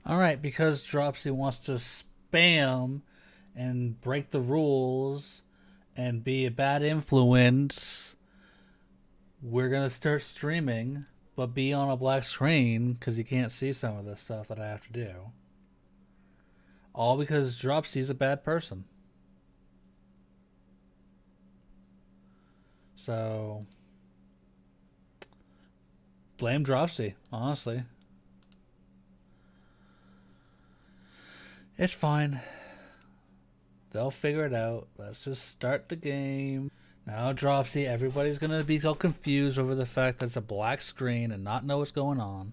Alright, because Dropsy wants to spam and break the rules and be a bad influence, we're gonna start streaming, but be on a black screen because you can't see some of the stuff that I have to do. All because Dropsy's a bad person. So, blame Dropsy, honestly. It's fine. They'll figure it out. Let's just start the game. Now, Dropsy, everybody's gonna be so confused over the fact that it's a black screen and not know what's going on.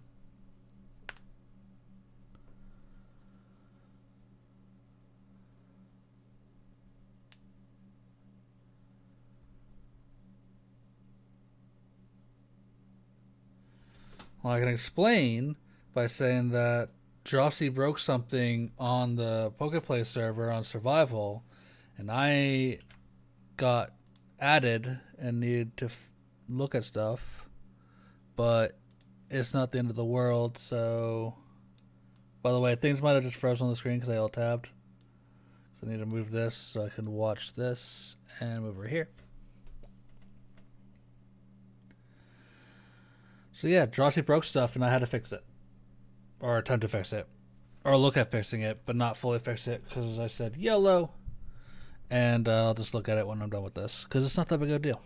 Well, I can explain by saying that Dropsy broke something on the Pokeplay server on Survival, and I got added and needed to look at stuff, but it's not the end of the world. So, by the way, things might have just frozen on the screen because I alt tabbed. So I need to move this so I can watch this and move over here. So yeah, Dropsy broke stuff and I had to fix it, or attempt to fix it, or look at fixing it, but not fully fix it because I said yellow, and I'll just look at it when I'm done with this because it's not that big of a deal.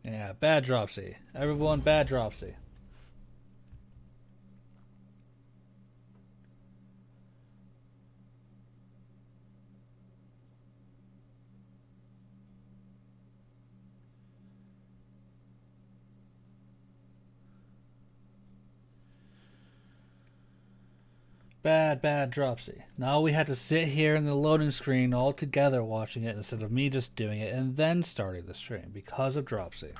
Yeah, bad Dropsy. Everyone, bad Dropsy. Bad Dropsy. Now we had to sit here in the loading screen all together watching it instead of me just doing it and then starting the stream because of Dropsy.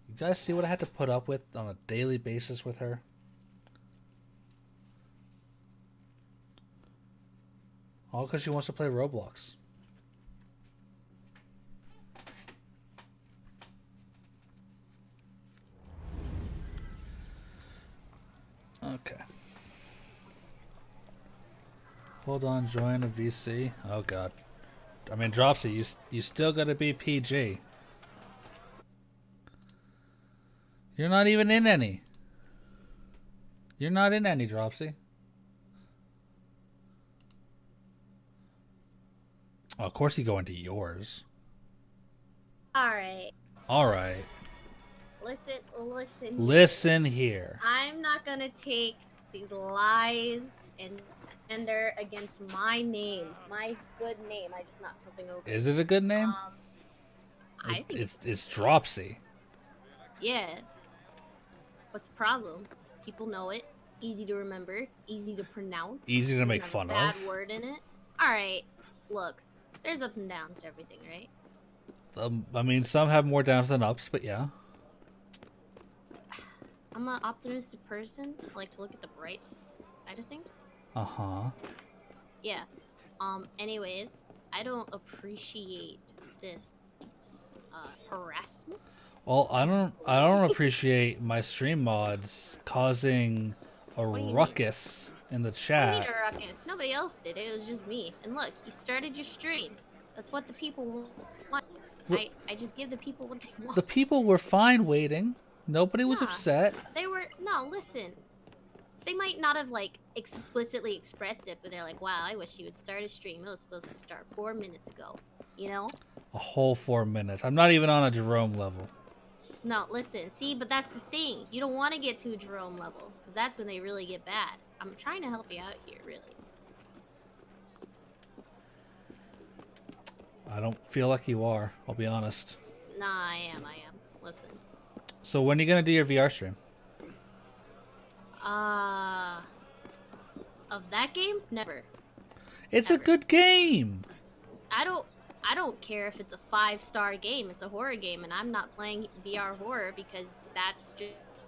You guys see what I had to put up with on a daily basis with her? All because she wants to play Roblox. Okay. Hold on, join a VC. Oh god. I mean, Dropsy, you still gotta be PG. You're not even in any. You're not in any, Dropsy. Oh, of course you go into yours. Alright. Alright. Listen. Listen here. I'm not gonna take these lies and slander against my name. My good name. I just knocked something over. Is it a good name? I think It's Dropsy. yeah. What's the problem? People know it. Easy to remember. Easy to pronounce. Easy to make Doesn't fun have a of. bad word in it. Alright. Look. There's ups and downs to everything, right? I mean, some have more downs than ups, but yeah. I'm an optimistic person. I like to look at the bright side of things. Uh-huh. Yeah. Anyways, I don't appreciate this harassment. Well, I don't appreciate my stream mods causing a ruckus in the What do you chat. mean a ruckus? Nobody else did. It was just me. And look, you started your stream. That's what the people want. I just give the people what they want. The people were fine waiting. Nobody was upset. They were no. Listen, they might not have like explicitly expressed it, but they're like, "Wow, I wish you would start a stream. It was supposed to start 4 minutes ago." You know? A whole 4 minutes. I'm not even on a Jerome level. No, listen, see, but that's the thing. You don't want to get to a Jerome level, because that's when they really get bad. I'm trying to help you out here, really. I don't feel like you are, I'll be honest. Nah, I am. Listen. So when are you gonna do your VR stream? Of that game? Never. It's a good game! I don't care if it's a 5-star game. It's a horror game, and I'm not playing VR horror because that's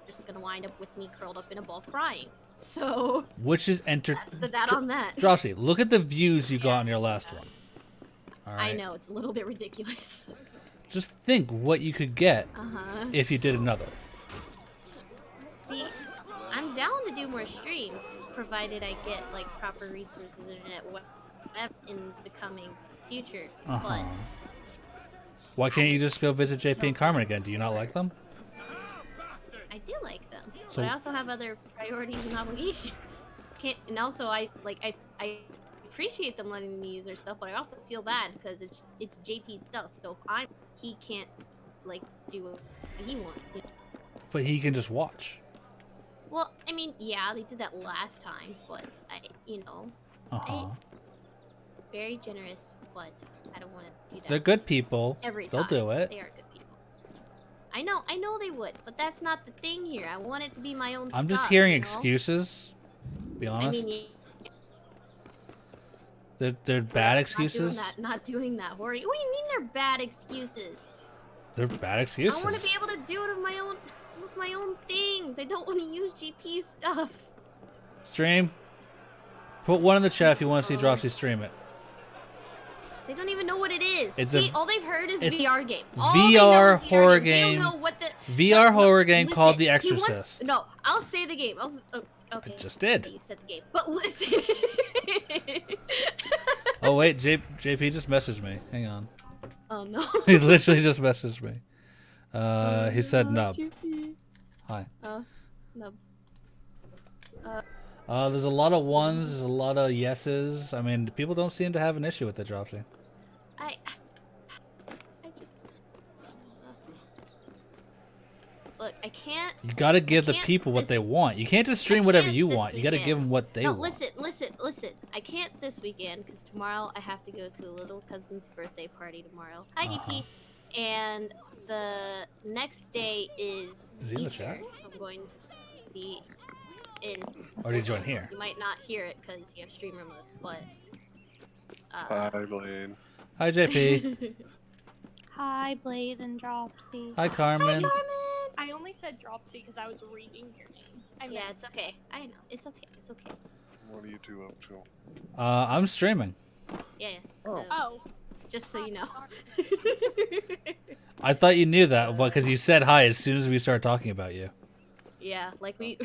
just gonna wind up with me curled up in a ball crying. So Which is that's that on that. Dropsy, look at the views you got on your last one. All right. I know it's a little bit ridiculous. Just think what you could get if you did another. See, I'm down to do more streams, provided I get like proper resources, internet, whatever in the coming future. But why can't you just go visit JP and Carmen again? Do you not like them? I do like them, So, but I also have other priorities and obligations. And also I appreciate them letting me use their stuff, but I also feel bad because it's JP's stuff. So if he can't like do what he wants. but he can just watch. Well, I mean, yeah, they did that last time, but very generous, but I don't want to do that. They're good people. Every They'll time. do it. They are good people. I know they would, but that's not the thing here. I want it to be my own I'm stuff, just hearing you know? excuses. Be honest. I mean, they're bad excuses. Not doing that, Hori. What do you mean they're bad excuses? They're bad excuses. I want to be able to do it with my own things. I don't want to use GP stuff. Stream. Put one in the chat if you want to see Dropsy stream it. They don't even know what it is. See, all they've heard is VR game. VR horror game. They don't know what the VR horror game called The Exorcist. No, I'll say the game. Okay. I just did. Okay, you said the game. But listen. Oh wait, JP just messaged me. Hang on. Oh no. He literally just messaged me. He said nub. Hi. Nub. There's a lot of ones, there's a lot of yeses. I mean, people don't seem to have an issue with the Dropsy. I just look. I can't. You gotta give the people what they want. You can't just stream whatever you want. You gotta give them what they want. Listen. I can't this weekend because tomorrow I have to go to a little cousin's birthday party tomorrow. Hi, GP. And the next day is Easter, so I'm going to be in. Or did you join here? You might not hear it because you have streamer mode, but. Hi, Blade. Hi, JP. Hi, Blade and Dropsy. Hi, Carmen. Hi, Carmen. I only said Dropsy because I was reading your name. Yeah, it's okay. I know. It's okay. It's okay. What are you two up to? I'm streaming. Yeah. Oh. So, just so you know. I thought you knew that, because you said hi as soon as we started talking about you. Yeah, like we.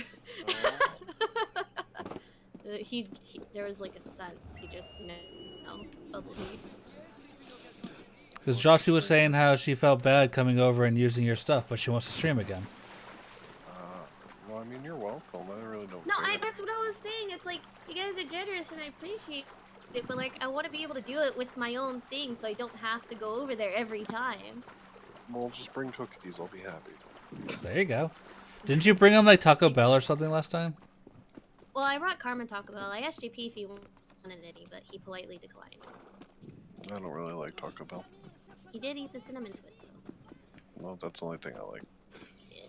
he there was like a sense. He just felt the need. Because Dropsy was saying how she felt bad coming over and using your stuff, but she wants to stream again. Well, I mean, you're welcome. I really don't No, care. that's what I was saying. It's like, you guys are generous and I appreciate it, but like, I want to be able to do it with my own thing so I don't have to go over there every time. Well, just bring cookies. I'll be happy. There you go. Didn't you bring him like Taco Bell or something last time? Well, I brought Carmen Taco Bell. I asked JP if he wanted any, but he politely declined. So. I don't really like Taco Bell. He did eat the cinnamon twist, though. Well, that's the only thing I like. Yeah.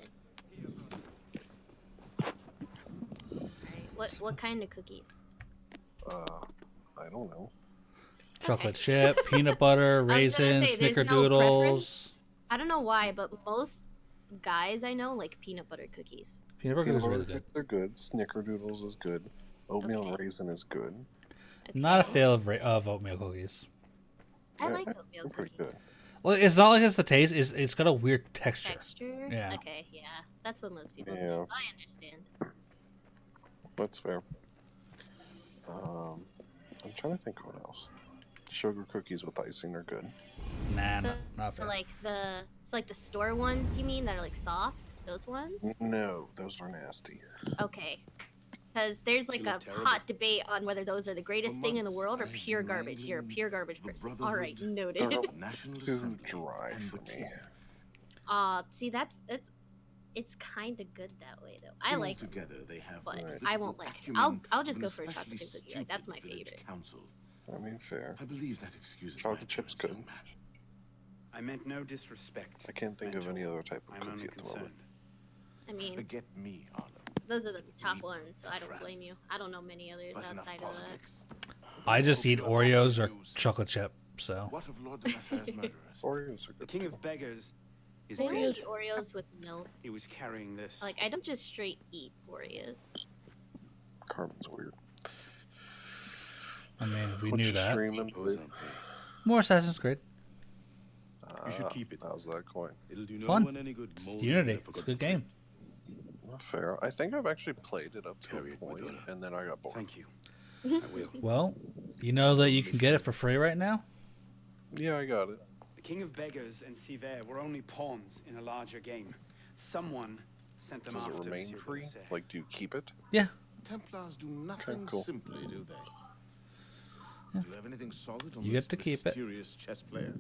Alright, what kind of cookies? I don't know. Chocolate chip, peanut butter, raisins, snickerdoodles. I don't know why, but most guys I know like peanut butter cookies. Peanut butter cookies are really good. They're good. Snickerdoodles is good. Oatmeal and raisin is good. Okay. Not a fan of oatmeal cookies. I like oatmeal cookies. Pretty good. Well, it's not like it's the taste. It's got a weird texture. Texture? Yeah. Okay, yeah. That's what most people say, Yeah. so I understand. That's fair. I'm trying to think what else. Sugar cookies with icing are good. Nah, So, not fair. like the store ones, you mean, that are like soft? Those ones? No, those are nasty. Okay. Because there's like a hot debate on whether those are the greatest thing in the world or pure garbage. You're a pure garbage person. Alright, noted. Too dry for me. See, it's kind of good that way, though. I like them, but I won't like it. I'll just go for a chocolate chip cookie. Like, that's my favorite. I mean, fair. I believe that excuses Chocolate chip's good. I meant no disrespect. I can't think of any other type of I'm cookie only at the moment. concerned. I mean, Forget me, Arlo. those are the top ones, so I don't blame you. I don't know many others But enough outside of that. politics. I just eat Oreos or chocolate chip. So What of Lord Demassa's murderers? Oreos are The good. king of beggars is I only dead. eat Oreos with milk. He was carrying this. Like, I don't just straight eat Oreos. Carmen's weird. I mean, we What knew you that. streaming, Propose babe? on pay. More Assassin's Creed. You should keep it. How's that going? It'll do no Fun. one any good. It's molding Unity. there for It's a good good game. Not fair. I think I've actually played it up to Carry a it with point, honor. and then I got bored. Thank you. I will. Well, you know that you can get it for free right now? Yeah, I got it. The King of Beggars and Siver were only pawns in a larger game. Someone sent them Does it after remain Monsieur free? Delessert. Like, do you keep it? Yeah. Templars do nothing cool. simply, do they? Yeah. Do you have anything solid on You this get to keep it. mysterious chess player?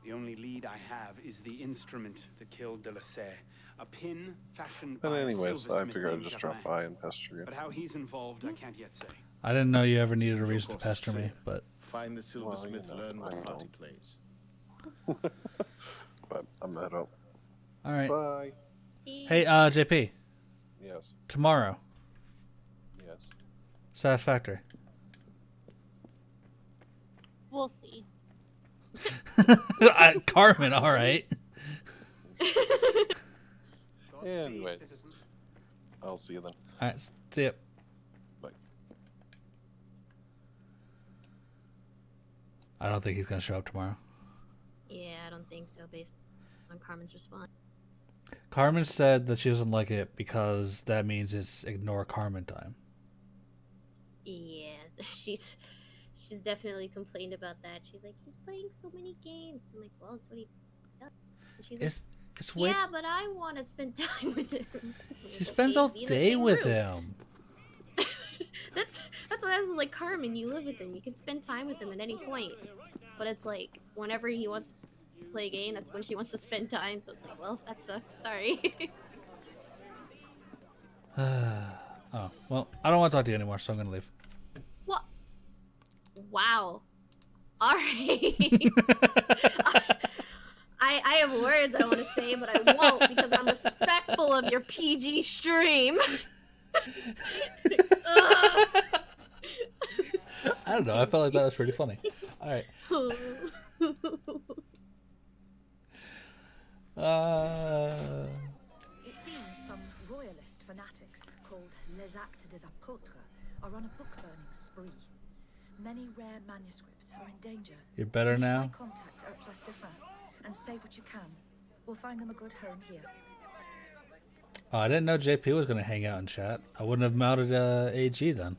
The only lead I have is the instrument that killed Delessert. A pin fashioned And by anyways, a I silversmith figured I'd named just drop Germain. by and pester you. But how he's involved, I can't yet say. I didn't know you ever needed a Your reason to course is pester me, clear. but Find the silversmith, Well, you know, learn I what know. part he plays. But I'm head out. all right. Bye. See? Hey, JP, Yes. tomorrow, Yes. Satisfactory. We'll see. Carmen, all right. Anyways, I'll see you then. All right, see ya. Bye. I don't think he's gonna show up tomorrow. Yeah, I don't think so, based on Carmen's response. Carmen said that she doesn't like it because that means it's ignore Carmen time. Yeah, she's definitely complained about that. She's like, he's playing so many games. I'm like, well, that's what he does. And she's like, It's way. yeah, but I want to spend time with him. I'm She like, spends okay, all be in the day same with room. him. That's what I was like, Carmen, you live with him. You can spend time with him at any point. But it's like, whenever he wants to play a game, that's when she wants to spend time. So it's like, well, that sucks. Sorry. Oh, well, I don't want to talk to you anymore, so I'm gonna leave. What? Wow. All right. I have words I want to say, but I won't because I'm respectful of your PG stream. Ugh. I don't know. I felt like that was pretty funny. All right. It seems some royalist fanatics called Les Actes des Apôtres are on a book-burning spree. Many rare manuscripts are in danger. You're better Make now. my contact at Place de Fin and save what you can. We'll find them a good home here. Oh, I didn't know JP was gonna hang out and chat. I wouldn't have mounted AG then.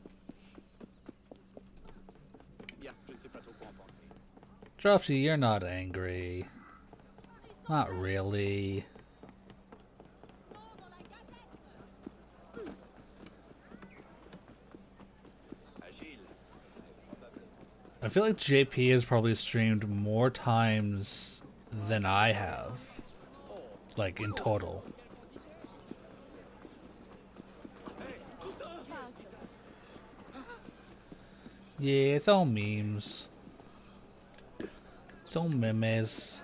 Dropsy, you're not angry. Not really. I feel like JP has probably streamed more times than I have. Like, in total. Yeah, it's all memes. It's all memes.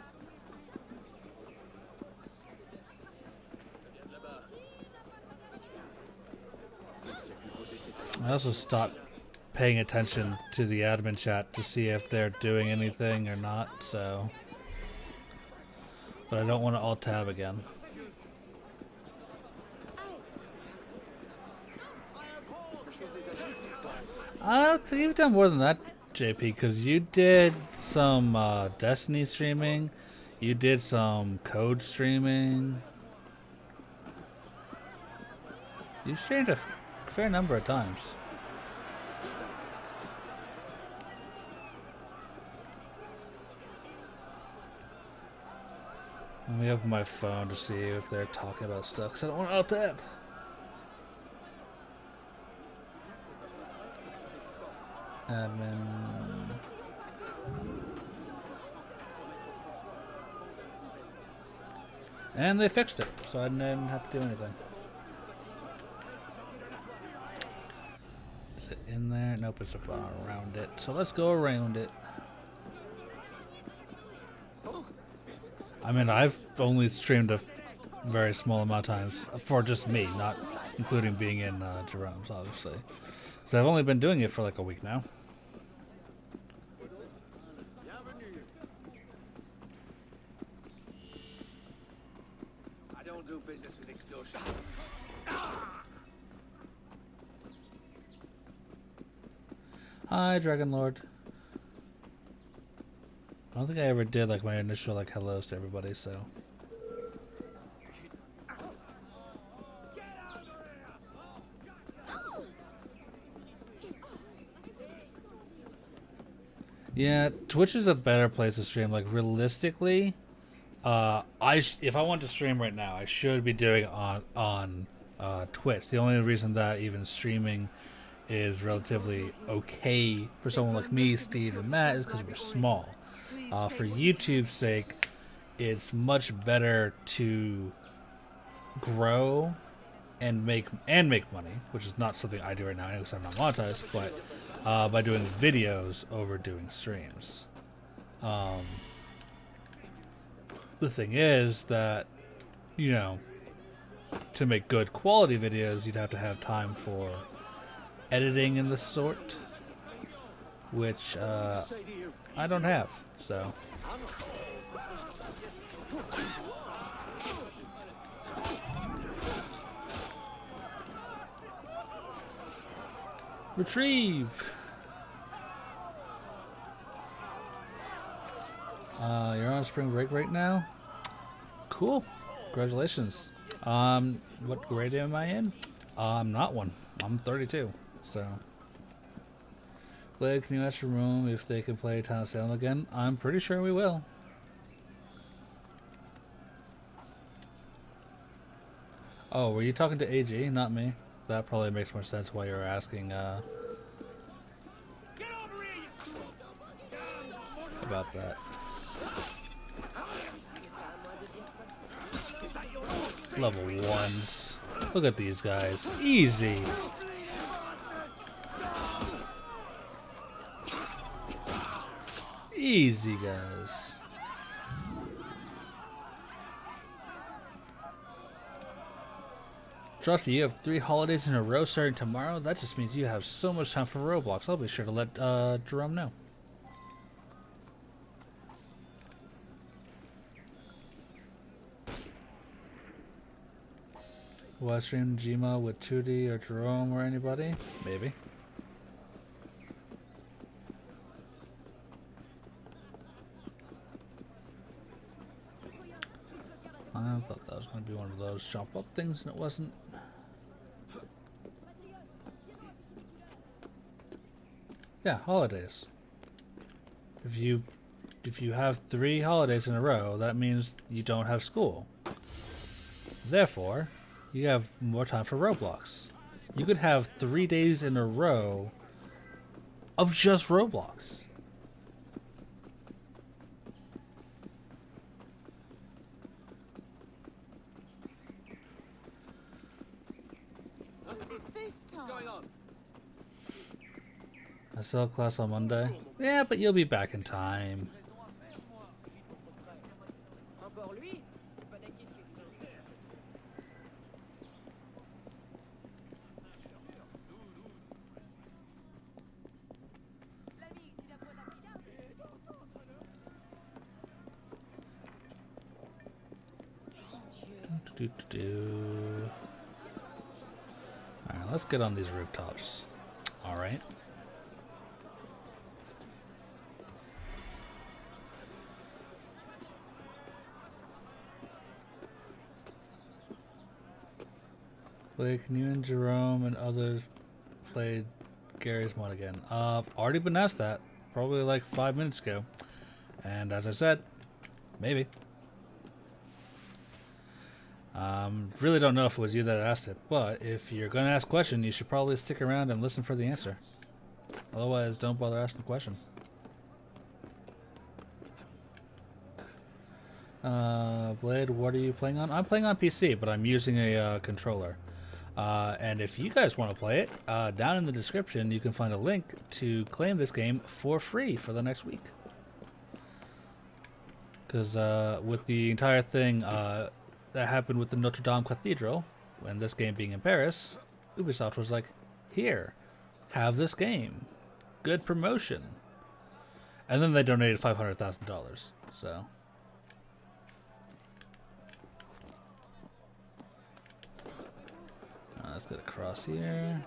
I also stopped paying attention to the admin chat to see if they're doing anything or not, so. But I don't want to alt tab again. I don't think you've done more than that, JP, because you did some Destiny streaming, you did some code streaming. You streamed a fair number of times. Let me open my phone to see if they're talking about stuff, because I don't want to alt tab. Admin. And they fixed it, so I didn't have to do anything. Is it in there? Nope, it's around it. So let's go around it. I mean, I've only streamed a very small amount of times for just me, not including being in Jerome's, obviously. So I've only been doing it for like a week now. I don't do business with extortion. Hi, Dragon Lord. I don't think I ever did like my initial like hellos to everybody, so. Yeah, Twitch is a better place to stream. Like realistically, if I want to stream right now, I should be doing it on Twitch. The only reason that even streaming is relatively okay for someone like me, Steve, and Matt is because we're small. For YouTube's sake, it's much better to grow and make money, which is not something I do right now because I'm not monetized, but by doing videos over doing streams. The thing is that, you know, to make good quality videos, you'd have to have time for editing and the sort, which I don't have, so. Retrieve! You're on spring break right now? Cool. Congratulations. What grade am I in? I'm not one. I'm 32, so. Blade, can you ask your room if they can play Town of Salem again? I'm pretty sure we will. Oh, were you talking to AG, not me? That probably makes more sense why you were asking about that. Level 1s. Look at these guys. Easy. Easy, guys. Drusty, you have 3 holidays in a row starting tomorrow? That just means you have so much time for Roblox. I'll be sure to let Jerome know. Will I stream Jima with 2D or Jerome or anybody? Maybe. I thought that was going to be one of those jump up things and it wasn't. Yeah, holidays. If you have 3 holidays in a row, that means you don't have school. Therefore, you have more time for Roblox. You could have 3 days in a row of just Roblox. I still have class on Monday. Yeah, but you'll be back in time. Alright, let's get on these rooftops. Alright. Wait, can you and Jerome and others play Gary's mod again? Already been asked that. Probably like 5 minutes ago. And as I said, maybe. Really don't know if it was you that asked it, but if you're going to ask a question, you should probably stick around and listen for the answer. Otherwise, don't bother asking a question. Blade, what are you playing on? I'm playing on PC, but I'm using a controller. And if you guys want to play it, down in the description you can find a link to claim this game for free for the next week. Because with the entire thing that happened with the Notre Dame Cathedral, and this game being in Paris, Ubisoft was like, here, have this game. Good promotion. And then they donated $500,000, so... let's get across here.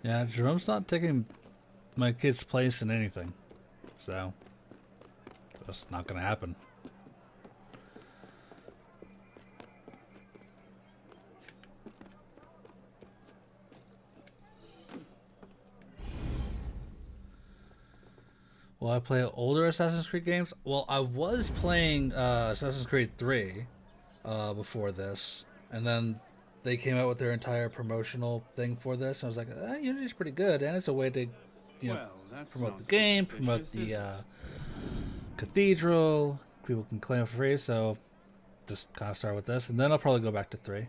Yeah, Jerome's not taking my kid's place in anything. So, that's not gonna happen. Will I play older Assassin's Creed games? Well, I was playing Assassin's Creed 3 before this, and then they came out with their entire promotional thing for this. And I was like, Unity's pretty good, and it's a way to, promote the game, promote the cathedral. People can claim it for free, so just kind of start with this, and then I'll probably go back to 3.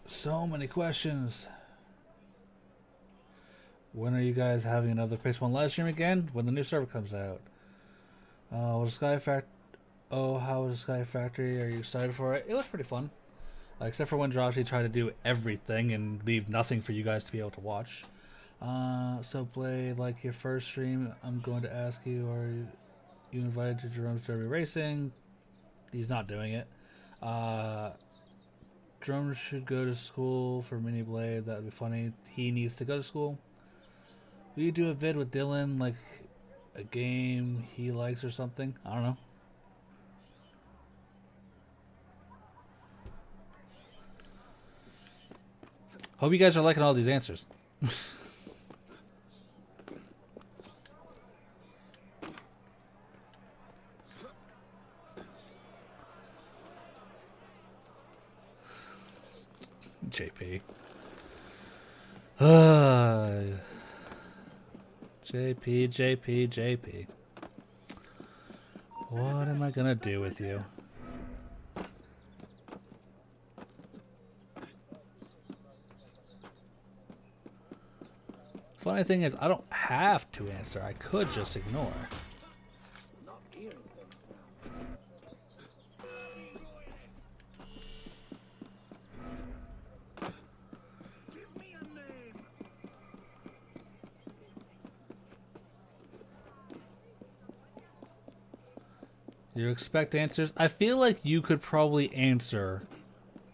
So many questions. When are you guys having another Pixel live stream again? When the new server comes out. How was Sky Factory? Are you excited for it? It was pretty fun. Except for when Dropsy tried to do everything and leave nothing for you guys to be able to watch. So play like your first stream. I'm going to ask you, are you invited to Jerome's Derby Racing? He's not doing it. Jerome should go to school for Mini Blade. That would be funny. He needs to go to school. Will you do a vid with Dylan, like a game he likes or something? I don't know. Hope you guys are liking all these answers. JP. JP. What am I gonna do with you? Funny thing is, I don't have to answer. I could just ignore. You expect answers? I feel like you could probably answer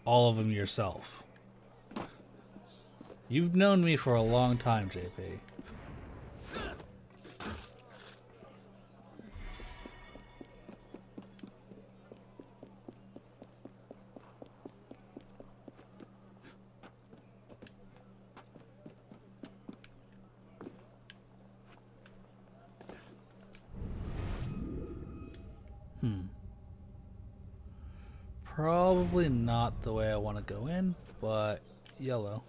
all of them yourself. You've known me for a long time, JP. Probably not the way I want to go in, but yellow.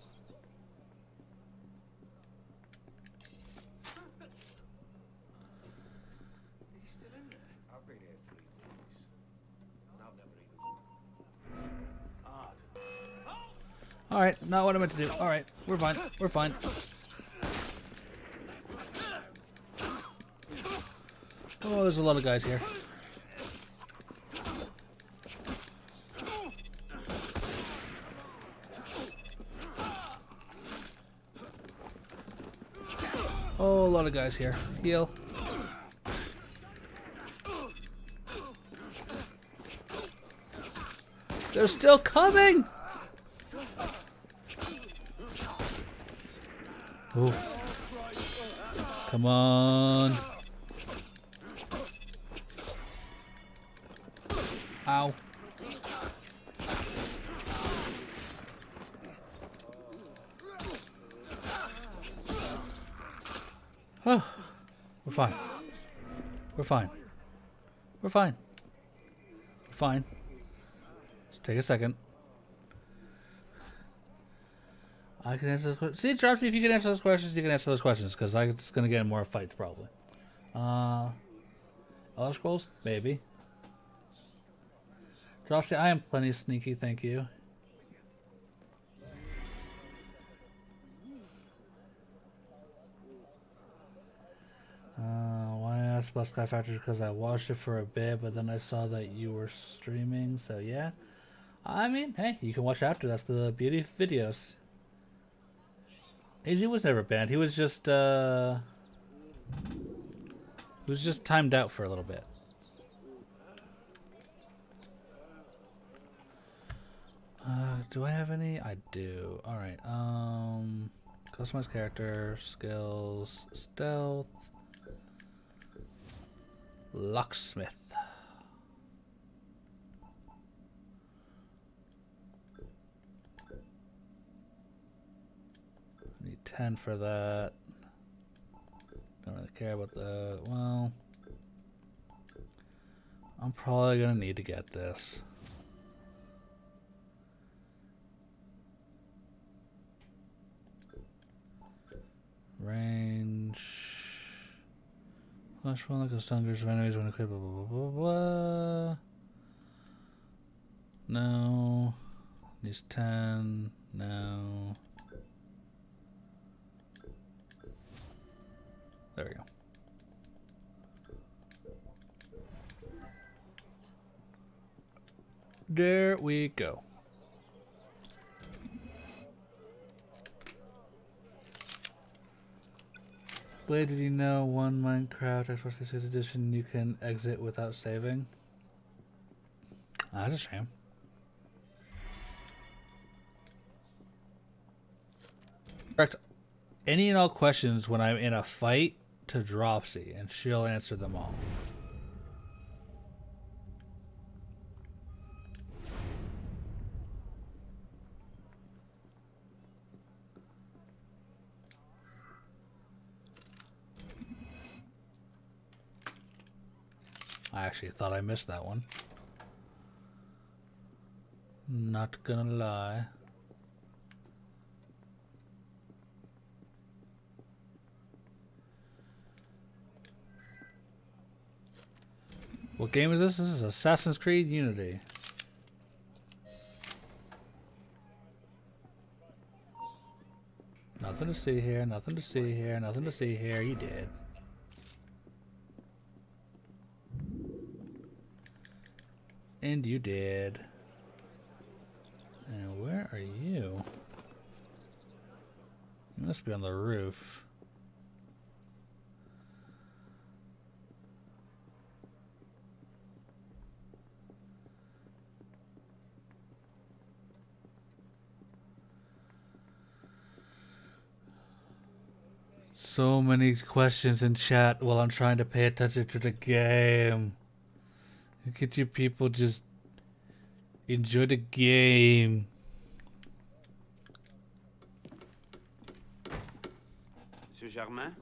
Alright, not what I meant to do. Alright, we're fine. We're fine. Oh, there's a lot of guys here. Oh, a lot of guys here. Heal. They're still coming! Oh. Come on. Ow. Oh, we're fine. We're fine. We're fine. We're fine. Just take a second. I can answer those questions. See, Dropsy, if you can answer those questions, you can answer those questions, because it's going to get in more fights, probably. Elder Scrolls? Maybe. Dropsy, I am plenty sneaky, thank you. Why I asked about Sky Factory because I watched it for a bit, but then I saw that you were streaming, so yeah. I mean, hey, you can watch after. That's the beauty of videos. AG was never banned. He was just who's just timed out for a little bit. Do I have any? I do. All right. Customize character, skills, stealth, locksmith. Need 10 for that. Don't really care about the. Well, I'm probably gonna need to get this. Range. Flash one like a stun groups of enemies when equipped. Blah blah blah blah. No. Needs 10. No. There we go. There we go. Blade, did you know one Minecraft Xbox 360 edition you can exit without saving? That's a shame. Direct any and all questions when I'm in a fight to Dropsy, and she'll answer them all. I actually thought I missed that one. Not gonna lie. What game is this? This is Assassin's Creed Unity. Nothing to see here, nothing to see here, nothing to see here. You did. And you did. And where are you? You must be on the roof. So many questions in chat while I'm trying to pay attention to the game. Look at you people just enjoy the game. Monsieur Germain,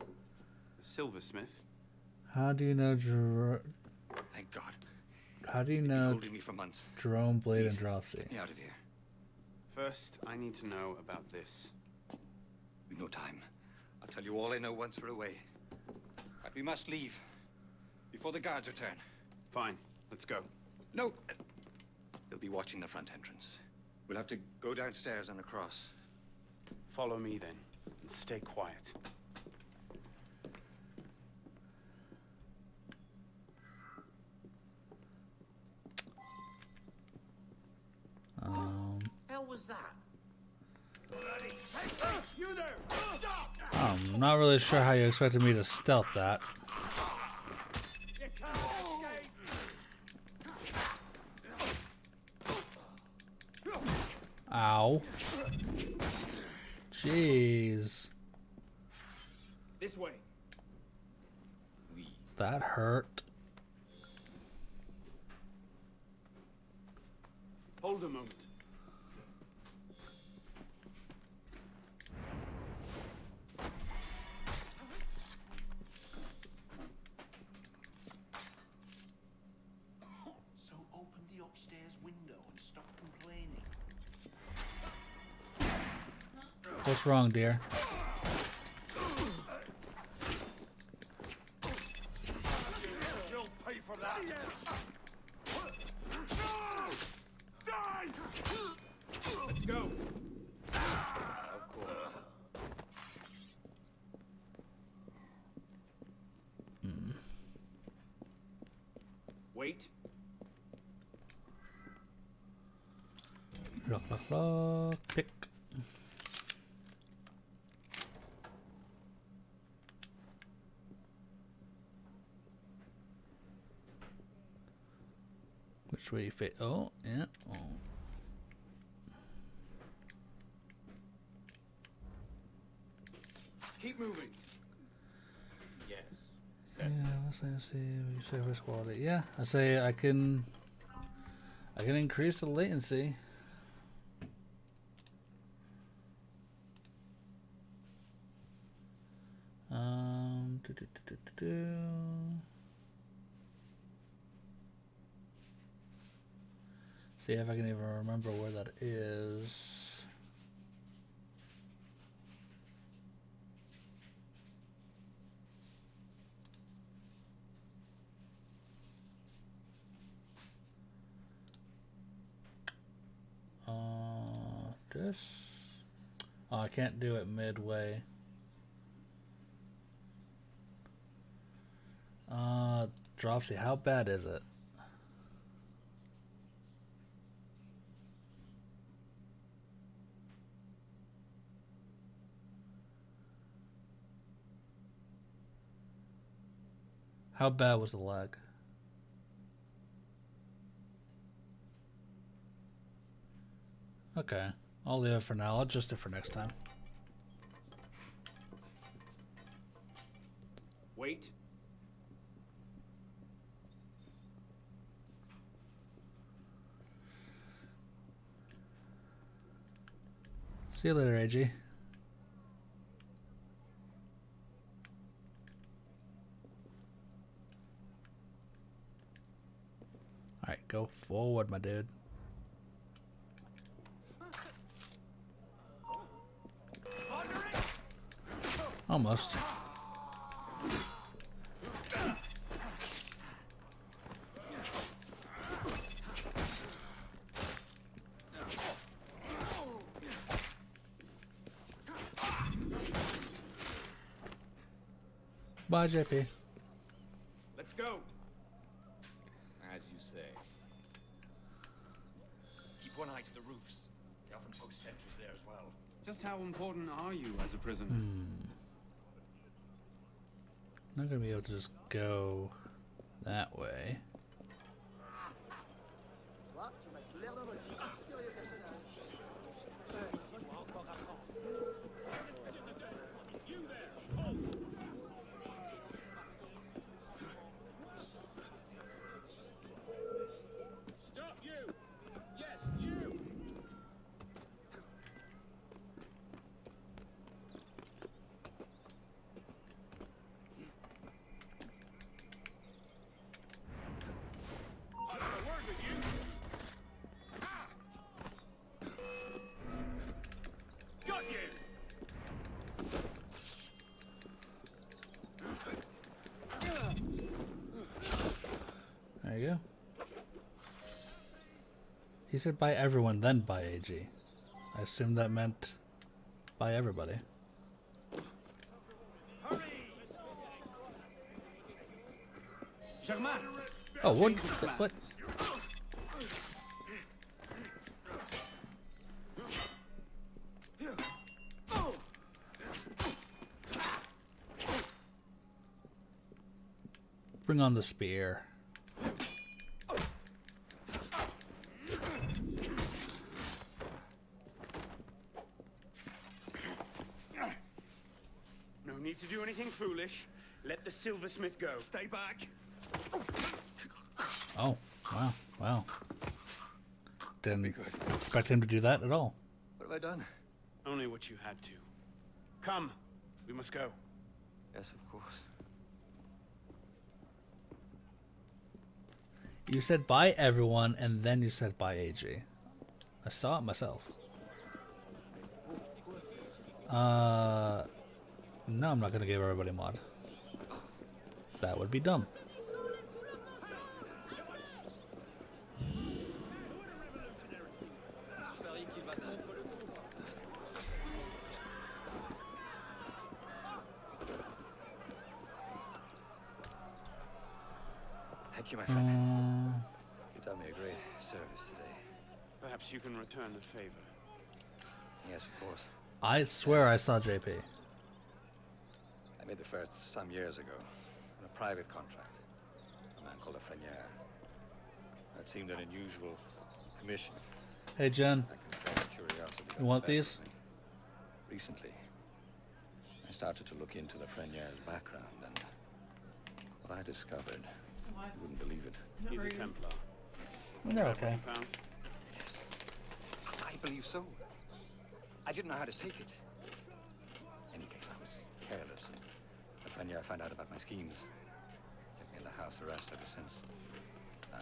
the silversmith. How do you know Thank God. How do you You've been know holding me for months. Jerome, Blade, Please, and Dropsy? Get me out of here. First, I need to know about this. We've no time. I'll tell you all I know once we're away. But we must leave before the guards return. Fine, let's go. No. They'll be watching the front entrance. We'll have to go downstairs and across. Follow me then, and stay quiet. Hell was that? You there! Stop! I'm not really sure how you expected me to stealth that. You can't escape! Ow. Jeez. This way. That hurt. Hold a moment. So open the upstairs window and stop complaining. What's wrong, dear? You'll pay for that. Let's go. Wait. Lock, lock, lock. Pick. Which way you fit? Oh, yeah. Oh. Keep moving. Yes. Yeah, let's see. Service quality. Yeah, I say I can increase the latency. Do, do, do, do, do, do. See if I can even remember where that is. This. Oh, I can't do it midway. Dropsy, how bad is it? How bad was the lag? Okay, I'll leave it for now. I'll adjust it for next time. Wait. See you later, AG. Alright, go forward, my dude. Almost. Bye, JP. Let's go. As you say. Keep one eye to the roofs. They often post sentries there as well. Just how important are you as a prisoner? Not gonna be able to just go that way. Stop you! Yes, you! Got you! There you go. He said by everyone, then by AG. I assume that meant by everybody. Germain! Oh, what? What? Bring on the spear. No need to do anything foolish. Let the silversmith go. Stay back. Oh, wow, wow. Didn't expect him to do that at all. What have I done? Only what you had to. Come, we must go. Yes, of course. You said bye everyone, and then you said bye AG. I saw it myself. No, I'm not gonna give everybody mod. That would be dumb. Thank you, my friend. You've done me a great service today. Perhaps you can return the favor. Yes, of course. I swear I saw JP. I made the first some years ago on a private contract. A man called a Frenier. That seemed an unusual commission. Hey, Jen. I confess curiosity got You want the better these? of me. Recently, I started to look into the Frenière's background, and what I discovered, you wouldn't believe it. He's a Templar. They're okay. What you found? Yes, I believe so. I didn't know how to take it. In any case, I was careless, and the Frenière found out about my schemes. Kept me in the house arrest ever since. I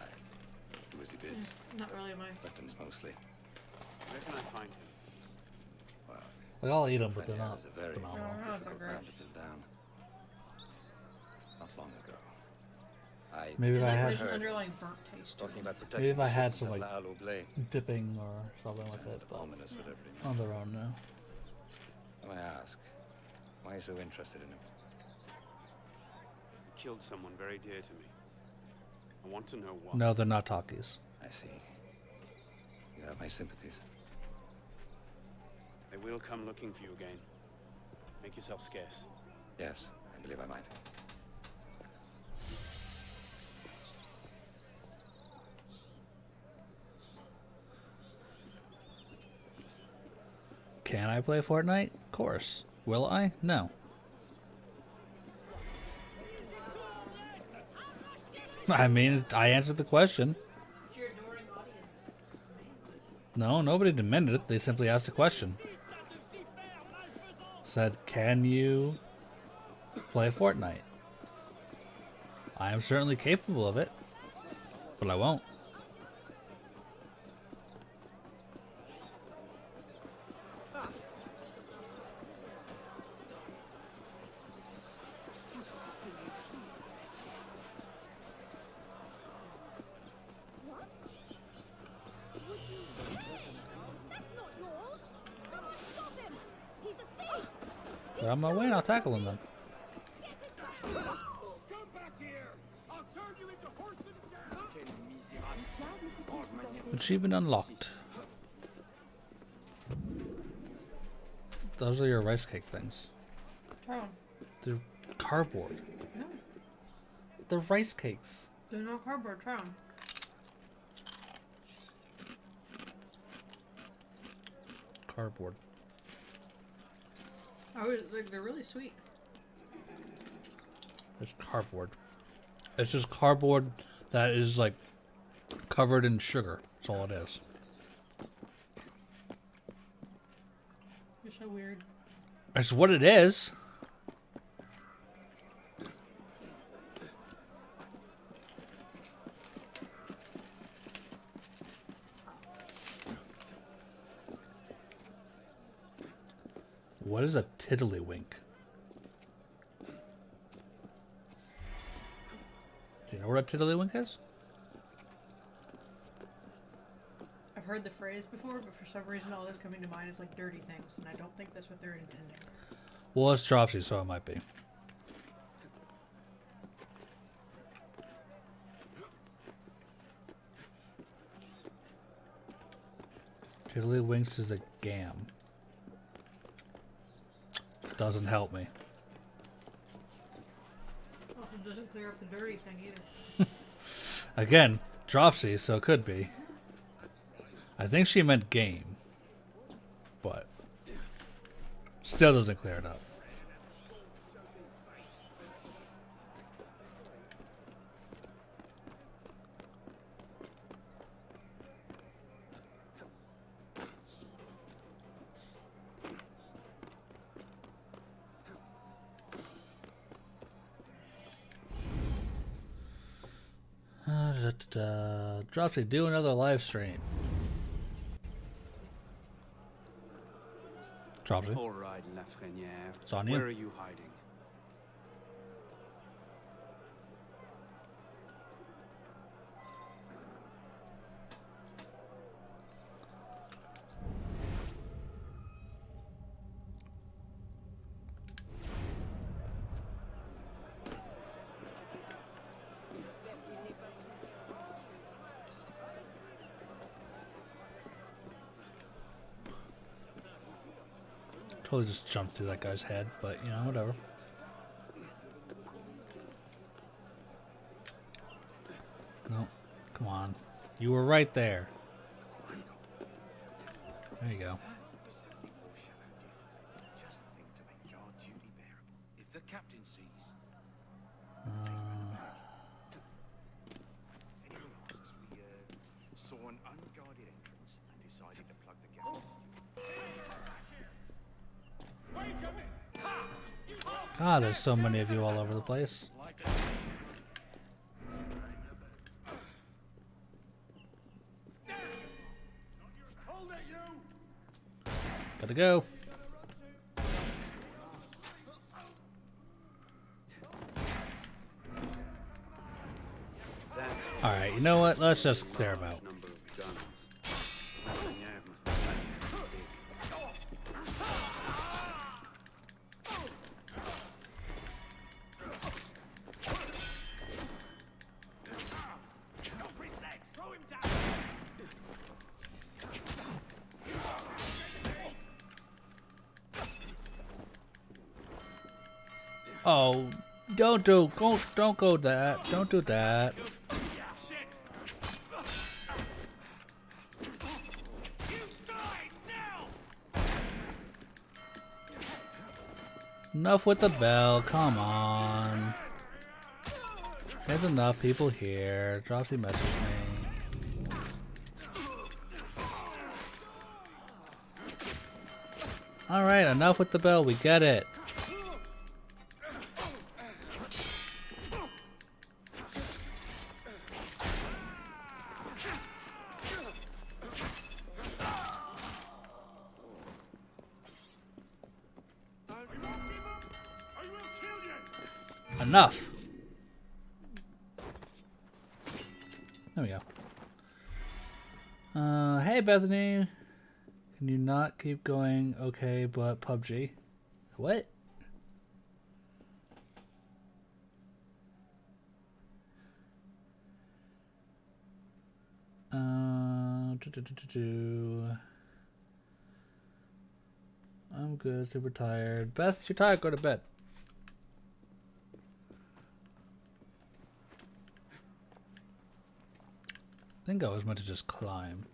do as he bids. Not really my. Weapons mostly. Where can I find him? Well, Like, I'll eat them, but they're Frenière not is a very phenomenal. Oh, that's difficult not man great. to pin down. Not long ago, I Maybe if I There's had an underlying burnt taste to talking it. about protecting maybe if I the had shipments some of like La Loublé. dipping or something like that, but Ominous, whatever he meant. on their own now. Let me ask, why are you so interested in him? He killed someone very dear to me. I want to know what. No, they're not talkies. I see. You have my sympathies. They will come looking for you again. Make yourself scarce. Yes, I believe I might. Can I play Fortnite? Of course. Will I? No. I mean, I answered the question. Your adoring audience. No, nobody demanded it. They simply asked a question. Said, can you play Fortnite? I am certainly capable of it, but I won't. They're on my way and I'll tackle them then. Come back here! I'll turn you into horse and jam! Achievement unlocked. Those are your rice cake things. Try one. They're cardboard. No, They're rice cakes. they're not cardboard. Try one. Cardboard. I was like, they're really sweet. It's cardboard. It's just cardboard that is like covered in sugar. That's all it is. You're so weird. It's what it is. What is a tiddlywink? Do you know what a tiddlywink is? I've heard the phrase before, but for some reason all that's coming to mind is like dirty things, and I don't think that's what they're intending. Well, it's Dropsy, so it might be. Tiddlywinks is a gam. Doesn't help me. Well, it doesn't clear up the dirty thing either. Again, Dropsy, so it could be. I think she meant game. But still doesn't clear it up. Dropsy, do another live stream. Dropsy. All right, La Frenière. It's on you. Where are you hiding? Totally just jumped through that guy's head, but you know, whatever. No, come on. You were right there. There you go. Just the thing to make guard duty bearable. If the captain sees. Anyone asks, we saw an unguarded entrance and decided to plug the gap. God, there's so many of you all over the place. Gotta go. Alright, you know what? Let's just clear them out. Oh, don't go that. Don't do that. Enough with the bell, come on. There's enough people here. Dropsy messaged me. Alright, enough with the bell, we get it. Enough. There we go. Hey Bethany. Can you not keep going? Okay, but PUBG. What? I'm good, super tired. Beth, you're tired, go to bed. I think I was meant to just climb.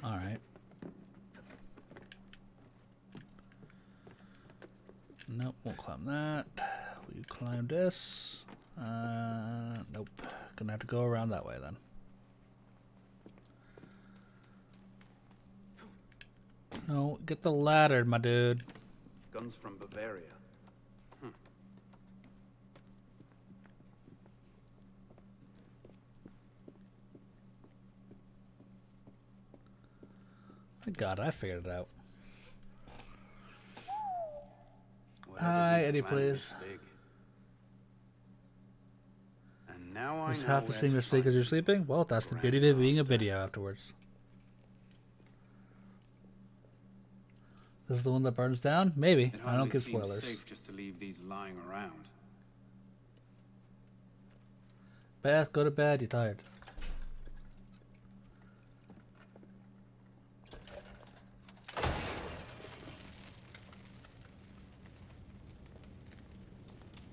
All right. Nope, won't climb that. Will you climb this? Nope. Gonna have to go around that way then. No, get the ladder, my dude. Guns from Bavaria. My God, I figured it out. Whatever Hi, this Eddie, planet is please. big. And now I Just know have to where stream to this because find you're sleeping? Well, that's the beauty of it being a video afterwards. This is the one that burns down? Maybe. It I don't hardly give seems spoilers. safe just to leave these lying around. Beth, go to bed. You're tired.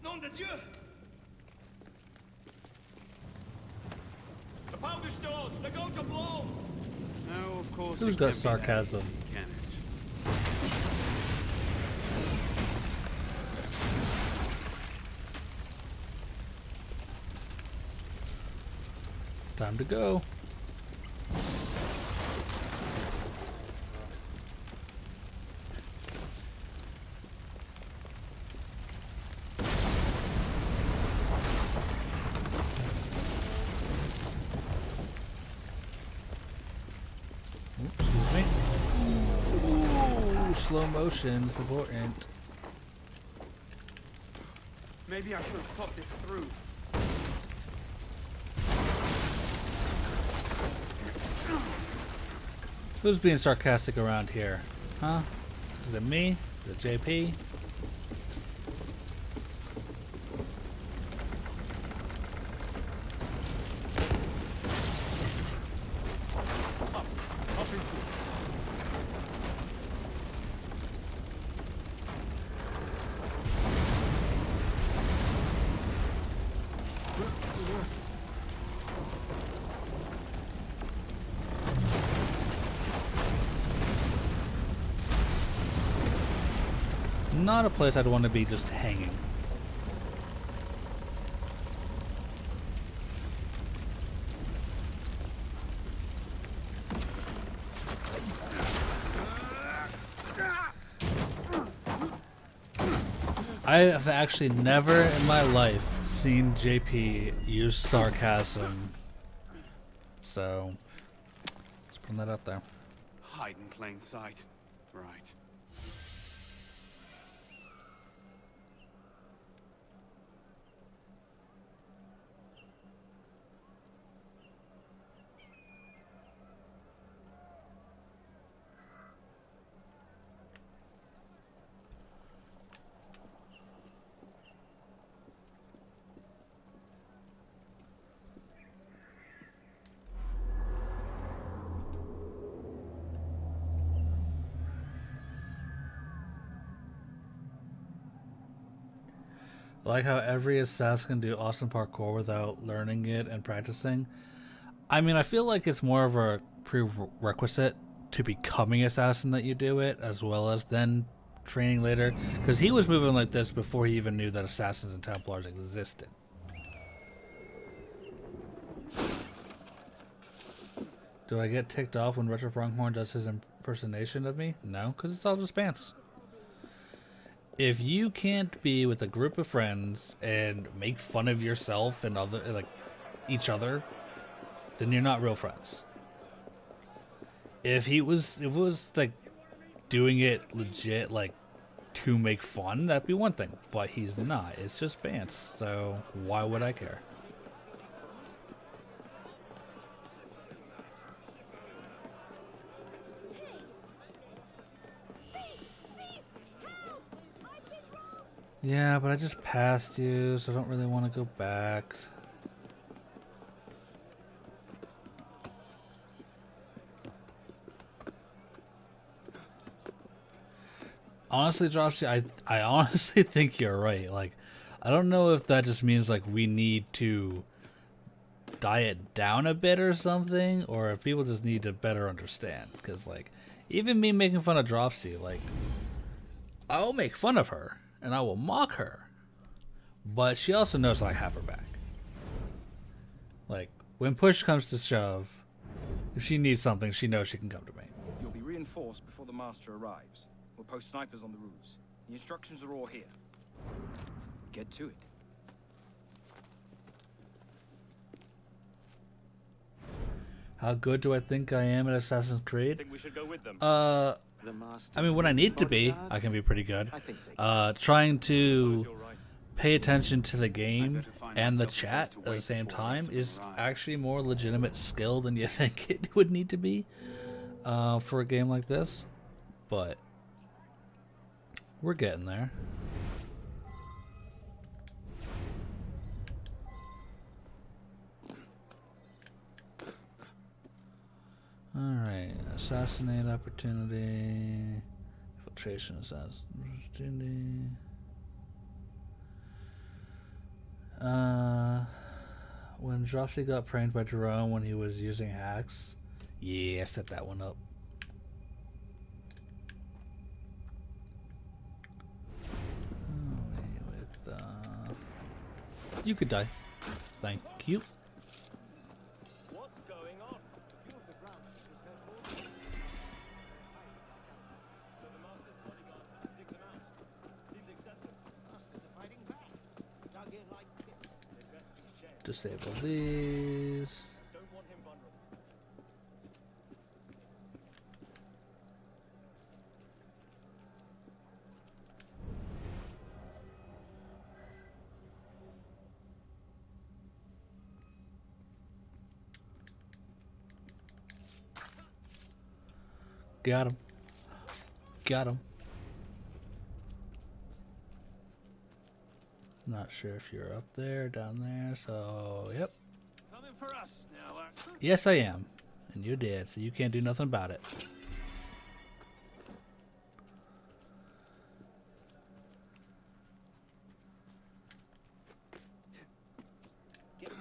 Nom de Dieu! The powder stores, they're going to blow! No, of course. Who's it got can't be that sarcasm? easy, can it? Time to go. Oops, excuse me. Ooh, slow motion's important. Maybe I should have thought this through. Who's being sarcastic around here? Huh? Is it me? Is it JP? Not a place I'd want to be just hanging. I have actually never in my life seen JP use sarcasm. So, let's put that up there. Hide in plain sight. Right. I like how every assassin can do awesome parkour without learning it and practicing. I mean, I feel like it's more of a prerequisite to becoming assassin that you do it, as well as then training later. Because he was moving like this before he even knew that assassins and Templars existed. Do I get ticked off when Retro Pronghorn does his impersonation of me? No, because it's all just pants. If you can't be with a group of friends and make fun of yourself and other like each other, then you're not real friends. If it was like doing it legit, like to make fun, that'd be one thing. But he's not. It's just pants. So why would I care? Yeah, but I just passed you, so I don't really want to go back. Honestly, Dropsy, I honestly think you're right. Like, I don't know if that just means like we need to diet down a bit or something, or if people just need to better understand. Because like, even me making fun of Dropsy, like, I will make fun of her and I will mock her. But she also knows I have her back. Like, when push comes to shove, if she needs something, she knows she can come to me. You'll be reinforced before the master arrives. We'll post snipers on the roofs. The instructions are all here. Get to it. How good do I think I am at Assassin's Creed? Think we should go with them? I mean, when I need to be, I can be pretty good. Trying to pay attention to the game and the chat at the same time is actually more legitimate skill than you think it would need to be for a game like this. But we're getting there. Alright, assassinate opportunity, infiltration assassin opportunity. When Dropsy got pranked by Jerome when he was using hacks. Yeah, set that one up. You could die. Thank you. What's going on? So the master's bodyguard dig them out. Seems excessive. Masters are fighting back. Dug in like Disable these. Don't want him vulnerable. Got him. Got him. Not sure if you're up there or down there, so yep. Coming for us now. Yes, I am. And you're dead, so you can't do nothing about it.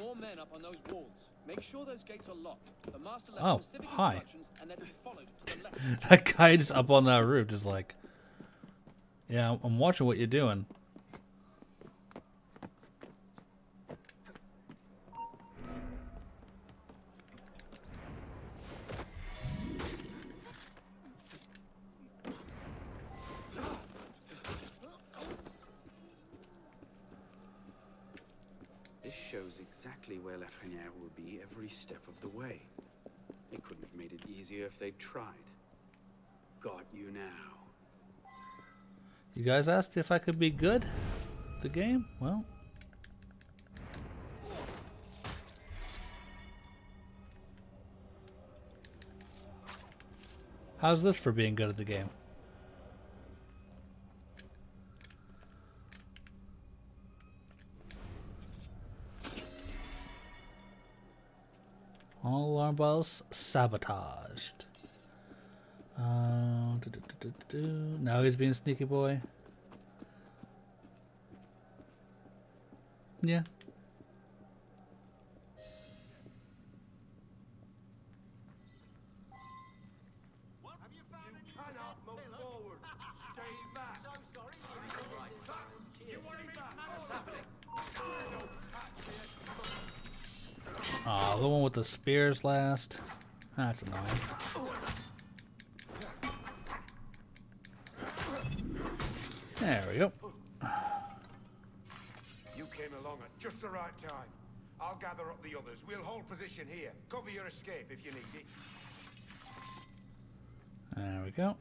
More men up on those walls. Make sure those gates are locked. The master left Oh, specific hi. instructions and they're to be followed to the left. That guy just up on that roof, just like, yeah, I'm watching what you're doing. This shows exactly where Lafreniere will be every step of the way. They couldn't have made it easier if they'd tried. Got you now. You guys asked if I could be good at the game? Well. How's this for being good at the game? All alarm bells sabotaged. Now he's being sneaky boy. Yeah. Aw, the one with the spears last. That's annoying. There we go. You came along at just the right time. I'll gather up the others. We'll hold position here. Cover your escape if you need it. There we go.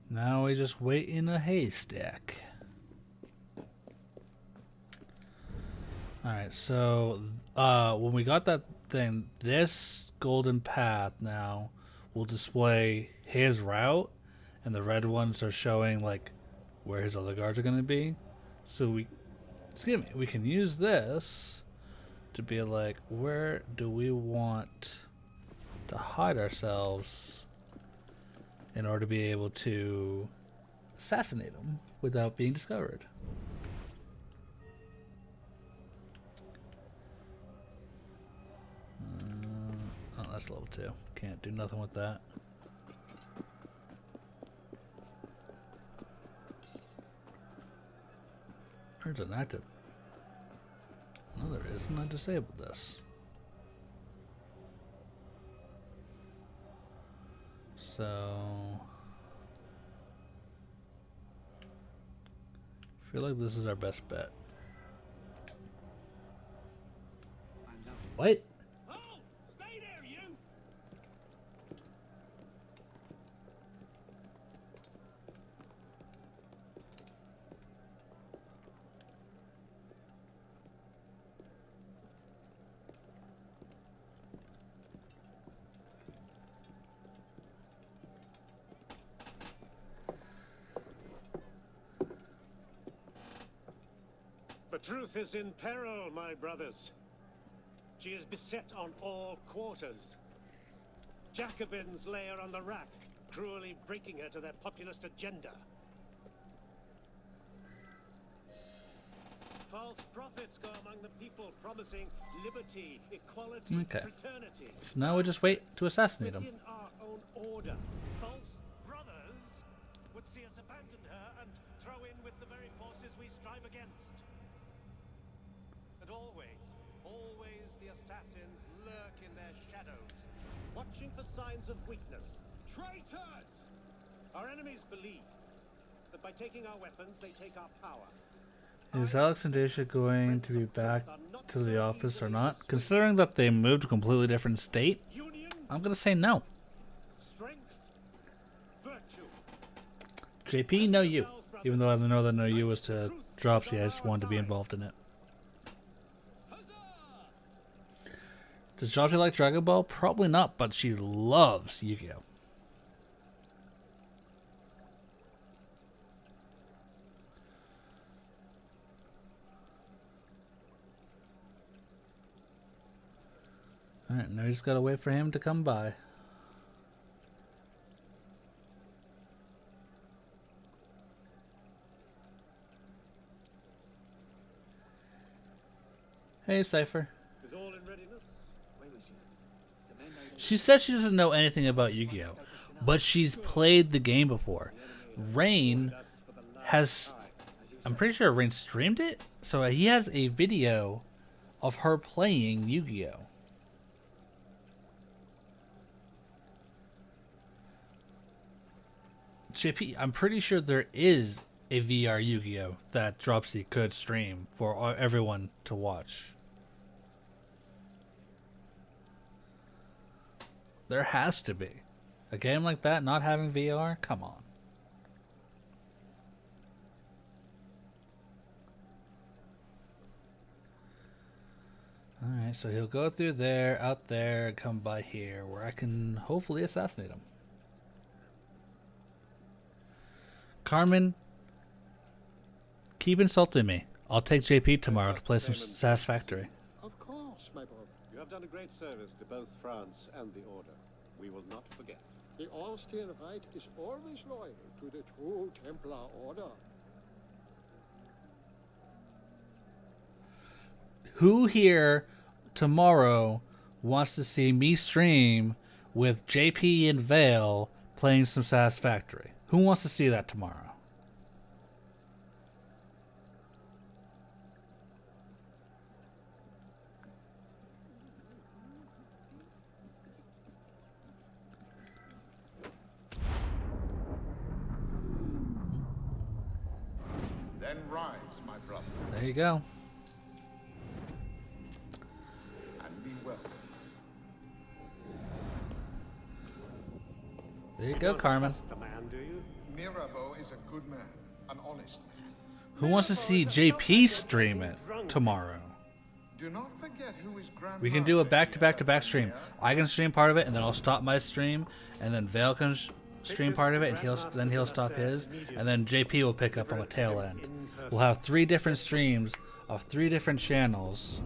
Now we just wait in a haystack. Alright, so when we got that thing, this golden path now will display his route, and the red ones are showing like where his other guards are going to be. So we can use this to be like, where do we want to hide ourselves in order to be able to assassinate him without being discovered. Oh, that's level 2. Can't do nothing with that. There's an active. No, there isn't. I disabled this. So I feel like this is our best bet. Wait. Oh, stay there, you! The truth is in peril, my brothers. She is beset on all quarters. Jacobins lay her on the rack, cruelly breaking her to their populist agenda. False prophets go among the people, promising liberty, equality, fraternity. So now we just wait to assassinate him. Within our own order, false brothers would see us abandon her and throw in with the very forces we strive against. And always the assassins lurk in their shadows, watching for signs of weakness. Traitors! Our enemies believe that by taking our weapons, they take our power. Is Alex and Dacia going to be back to the office or not? Considering that they moved to a completely different state, I'm going to say no. Strength, virtue. JP, no you. Even though I know that no you was to Dropsy, I just wanted to be involved in it. Does Dropsy like Dragon Ball? Probably not, but she loves Yu-Gi-Oh! Alright, now we just gotta wait for him to come by. Hey, Cypher. Is all in readiness? She said she doesn't know anything about Yu-Gi-Oh, but she's played the game before. Rain has, I'm pretty sure Rain streamed it, so he has a video of her playing Yu-Gi-Oh. JP, I'm pretty sure there is a VR Yu-Gi-Oh that Dropsy could stream for everyone to watch. There has to be. A game like that not having VR? Come on. Alright, so he'll go through there, out there, and come by here, where I can hopefully assassinate him. Carmen, keep insulting me. I'll take JP tomorrow to play some Satisfactory. Of course, my boy. You have done a great service to both France and the Order. We will not forget. The Austrian Rite is always loyal to the true Templar Order. Who here tomorrow wants to see me stream with JP and Vale playing some Satisfactory? Who wants to see that tomorrow? Then rise, my brother, There you go. and be welcome. There you go, Carmen. The man, do you? Mirabeau is a good man, an honest man. Who wants to see JP stream it tomorrow? Do not forget who is Grand We can do a Master back-to-back-to-back stream. I can stream part of it, and then I'll stop my stream, and then Vale can stream part of it, and he'll stop his, and then JP will pick up on the tail end. We'll have 3 different streams of 3 different channels.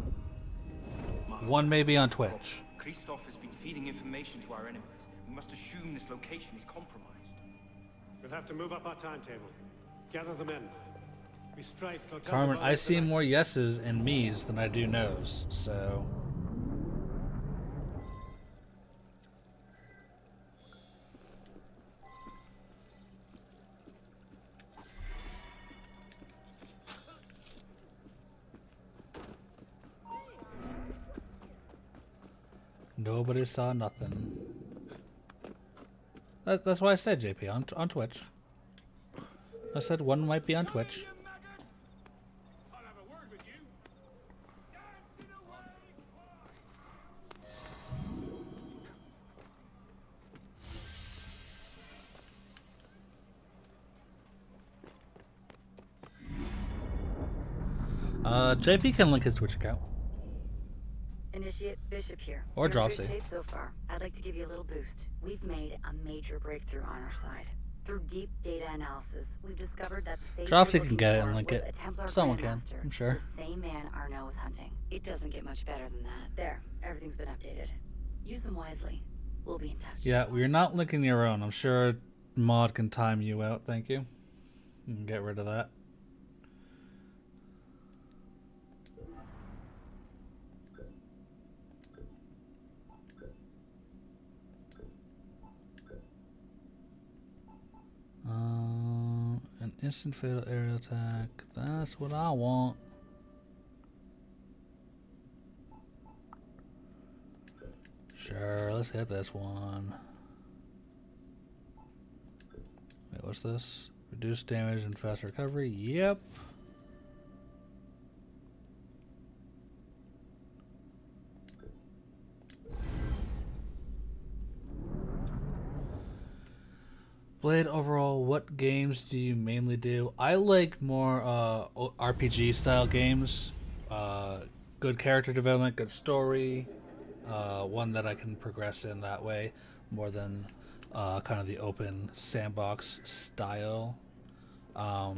One may be on Twitch. Christoph has been feeding information to our enemies. We must assume this location is compromised. We'll have to move up our timetable. Gather the men. We strike for Carmen, I see more yeses and me's than I do no's, so... Nobody saw nothing. That's why I said JP on Twitch. I said one might be on Twitch. JP can link his Twitch account. Initiate Bishop here. Or You're in Dropsy. good shape so far. I'd like to give you a little boost. We've made a major breakthrough on our side. Through deep data analysis, we've discovered that the sage Dropsy we're can get it looking and for link was it. a Templar Someone can, Grandmaster, I'm sure. The same man Arnaud was hunting. It doesn't get much better than that. There, everything's been updated. Use them wisely. We'll be in touch. Yeah, we're not linking your own. I'm sure Mod can time you out. Thank you. You can get rid of that. An instant fatal aerial attack. That's what I want. Sure, let's hit this one. Wait, what's this? Reduced damage and fast recovery. Yep. Blade, overall, what games do you mainly do? I like more RPG style games. Good character development, good story. One that I can progress in that way more than kind of the open sandbox style. I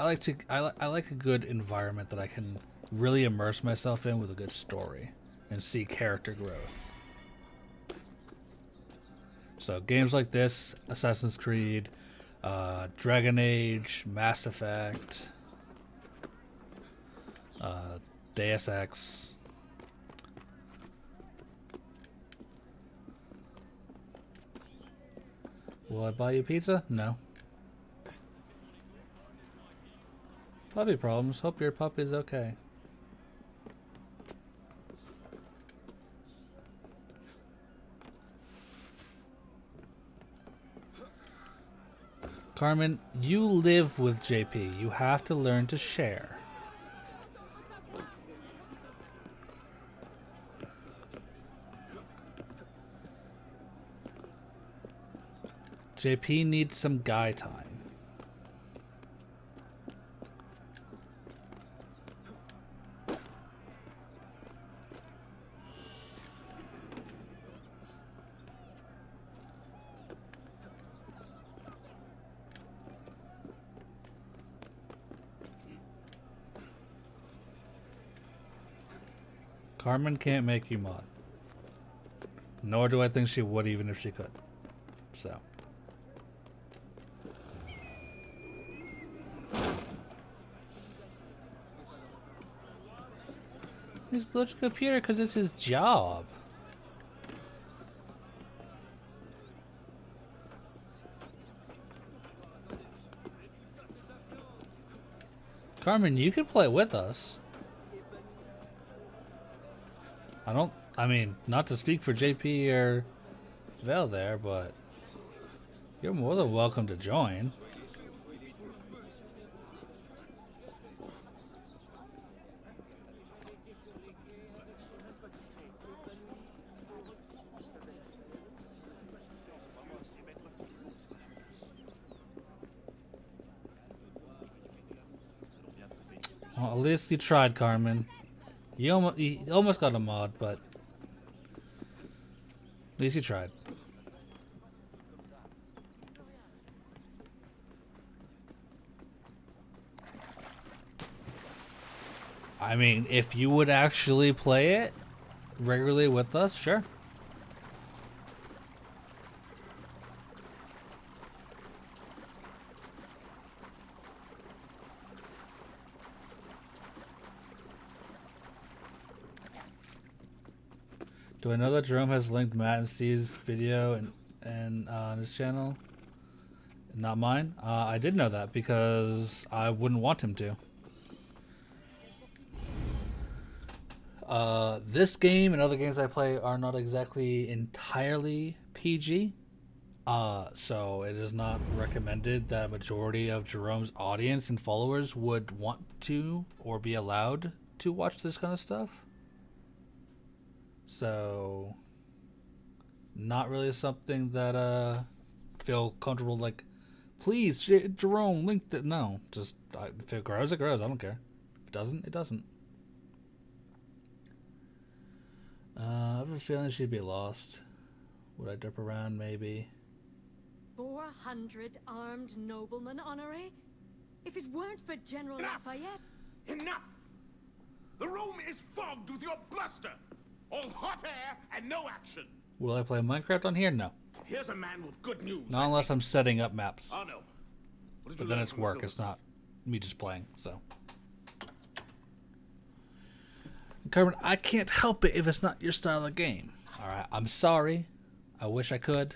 like a good environment that I can really immerse myself in with a good story and see character growth. So games like this, Assassin's Creed, Dragon Age, Mass Effect, Deus Ex. Will I buy you pizza? No. Puppy problems. Hope your puppy's okay. Carmen, you live with JP. You have to learn to share. JP needs some guy time. Carmen can't make you mod. Nor do I think she would even if she could. So. He's glitching the computer because it's his job. Carmen, you can play with us. I mean, not to speak for JP or Val there, but you're more than welcome to join. Well, at least you tried, Carmen. You almost got a mod, but at least you tried. I mean, if you would actually play it regularly with us, sure. Do I know that Jerome has linked Matt and Steve's video and on his channel? Not mine? I did know that because I wouldn't want him to. This game and other games I play are not exactly entirely PG. So it is not recommended that a majority of Jerome's audience and followers would want to or be allowed to watch this kind of stuff. So, not really something that feel comfortable like, please, Jerome, link that. No, just if it grows, it grows. I don't care. If it doesn't, it doesn't. I have a feeling she'd be lost. Would I dip around? Maybe. 400 armed noblemen, Honoré? If it weren't for General Lafayette... Enough! The room is fogged with your bluster! All hot air and no action! Will I play Minecraft on here? No. Here's a man with good news. Not unless I'm setting up maps. Oh no. But then it's work, it's not me just playing, so. Carmen, I can't help it if it's not your style of game. Alright, I'm sorry. I wish I could.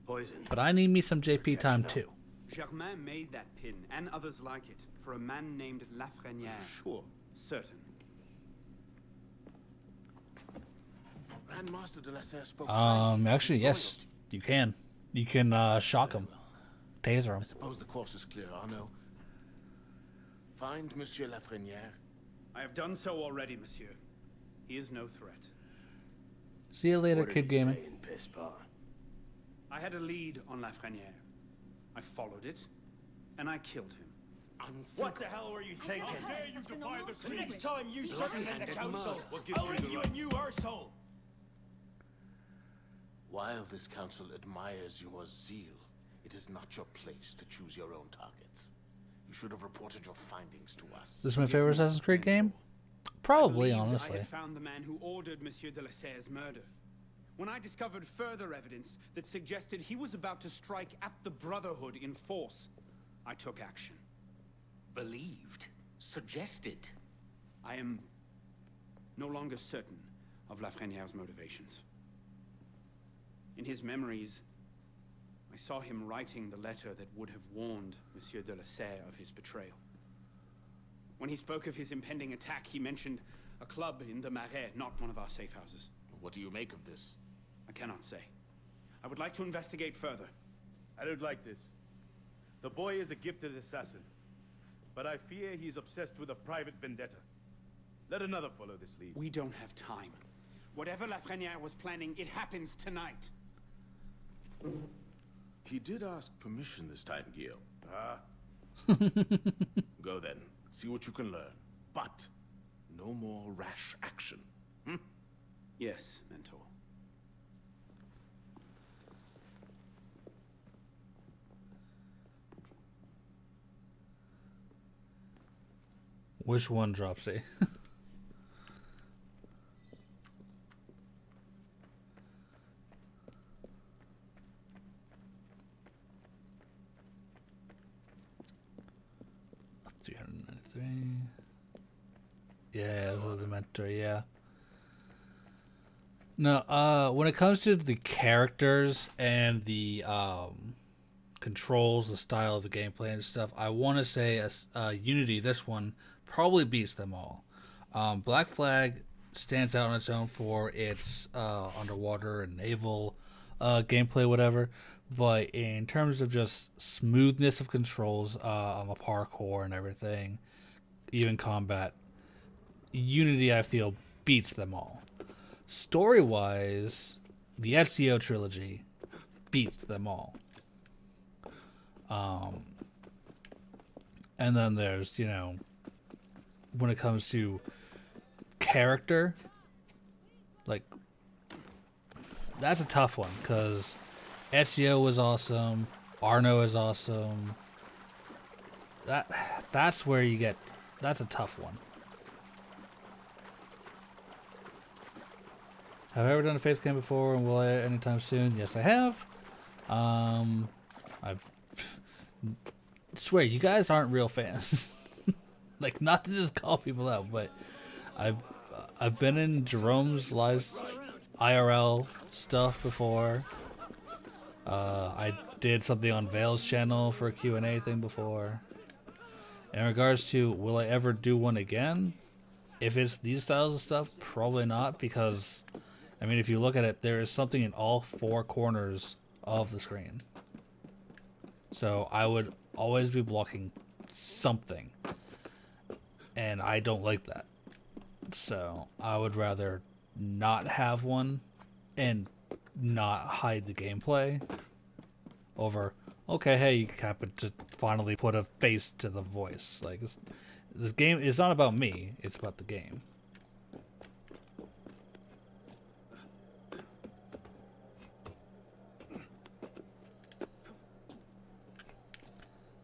Poison. But I need me some JP time too. Germain made that pin, and others like it, for a man named Lafreniere. Sure. Certain. Grandmaster de la Serre spoke. Actually, yes, you can. You can shock him, taser him. I suppose the course is clear, Arnaud. Find Monsieur Lafreniere. I have done so already, monsieur. He is no threat. See you later, Kid Gaming. I had a lead on Lafreniere. I followed it, and I killed him. What the hell were you thinking? How dare you defy the The king? next time you circumvent the council, What gives I'll you ring the you a right? new arsehole. While this council admires your zeal, it is not your place to choose your own targets. You should have reported your findings to us. This is my favorite Assassin's Creed game? Probably, I honestly. had found the man who ordered Monsieur de la Serre's murder. When I discovered further evidence that suggested he was about to strike at the Brotherhood in force, I took action. Believed? suggested. I am no longer certain of Lafreniere's motivations. In his memories, I saw him writing the letter that would have warned Monsieur de la Serre of his betrayal. When he spoke of his impending attack, he mentioned a club in the Marais, not one of our safe houses. What do you make of this? I cannot say. I would like to investigate further. I don't like this. The boy is a gifted assassin, but I fear he's obsessed with a private vendetta. Let another follow this lead. We don't have time. Whatever Lafreniere was planning, it happens tonight. He did ask permission this time, Guillaume. Go then. See what you can learn. But no more rash action. Yes, Mentor. Which one, Dropsy? Yeah, the mentor, yeah. No, when it comes to the characters and the controls, the style of the gameplay and stuff, I want to say Unity, this one, probably beats them all. Black Flag stands out on its own for its underwater and naval gameplay, whatever. But in terms of just smoothness of controls on the parkour and everything, even combat, Unity, I feel, beats them all. Story-wise, the Ezio trilogy beats them all. And then there's, when it comes to character, like, that's a tough one, because Ezio was awesome, Arno is awesome. That's where you get, that's a tough one. Have I ever done a face cam before, and will I anytime soon? Yes, I have. I swear, you guys aren't real fans. Like, not to just call people out, but I've been in Jerome's live IRL stuff before. I did something on Vale's channel for a Q&A thing before. In regards to will I ever do one again? If it's these styles of stuff, probably not, because I mean, if you look at it, there is something in all four corners of the screen. So I would always be blocking something. And I don't like that. So I would rather not have one and not hide the gameplay over, okay, hey, you happen to finally put a face to the voice. Like, this game is not about me, it's about the game.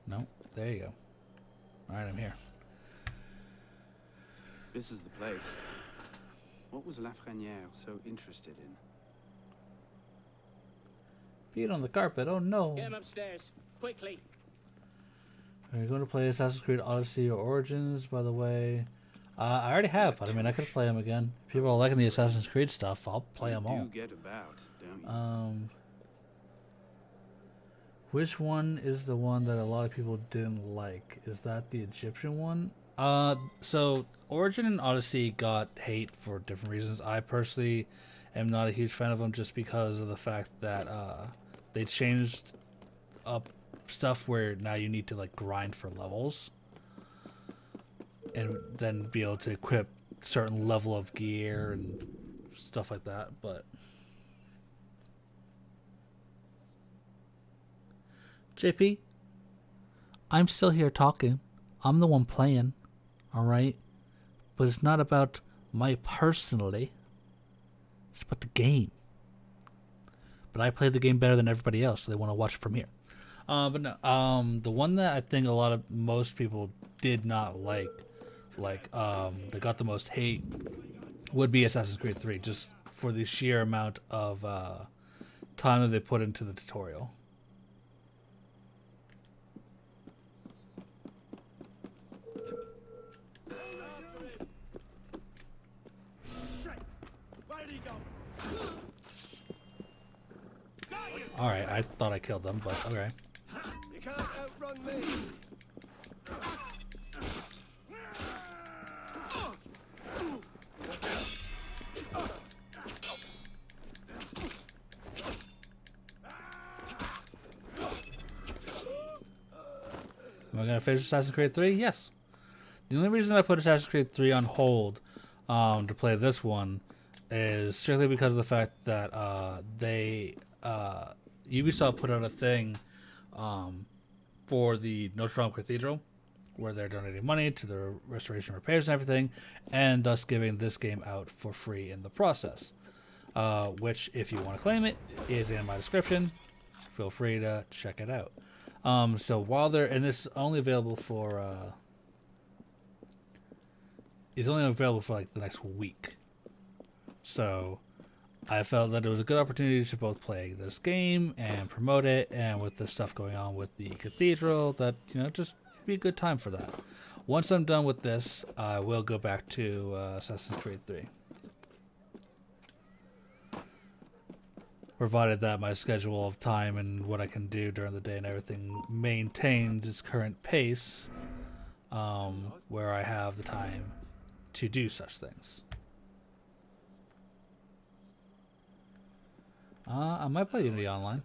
No, there you go. Alright, I'm here. This is the place. What was Lafreniere so interested in? Feet on the carpet, oh no. Get him upstairs, quickly. Are you going to play Assassin's Creed Odyssey or Origins, by the way? I already have, but I mean, I could play them again. If people are liking the Assassin's Creed stuff, I'll play them all. You do get about, don't you? Which one is the one that a lot of people didn't like? Is that the Egyptian one? So Origin and Odyssey got hate for different reasons. I personally am not a huge fan of them just because of the fact that they changed up stuff where now you need to like grind for levels and then be able to equip certain level of gear and stuff like that. But JP, I'm still here talking. I'm the one playing, alright? But it's not about my personally. It's about the game. But I play the game better than everybody else, so they want to watch it from here. But no, the one that I think most people did not like, that got the most hate, would be Assassin's Creed 3, just for the sheer amount of time that they put into the tutorial. Alright, I thought I killed them, but okay. You can't outrun me. Am I gonna finish Assassin's Creed 3? Yes. The only reason I put Assassin's Creed 3 on hold to play this one is strictly because of the fact that Ubisoft put out a thing for the Notre Dame Cathedral where they're donating money to the restoration repairs and everything, and thus giving this game out for free in the process. Which, if you want to claim it, is in my description. Feel free to check it out. So while they're, and this is only available for like the next week. So I felt that it was a good opportunity to both play this game and promote it, and with the stuff going on with the cathedral, that, you know, just be a good time for that. Once I'm done with this, I will go back to Assassin's Creed 3. Provided that my schedule of time and what I can do during the day and everything maintains its current pace, where I have the time to do such things. I might play Unity Online.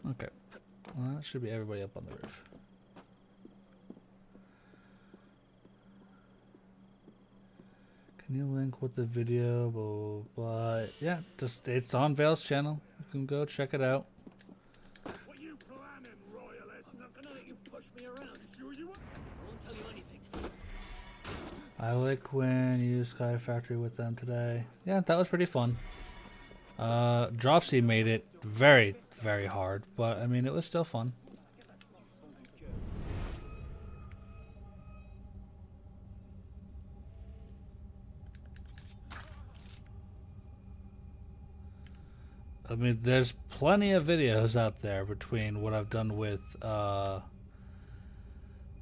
Okay, well, that should be everybody up on the roof. Can you link with the video? But yeah, just it's on Vale's channel. You can go check it out. What you planning, royalist? I'm not gonna let you push me around. Sure you won't. I won't tell you anything. I like when you used Sky Factory with them today. Yeah, that was pretty fun. Dropsy made it very, very hard, but I mean, it was still fun. I mean, there's plenty of videos out there between what I've done with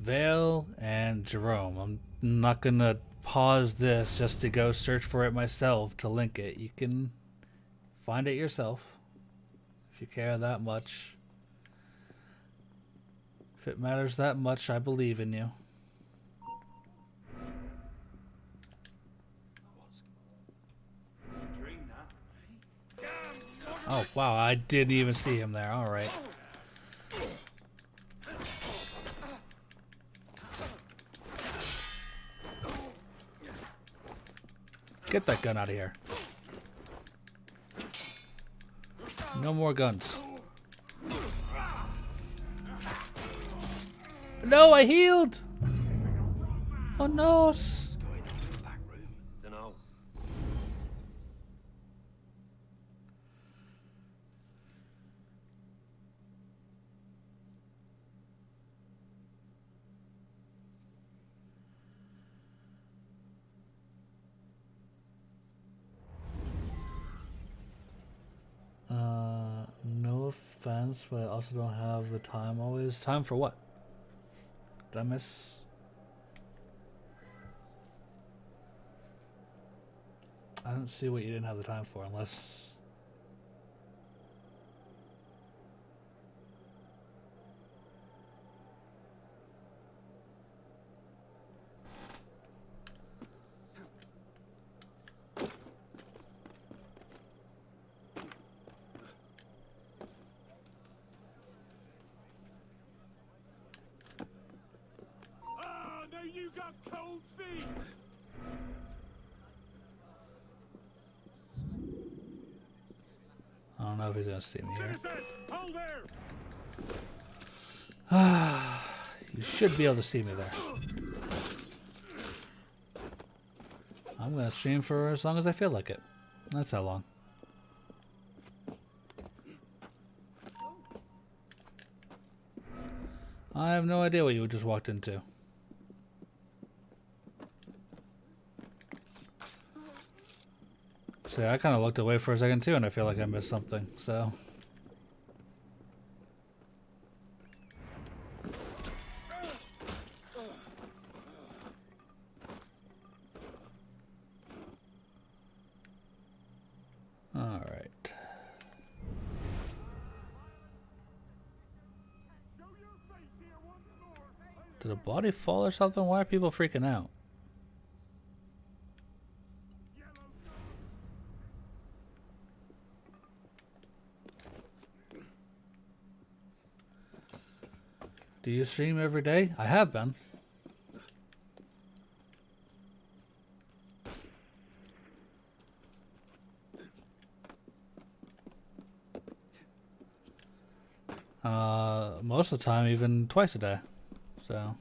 Vale and Jerome. I'm not gonna pause this just to go search for it myself to link it. You can find it yourself if you care that much. If it matters that much, I believe in you. Oh, wow, I didn't even see him there. All right. Get that gun out of here. No more guns. No, I healed! Oh no! Dunno. No offense, but I also don't have the time always. Time for what? Did I miss? I don't see what you didn't have the time for, unless... Now you got cold feet. I don't know if he's gonna see me here. Citizen, hold there. You should be able to see me there. I'm gonna stream for as long as I feel like it. That's how long. I have no idea what you just walked into. So I kind of looked away for a second too, and I feel like I missed something. So. All right. Did a body fall or something? Why are people freaking out? Do you stream every day? I have been. Most of the time, even twice a day. So.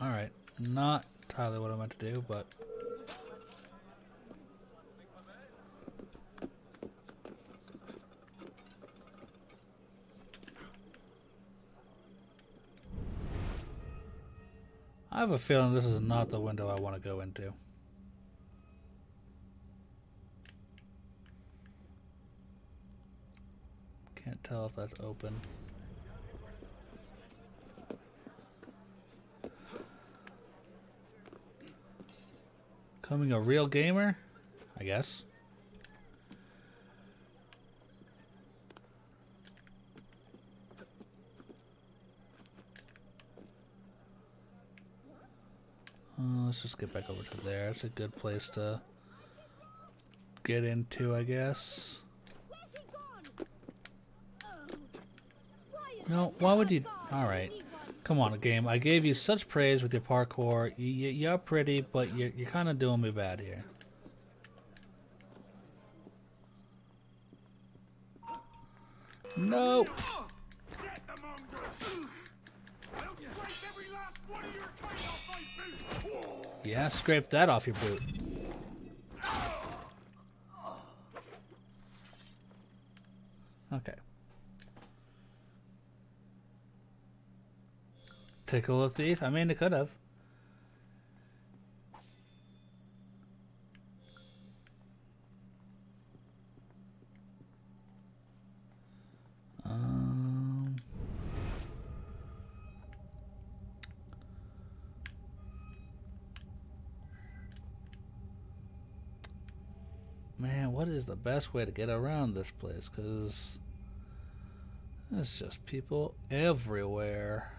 Alright. Not entirely what I meant to do, but. I have a feeling this is not the window I want to go into. Can't tell if that's open. Becoming a real gamer? I guess. Let's just get back over to there. It's a good place to get into, I guess. No, why would you? Alright. Come on, game. I gave you such praise with your parkour. You're pretty, but you're kind of doing me bad here. No! Yeah, scrape that off your boot. Okay. Tickle a thief? I mean, it could have. Man, what is the best way to get around this place? Because there's just people everywhere.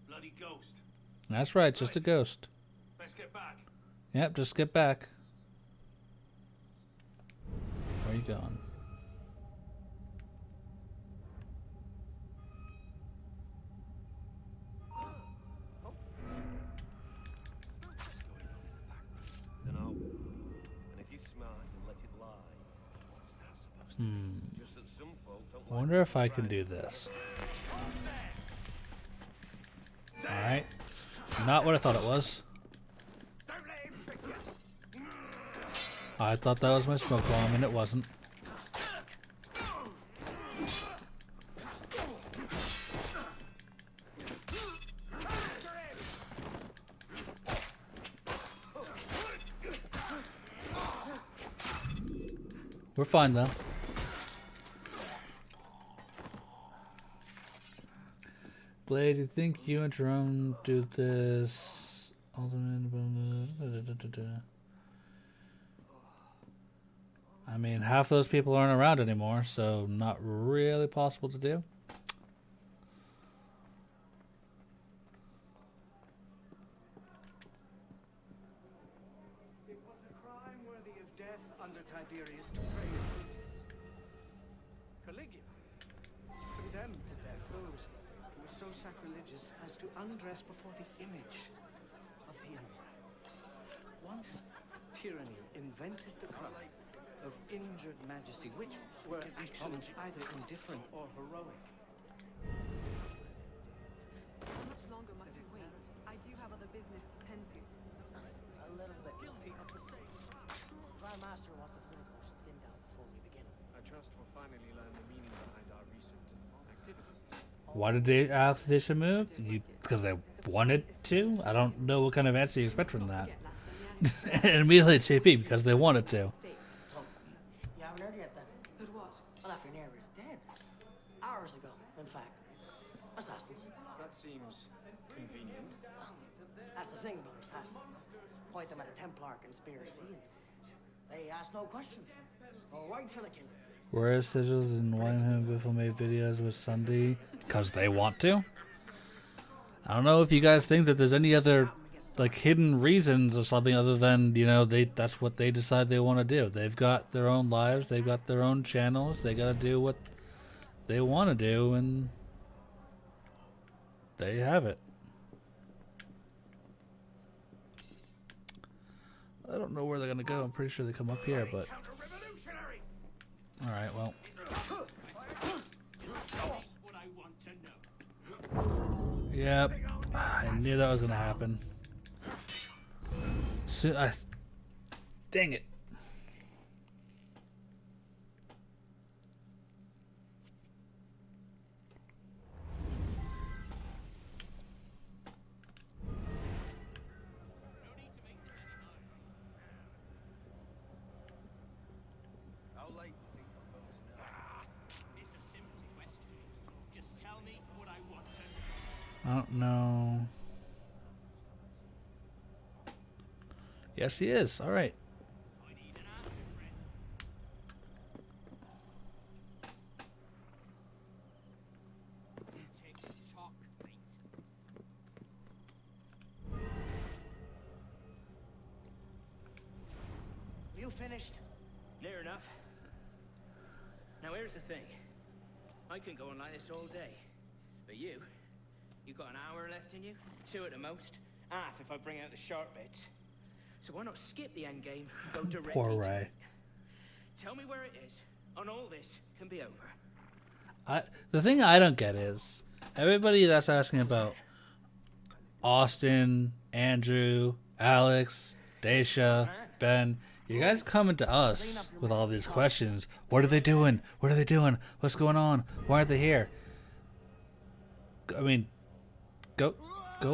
Bloody ghost. That's right, just a ghost. Let's get back. Yep, just get back. Where are you going? Dunno. And if you're smart, you'll let it lie. What's that supposed to mean? Just that some folk don't like Wonder if I can do this. Alright. Not what I thought it was. I thought that was my smoke bomb, and it wasn't. We're fine though. Blade, you think you and Jerome do this? I mean, half those people aren't around anymore, so not really possible to do. It was a crime worthy of death under Tiberius to praise Brutus. Caligula condemned to death those who were so sacrilegious as to undress before the image of the emperor. Once tyranny invented the crime of injured majesty, which were actions either indifferent or heroic. How much longer must we wait? I do have other business to tend to. A little bit. Guilty of the same. Prime Master wants the political thinned out before we begin. I trust we'll finally learn the meaning behind our recent activities. Why did Alex Edition move? You because they wanted to. I don't know what kind of answer you expect from that. And immediately it's JP because they wanted to. You haven't heard yet then? Heard what? Well, Lafreniere is dead. Hours ago, in fact. Assassins. That seems convenient. Well, that's the thing about assassins. Point them at a Templar conspiracy, and they ask no questions. Go right for the kill. Whereas Sigils and Wyman Biffle made videos with Sunday because they want to. I don't know if you guys think that there's any other like hidden reasons or something other than, you know, that's what they decide they want to do. They've got their own lives, they've got their own channels, they gotta do what they want to do, and there you have it. I don't know where they're gonna go. I'm pretty sure they come up here, but alright, well. Yep. I knew that was gonna happen. So, dang it. How late do you think I'm going to know? It's a simple question. Just tell me what I want to know. I don't know. Yes, he is. All right. You finished? Near enough. Now here's the thing. I can go on like this all day. But you got an hour left in you? 2 at the most. Half if I bring out the sharp bits. So why not skip the end game and go directly Poor to Ray. it? Tell me where it is, and all this can be over. The thing I don't get is everybody that's asking about Austin, Andrew, Alex, Daisha, Ben, you guys coming to us with all these questions. What are they doing? What are they doing? What's going on? Why aren't they here? I mean, go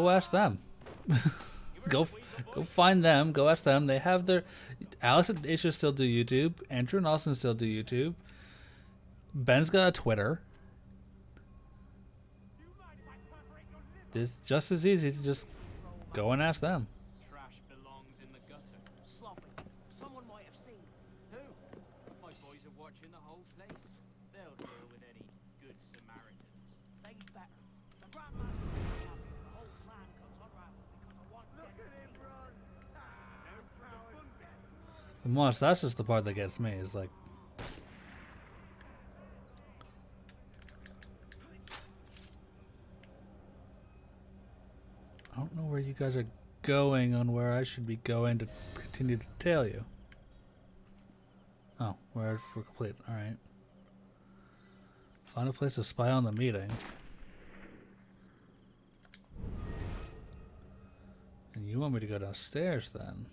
ask them. go find them. Go ask them. They have their Alex and Daisha still do YouTube. Andrew and Austin still do YouTube. Ben's got a Twitter. It's just as easy to just go and ask them. Trash belongs in the gutter. Sloppy. Someone might have seen. Who? My boys are watching the whole place. They'll deal with any good Samaritans. They better. The Grandmaster is happy. The whole plan comes unraveled because of one dead thief. And once that's just the part that gets me. Is like, I don't know where you guys are going on where I should be going to continue to tell you. Oh, we're complete. Alright. Find a place to spy on the meeting. And you want me to go downstairs then?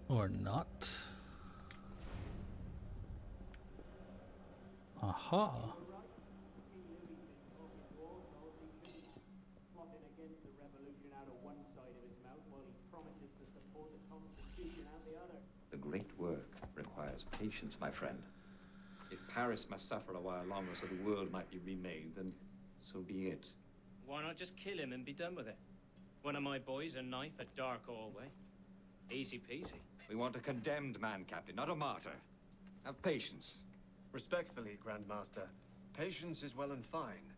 Or not. Aha. The great work requires patience, my friend. If Paris must suffer a while longer so the world might be remade, then so be it. Why not just kill him and be done with it? One of my boys, a knife, a dark hallway. Easy peasy. We want a condemned man, Captain, not a martyr. Have patience. Respectfully, Grandmaster, patience is well and fine.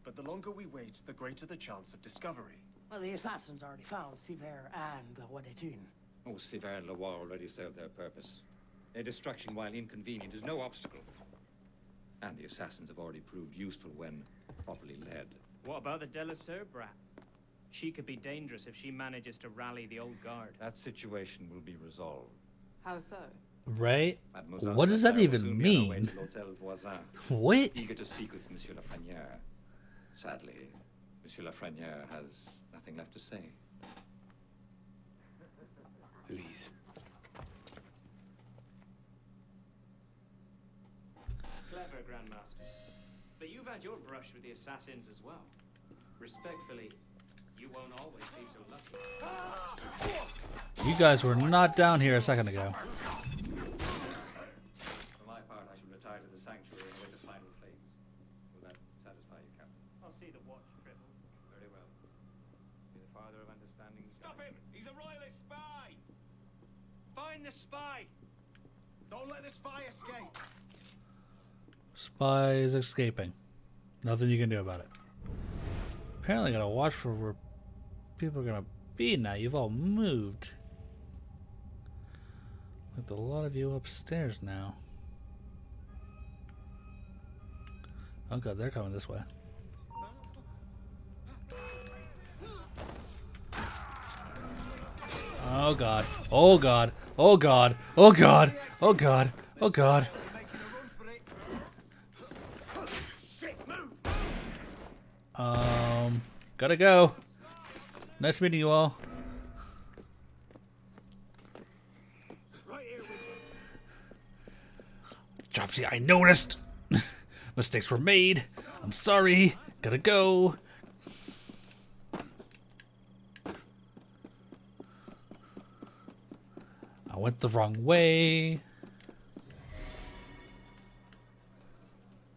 But the longer we wait, the greater the chance of discovery. Well, the assassins already found Siver and Wadetun. Oh, Siver and Leroy already served their purpose. Their destruction, while inconvenient, is no obstacle. And the assassins have already proved useful when properly led. What about the Delasur brat? She could be dangerous if she manages to rally the old guard. That situation will be resolved. How so? Right? Mademoiselle What does that Delasur will even soon be on her way mean? to l'Hôtel Voisin. What? Eager to speak with Monsieur Lafreniere. Sadly, Monsieur Lafreniere has nothing left to say. Elise. Clever, Grandmaster. But you've had your brush with the assassins as well. Respectfully, you won't always be so lucky. You guys were not down here a second ago. For my part, I shall retire to the sanctuary and await the final flames. Will that satisfy you, Captain? I'll see the watch, Triple. Very well. Be the father of understanding. Stop him! He's a royalist spy! Find the spy! Don't let the spy escape! Spy is escaping. Nothing you can do about it. Apparently gotta watch for where people are gonna be now. You've all moved. With a lot of you upstairs now. Oh god, they're coming this way. Oh god. Oh god. Oh god. Oh god. Oh god. Oh god. Gotta go. Nice meeting you all. Dropsy, I noticed. Mistakes were made. I'm sorry. Gotta go. I went the wrong way.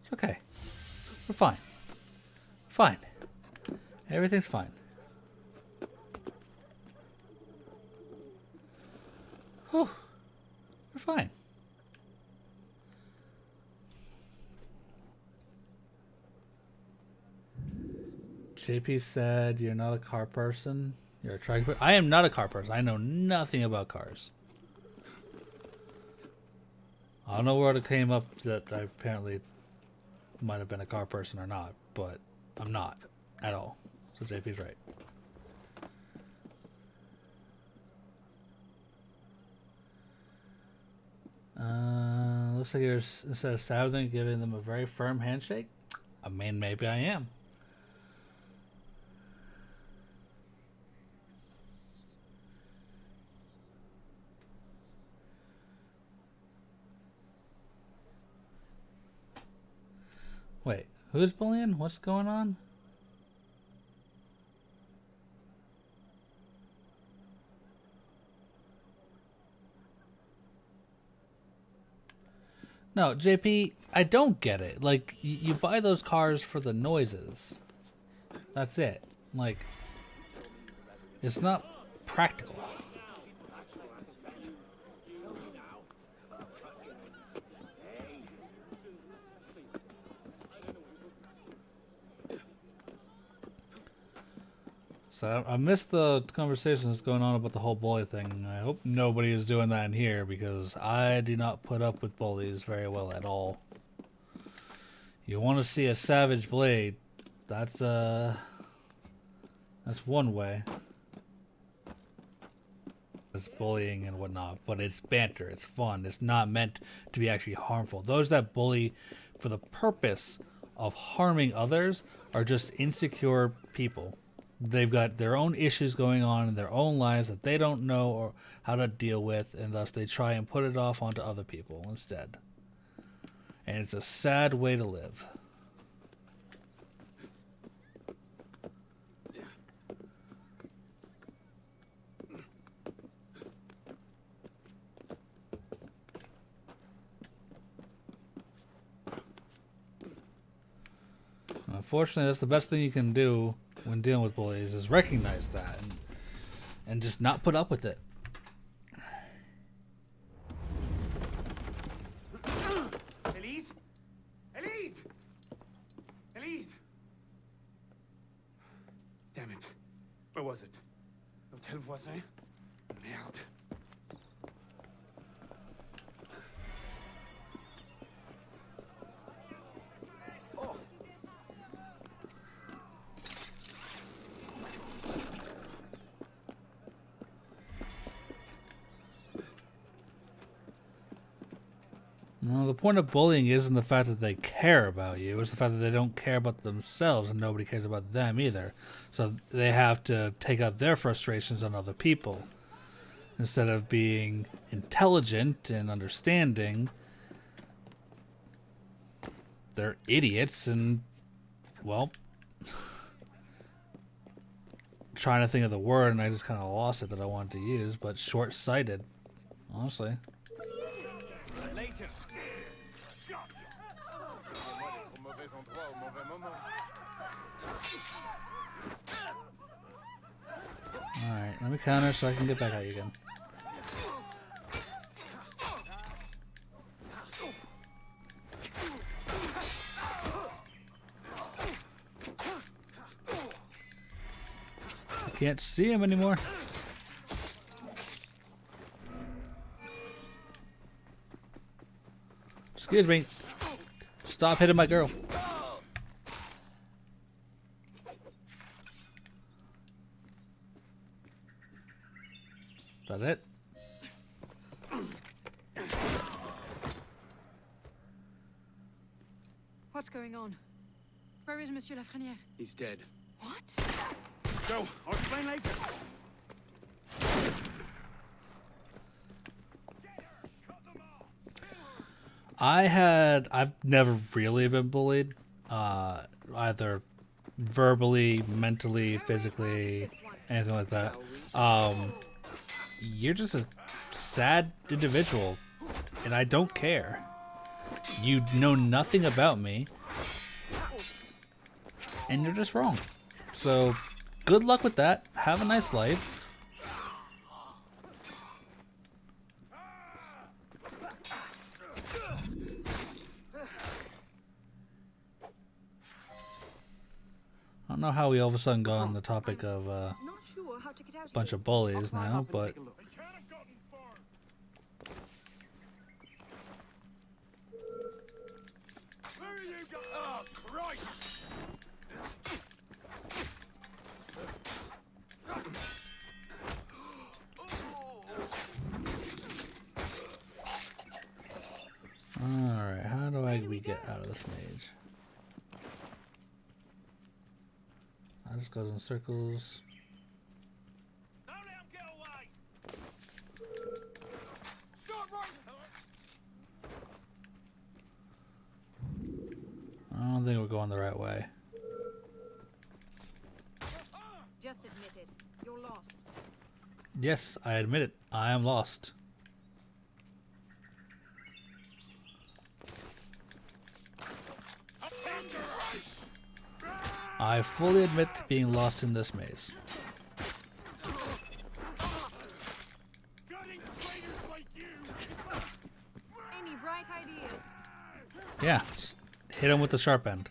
It's okay. We're fine. Fine. Everything's fine. Whew. We're fine. JP said you're not a car person. You're a truck. I am not a car person. I know nothing about cars. I don't know where it came up that I apparently might have been a car person or not, but I'm not at all. So JP's right. Looks like you're, instead of stabbing them, giving them a very firm handshake. I mean, maybe I am. Wait, who's bullying? What's going on? No, JP, I don't get it. Like, you buy those cars for the noises. That's it. Like, it's not practical. So I missed the conversations going on about the whole bully thing. I hope nobody is doing that in here because I do not put up with bullies very well at all. You want to see a savage blade? That's one way. It's bullying and whatnot, but it's banter. It's fun. It's not meant to be actually harmful. Those that bully for the purpose of harming others are just insecure people. They've got their own issues going on in their own lives that they don't know or how to deal with, and thus they try and put it off onto other people instead. And it's a sad way to live. Unfortunately, that's the best thing you can do when dealing with bullies is recognize that and just not put up with it. Elise? Elise! Elise! Damn it. Where was it? L'Hôtel Voisin? Merde. No, the point of bullying isn't the fact that they care about you. It's the fact that they don't care about themselves and nobody cares about them either. So they have to take out their frustrations on other people. instead of being intelligent and understanding, they're idiots and, well, trying to think of the word and I just kind of lost it that I wanted to use, but short-sighted, honestly. Later. Alright, let me counter so I can get back at you again. I can't see him anymore. Excuse me. Stop hitting my girl. Is that it? What's going on? Where is Monsieur Lafrenière? He's dead. What? Go. I'll explain later. I've never really been bullied, either verbally, mentally, physically, anything like that. You're just a sad individual, and I don't care. You know nothing about me, and you're just wrong. So, good luck with that. Have a nice life. I don't know how we all of a sudden got on the topic of a bunch of bullies now, but Oh, Christ! alright, how do we get out of this mage? I just goes in circles. I don't think we're going the right way. Just admit it. You're lost. Yes, I admit it. I am lost. I fully admit to being lost in this maze. Any bright ideas? Yeah, just hit him with the sharp end.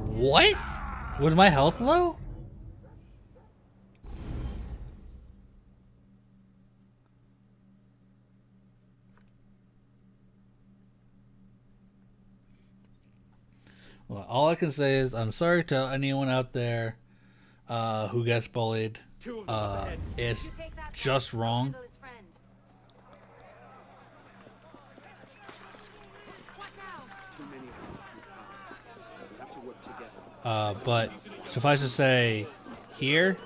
What? Was my health low? Well, all I can say is I'm sorry to anyone out there who gets bullied. It's just wrong. But suffice to say, here,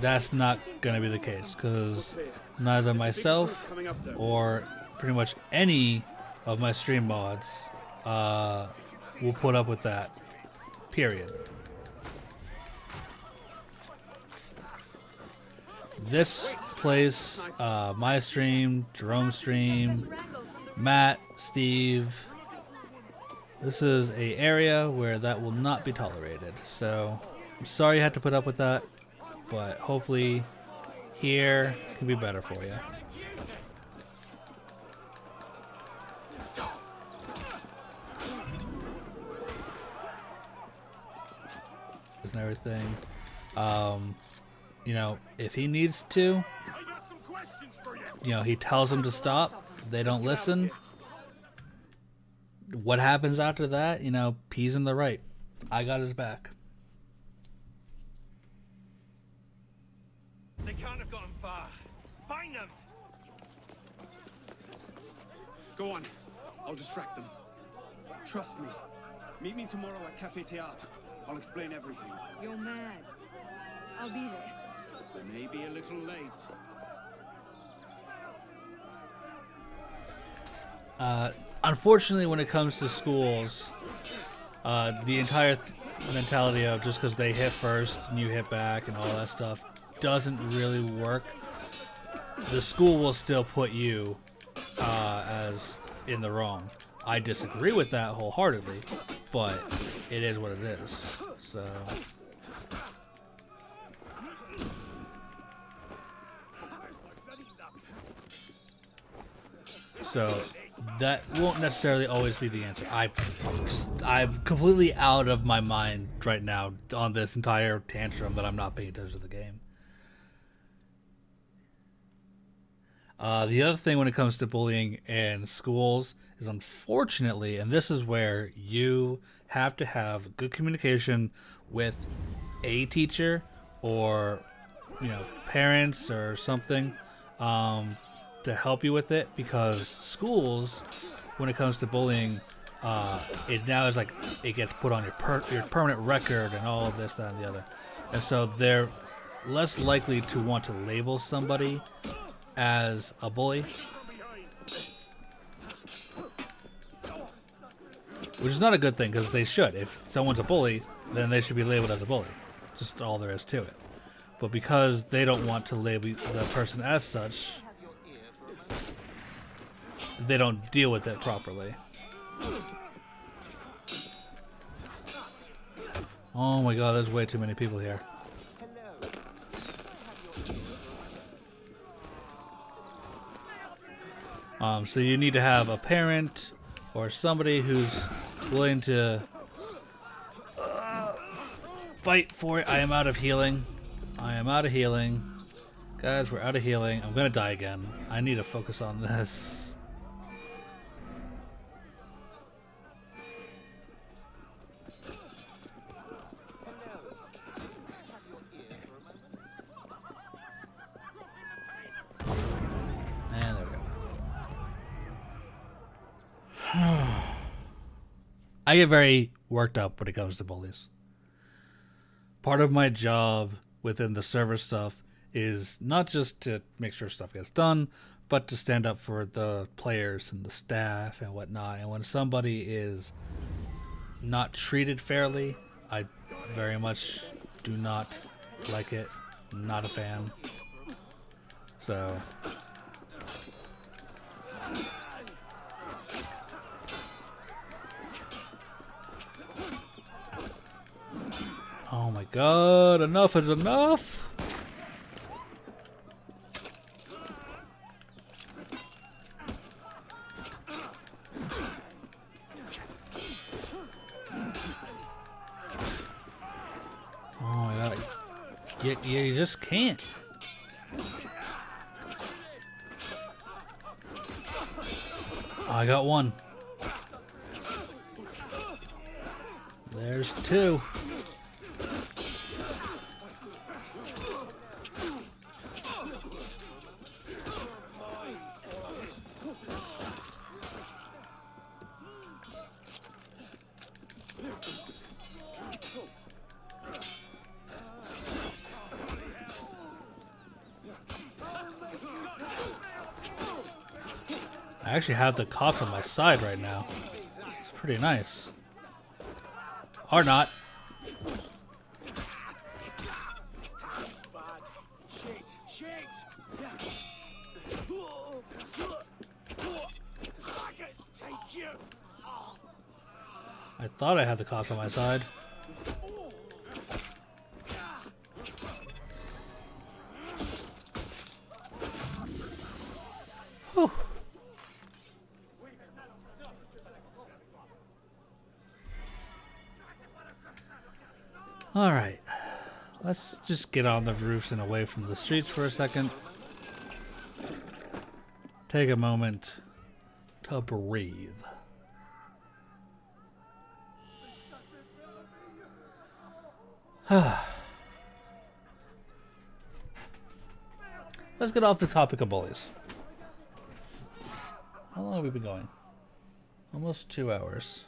that's not going to be the case, because neither myself or pretty much any of my stream mods will put up with that. Period. This place, my stream, Jerome's stream, Matt, Steve, this is a area where that will not be tolerated. So, I'm sorry you had to put up with that, but hopefully here can be better for you. And everything. You know, if he needs to, you know, he tells them to stop. They don't listen. What happens after that? You know, he's in the right. I got his back. They can't have gotten far. Find them! Go on. I'll distract them. Trust me. Meet me tomorrow at Café Théâtre. I'll explain everything. You're mad. I'll be there. Maybe a little late. Unfortunately, when it comes to schools, the entire mentality of just because they hit first and you hit back and all that stuff doesn't really work. The school will still put you as in the wrong. I disagree with that wholeheartedly, but it is what it is. So that won't necessarily always be the answer. I'm completely out of my mind right now on this entire tantrum that I'm not paying attention to the game. The other thing when it comes to bullying in schools is, unfortunately, and this is where you have to have good communication with a teacher or, parents or something to help you with it, because schools, when it comes to bullying, it now is like it gets put on your permanent record and all of this, that, and the other, and so they're less likely to want to label somebody as a bully, which is not a good thing, because they should. If someone's a bully, then they should be labeled as a bully. Just all there is to it. But because they don't want to label the person as such, they don't deal with it properly. Oh my god, there's way too many people here. So you need to have a parent or somebody who's willing to fight for it. I am out of healing. Guys, we're out of healing. I'm gonna die again. I need to focus on this. And there we go. I get very worked up when it comes to bullies. Part of my job within the server stuff is not just to make sure stuff gets done, but to stand up for the players and the staff and whatnot. And when somebody is not treated fairly, I very much do not like it. Not a fan. So... oh my god, enough is enough! Oh my god. You just can't. Oh, I got one. There's two. I actually have the cops on my side right now. It's pretty nice. Or not. I thought I had the cops on my side. Whew. Alright, let's just get on the roofs and away from the streets for a second. Take a moment to breathe. Let's get off the topic of bullies. How long have we been going? Almost 2 hours.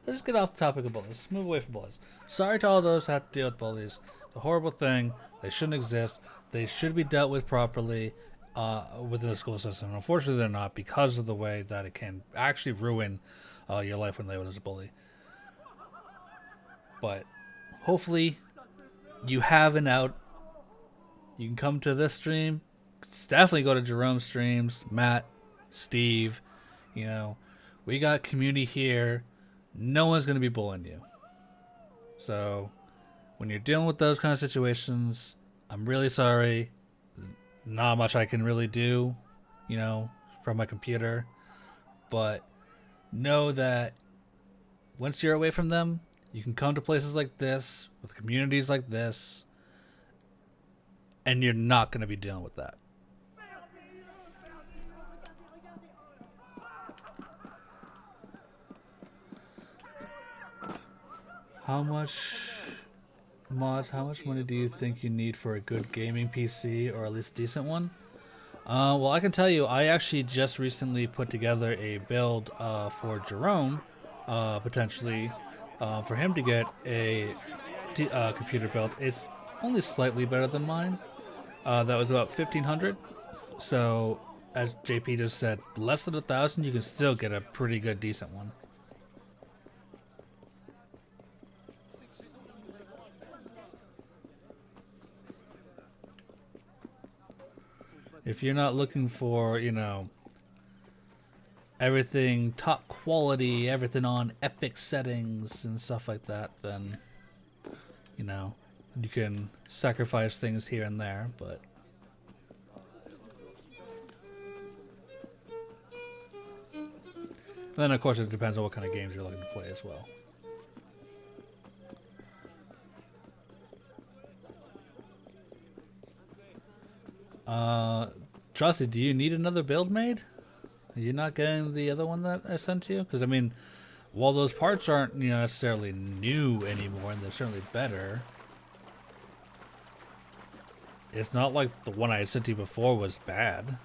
Let's just get off the topic of bullies. Let's move away from bullies. Sorry to all those who have to deal with bullies. It's a horrible thing. They shouldn't exist. They should be dealt with properly within the school system. Unfortunately, they're not because of the way that it can actually ruin your life when labeled as a bully. But hopefully, you have an out. You can come to this stream. Definitely go to Jerome's streams. Matt, Steve, you know, we got community here. No one's going to be bullying you. So when you're dealing with those kind of situations, I'm really sorry. Not much I can really do, you know, from my computer. But know that once you're away from them, you can come to places like this, with communities like this, and you're not going to be dealing with that. How much money do you think you need for a good gaming PC, or at least a decent one? Well, I can tell you, I actually just recently put together a build for Jerome, potentially, for him to get a computer built. It's only slightly better than mine. That was about 1,500. So, as JP just said, less than 1,000, you can still get a pretty good, decent one. If you're not looking for, you know, everything top quality, everything on epic settings and stuff like that, then, you know, you can sacrifice things here and there, but then of course it depends on what kind of games you're looking to play as well. Trusty, do you need another build made? Are you not getting the other one that I sent you? Because I mean, while those parts aren't, you know, necessarily new anymore, and they're certainly better, it's not like the one I sent you before was bad.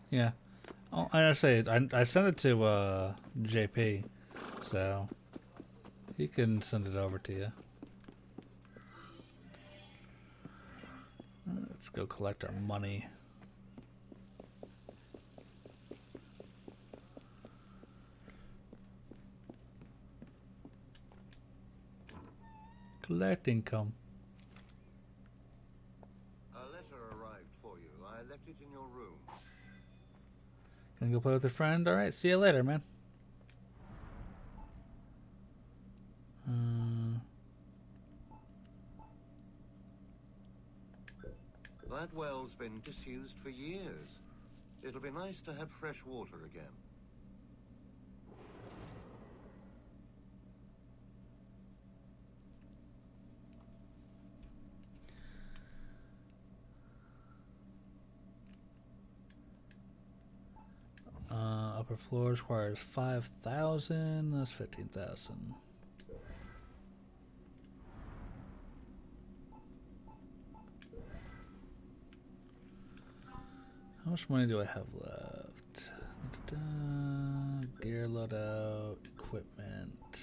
Yeah. Oh, I say I sent it to JP, so he can send it over to you. Let's go collect our money. Collect income. A letter arrived for you. I left it in your room. Gonna go play with a friend? Alright, see you later, man. That well's been disused for years. It'll be nice to have fresh water again. Upper floor requires 5,000. That's 15,000. How much money do I have left? Gear loadout, equipment.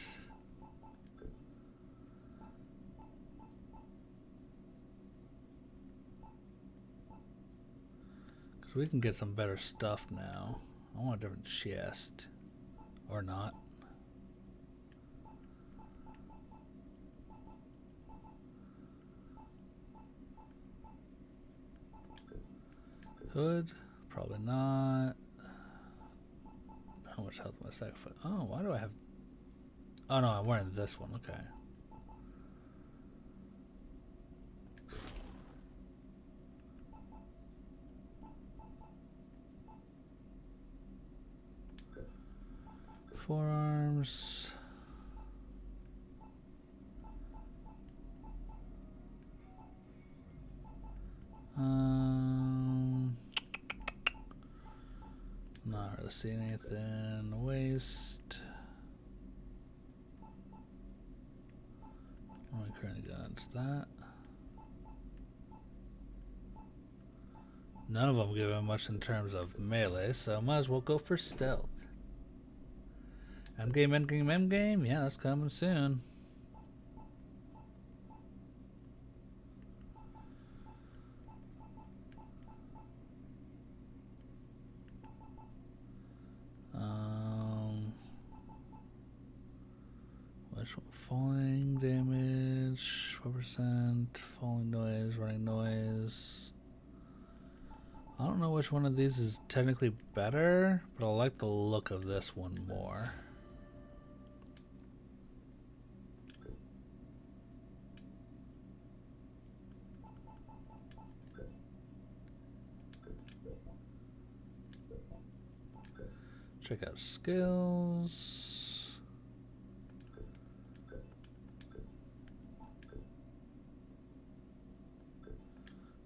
Because we can get some better stuff now. I want a different chest. Or not. Hood? Probably not. How much health am I sacrificing? Oh, why do I have... Oh no, I'm wearing this one. Okay. Forearms. Not really seeing anything. Waist. Only currently got that. None of them give him much in terms of melee, so might as well go for stealth. Endgame, endgame, endgame. Yeah, that's coming soon. Which one? Falling damage, 4%, falling noise, running noise. I don't know which one of these is technically better, but I like the look of this one more. Check out skills.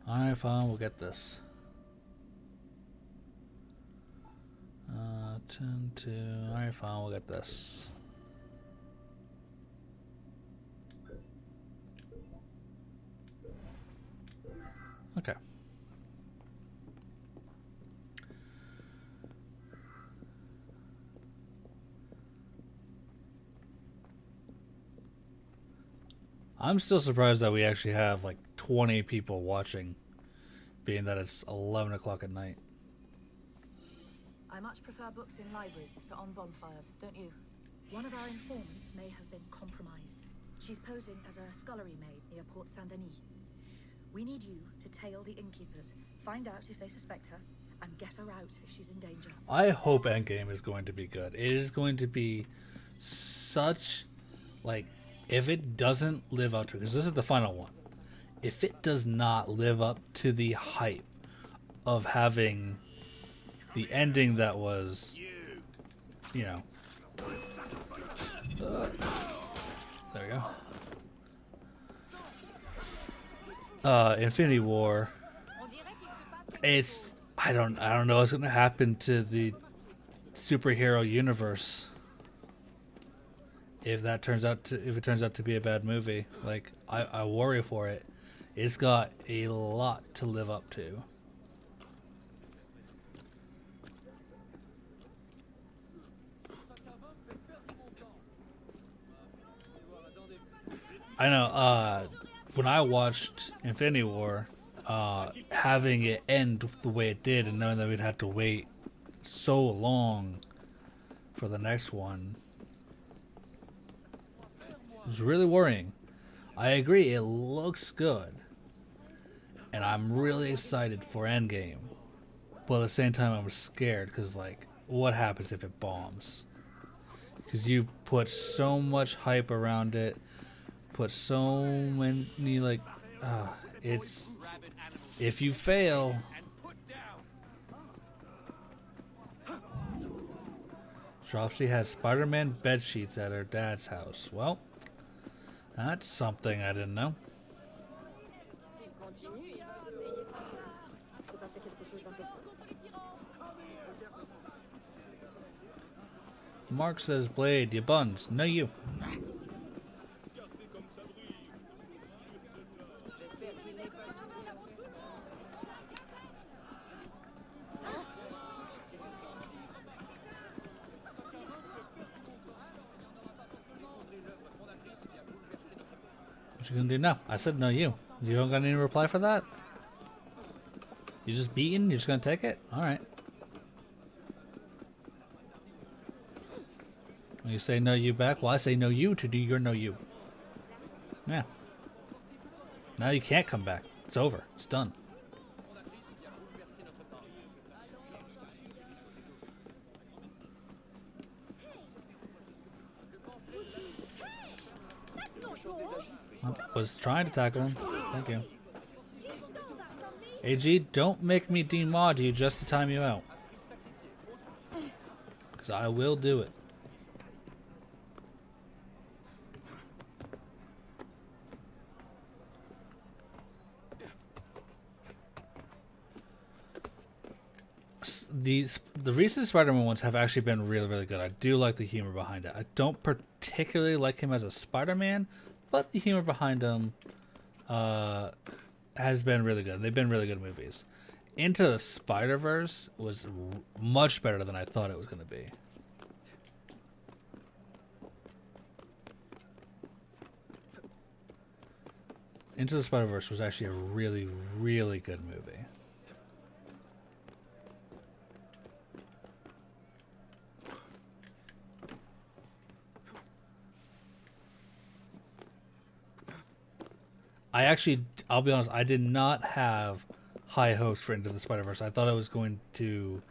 Alright, fine, we'll get this. 10 to. Alright, fine, we'll get this. Okay. I'm still surprised that we actually have like 20 people watching, being that it's 11 o'clock at night. I much prefer books in libraries to on bonfires, don't you? One of our informants may have been compromised. She's posing as a scullery maid near Port Saint-Denis. We need you to tail the innkeepers, find out if they suspect her, and get her out if she's in danger. I hope Endgame is going to be good. It is going to be such, like, if it doesn't live up to it, because this is the final one. If it does not live up to the hype of having the ending that was, you know, there we go. Infinity War. It's I don't know what's gonna happen to the superhero universe if it turns out to be a bad movie. Like I worry for it. It's got a lot to live up to. I know, when I watched Infinity War, having it end the way it did and knowing that we'd have to wait so long for the next one was really worrying. I agree, it looks good, and I'm really excited for Endgame, but at the same time I'm scared because, like, what happens if it bombs? Because you put so much hype around it, put so many, like, it's, if you fail, Dropsy has Spider-Man bed sheets at her dad's house. Well, that's something I didn't know. Mark says, Blade, you buns. No, you. What you gonna do now? I said no, you. You don't got any reply for that? You just beaten? You're just gonna take it? Alright. When you say no you back, well I say no you to do your no you. Yeah. Now you can't come back. It's over. It's done. I was trying to tackle him. Thank you. AG, don't make me demod you just to time you out. Because I will do it. The recent Spider-Man ones have actually been really, really good. I do like the humor behind it. I don't particularly like him as a Spider-Man, but the humor behind him has been really good. They've been really good movies. Into the Spider-Verse was much better than I thought it was going to be. Into the Spider-Verse was actually a really, really good movie. I'll be honest, I did not have high hopes for Into the Spider-Verse. I thought it was going to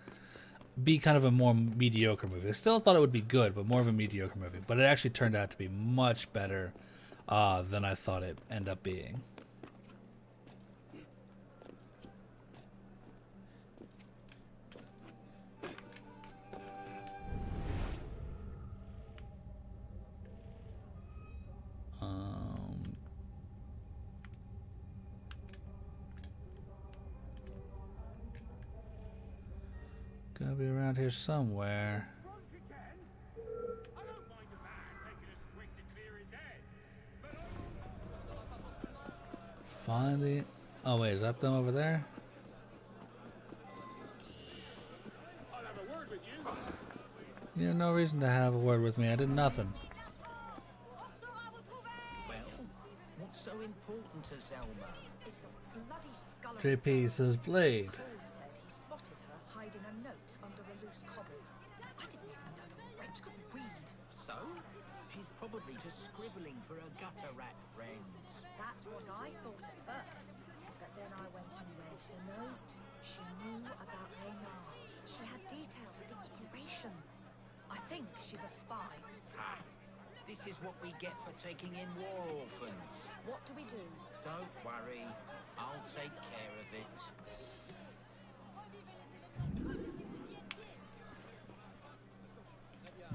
be kind of a more mediocre movie. I still thought it would be good, but more of a mediocre movie. But it actually turned out to be much better than I thought it ended up being. Gotta be around here somewhere. Find the... Oh wait, is that them over there? You have no reason to have a word with me. I did nothing. Well, what's so important to Zelma? It's the bloody scullery. JP says Blade. Paul said he spotted her hiding a note under a loose cobble. I didn't even know the wench could read. So? She's probably just scribbling for her gutter rat friends. That's what I thought at first. But then I went and read the note. She knew about Reynard. She had details of the operation. I think she's a spy. Ha! This is what we get for taking in war orphans. What do we do? Don't worry. I'll take care of it.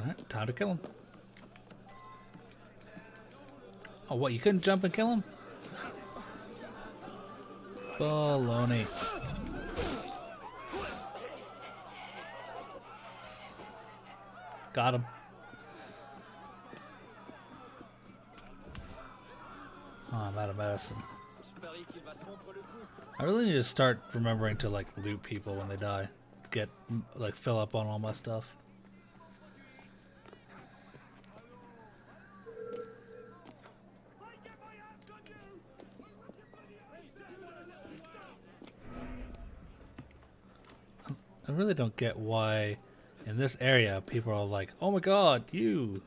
Alright, time to kill him. Oh, what? You couldn't jump and kill him? Baloney. Got him. Oh, I'm out of medicine. I really need to start remembering to like loot people when they die. Get like fill up on all my stuff. I really don't get why in this area people are like, oh my god, you.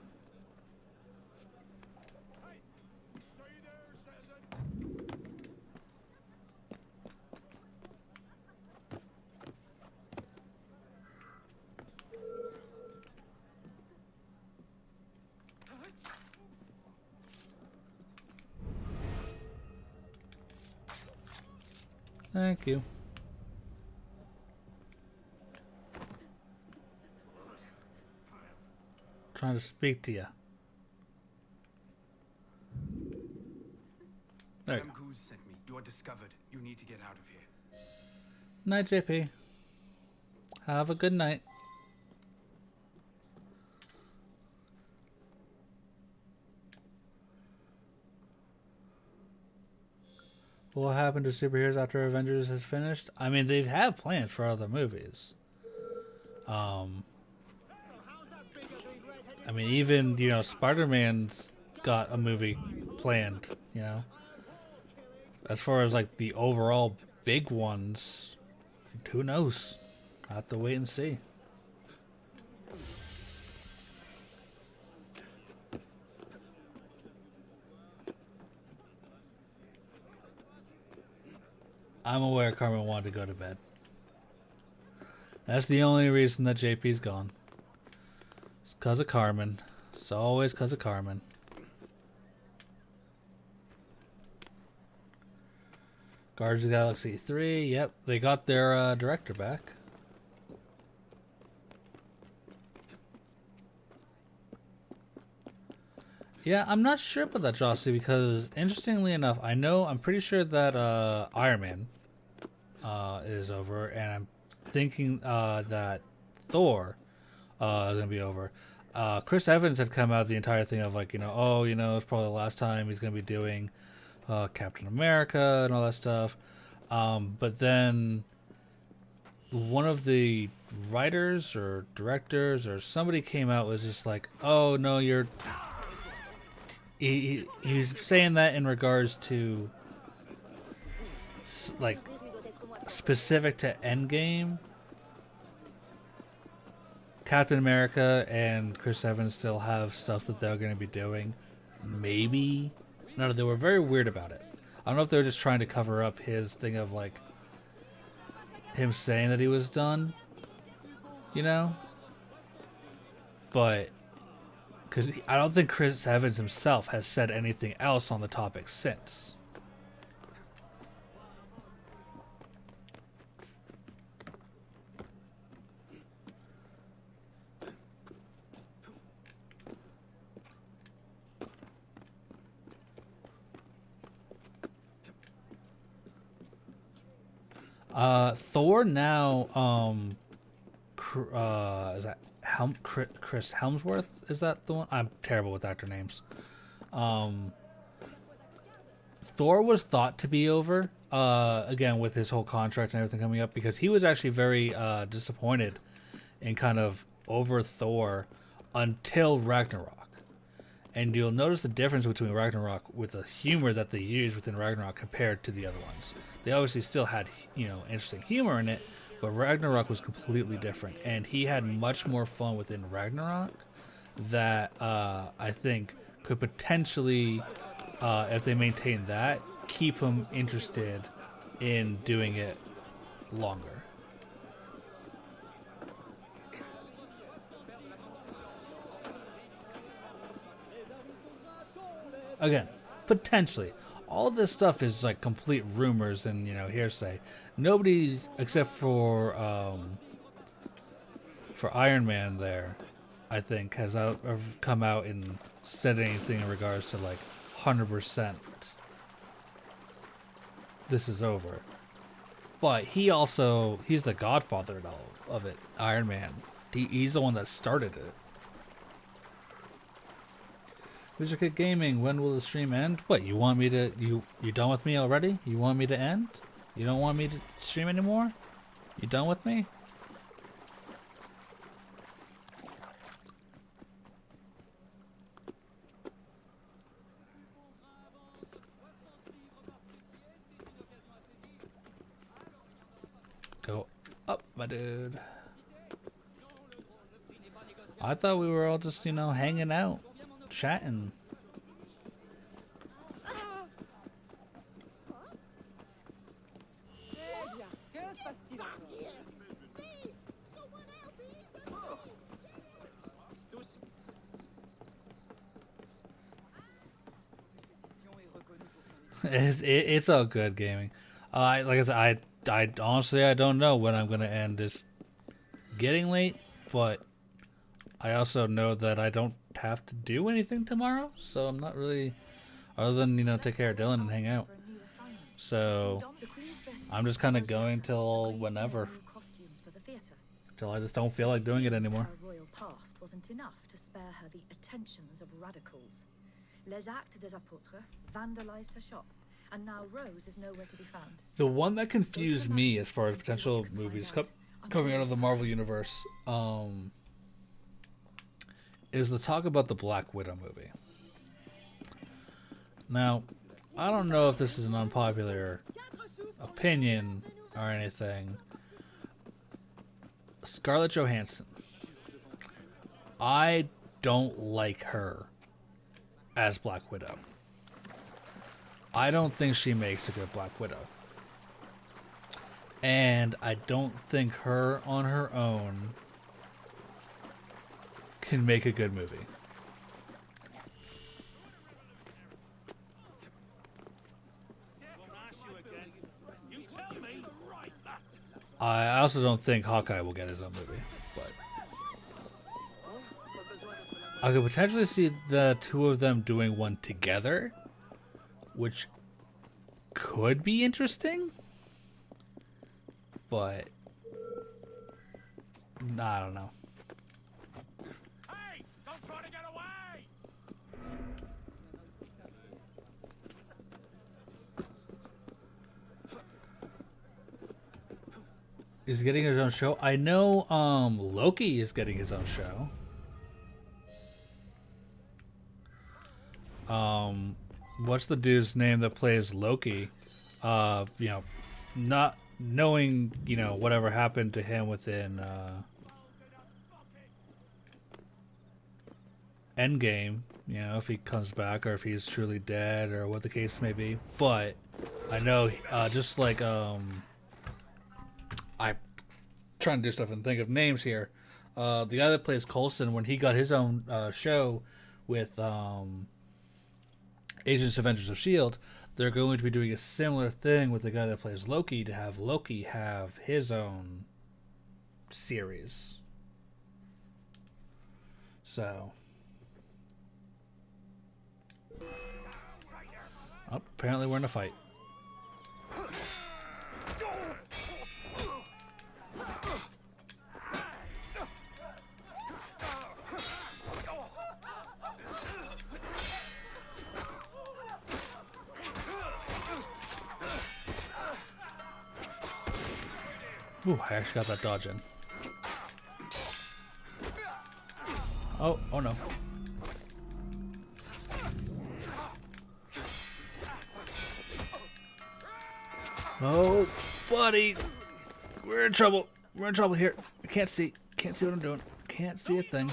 Thank you. Trying to speak to you. There you go. Goose sent me. You are discovered. You need to get out of here. Night, JP. Have a good night. What happened to superheroes after Avengers is finished? I mean, they have plans for other movies. I mean, even, you know, Spider-Man's got a movie planned, you know. As far as, like, the overall big ones, who knows? I'll have to wait and see. I'm aware Carmen wanted to go to bed. That's the only reason that JP's gone. It's because of Carmen. It's always because of Carmen. Guardians of the Galaxy 3. Yep, they got their director back. Yeah, I'm not sure about that, Jossie, because interestingly enough, I'm pretty sure that Iron Man is over, and I'm thinking that Thor is going to be over. Chris Evans had come out the entire thing of like, it's probably the last time he's going to be doing Captain America and all that stuff. But then one of the writers or directors or somebody came out was just like, oh no, you're. He's saying that in regards to like specific to Endgame. Captain America and Chris Evans still have stuff that they're going to be doing. Maybe. No, they were very weird about it. I don't know if they were just trying to cover up his thing of like him saying that he was done, you know? But because I don't think Chris Evans himself has said anything else on the topic since. Thor now, is that Chris Helmsworth? Is that the one? I'm terrible with actor names. Thor was thought to be over, again, with his whole contract and everything coming up, because he was actually very disappointed in kind of over Thor until Ragnarok. And you'll notice the difference between Ragnarok with the humor that they used within Ragnarok compared to the other ones. They obviously still had, interesting humor in it, but Ragnarok was completely different. And he had much more fun within Ragnarok that I think could potentially, if they maintain that, keep him interested in doing it longer. Again, potentially. All this stuff is like complete rumors and, hearsay. Nobody, except for Iron Man there, I think, has come out and said anything in regards to like 100% this is over. But he's the godfather of it, Iron Man. He's the one that started it. Music at Gaming, when will the stream end? What, you want me to... You done with me already? You want me to end? You don't want me to stream anymore? You done with me? Go up, my dude. I thought we were all just, hanging out. Chatting. It's all good gaming. Like I said, I honestly I don't know when I'm gonna end. It's getting late, but I also know that I don't have to do anything tomorrow, so I'm not really, other than take care of Dylan and hang out. So I'm just kind of going till whenever, till I just don't feel like doing it anymore. Her royal past wasn't enough to spare her the attentions of radicals. Les Actes des Apôtres vandalized her shop, and now Rose is nowhere to be found. The one that confused me as far as potential movies coming out of the Marvel Universe is the talk about the Black Widow movie. Now, I don't know if this is an unpopular opinion or anything. Scarlett Johansson. I don't like her as Black Widow. I don't think she makes a good Black Widow. And I don't think her on her own can make a good movie. I also don't think Hawkeye will get his own movie, but I could potentially see the two of them doing one together, which could be interesting, but I don't know. Hey, don't try to get away! is getting his own show. I know Loki is getting his own show. What's the dude's name that plays Loki? Not knowing, whatever happened to him within Endgame, if he comes back or if he's truly dead or what the case may be. But I know, just like I'm trying to do stuff and think of names here. The guy that plays Coulson, when he got his own show with Agents of Avengers of S.H.I.E.L.D., they're going to be doing a similar thing with the guy that plays Loki to have Loki have his own series. So. Oh, apparently we're in a fight. Ooh, I actually got that dodge in. Oh no. Oh, buddy. We're in trouble. We're in trouble here. I can't see what I'm doing. Can't see a thing.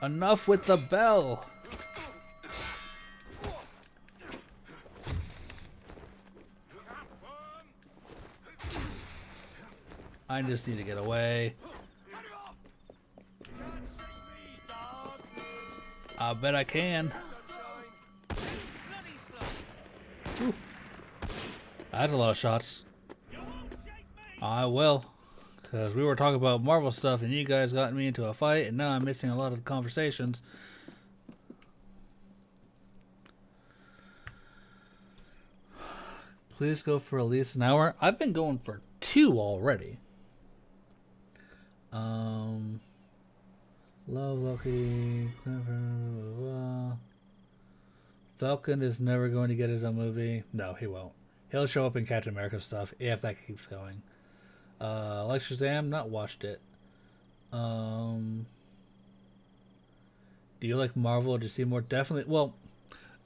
Enough with the bell. I just need to get away. I bet I can. Ooh. That's a lot of shots. I will. Because we were talking about Marvel stuff and you guys got me into a fight and now I'm missing a lot of the conversations. Please go for at least an hour. I've been going for 2 already. Love Loki. Falcon is never going to get his own movie. No, he won't. He'll show up in Captain America stuff if that keeps going. Like Shazam, not watched it. Do you like Marvel or DC more? Definitely. Well,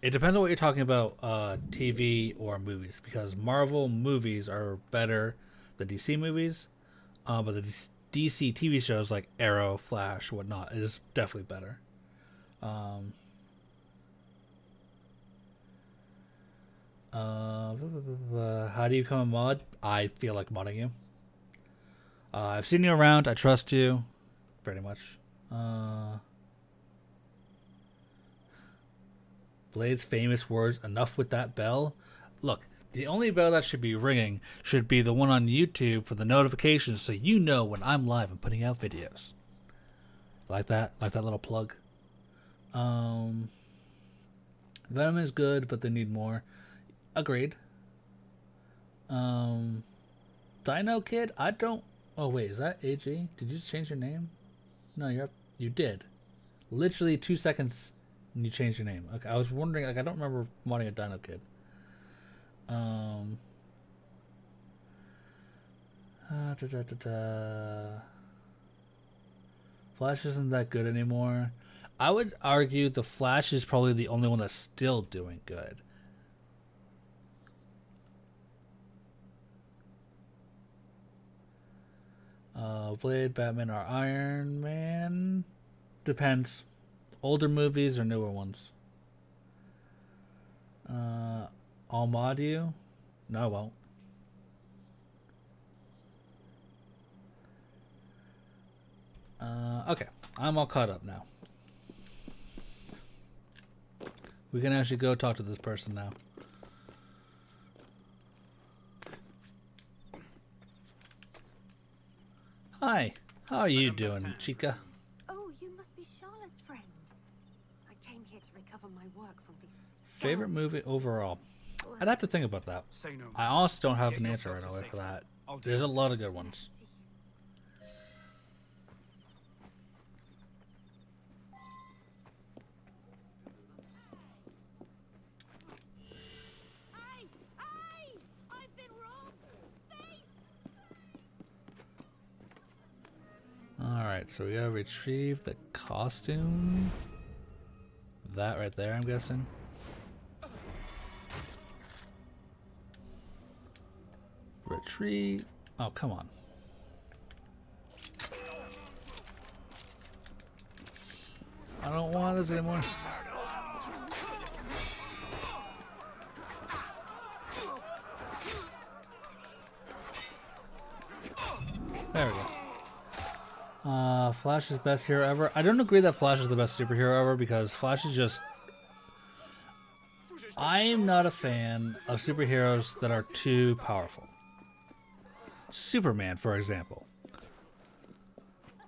it depends on what you're talking about, TV or movies. Because Marvel movies are better than DC movies. But the DC TV shows like Arrow, Flash, whatnot is definitely better. How do you become a mod? I feel like modding you. I've seen you around. I trust you. Pretty much. Blade's famous words, enough with that bell. Look, the only bell that should be ringing should be the one on YouTube for the notifications so you know when I'm live and putting out videos. Like that little plug. Venom is good, but they need more. Agreed. Dino Kid, I don't... Oh, wait, is that AG? Did you just change your name? No, you did. Literally 2 seconds and you changed your name. Okay, I was wondering, I don't remember wanting a Dino Kid. Flash isn't that good anymore. I would argue the Flash is probably the only one that's still doing good. Blade, Batman, or Iron Man? Depends. Older movies or newer ones? I'll mod you? No, I won't. Okay, I'm all caught up now. We can actually go talk to this person now. Hi, how are you doing, Chica? Oh, you must be Charlotte's friend. I came here to recover my work from these... Favorite movie overall? I'd have to think about that. I honestly don't have an answer right away for that. There's a lot of good ones. Alright, so we gotta retrieve the costume. That right there, I'm guessing. Retreat. Oh, come on. I don't want this anymore. There we go. Flash is best hero ever. I don't agree that Flash is the best superhero ever because Flash is just... I am not a fan of superheroes that are too powerful. Superman, for example.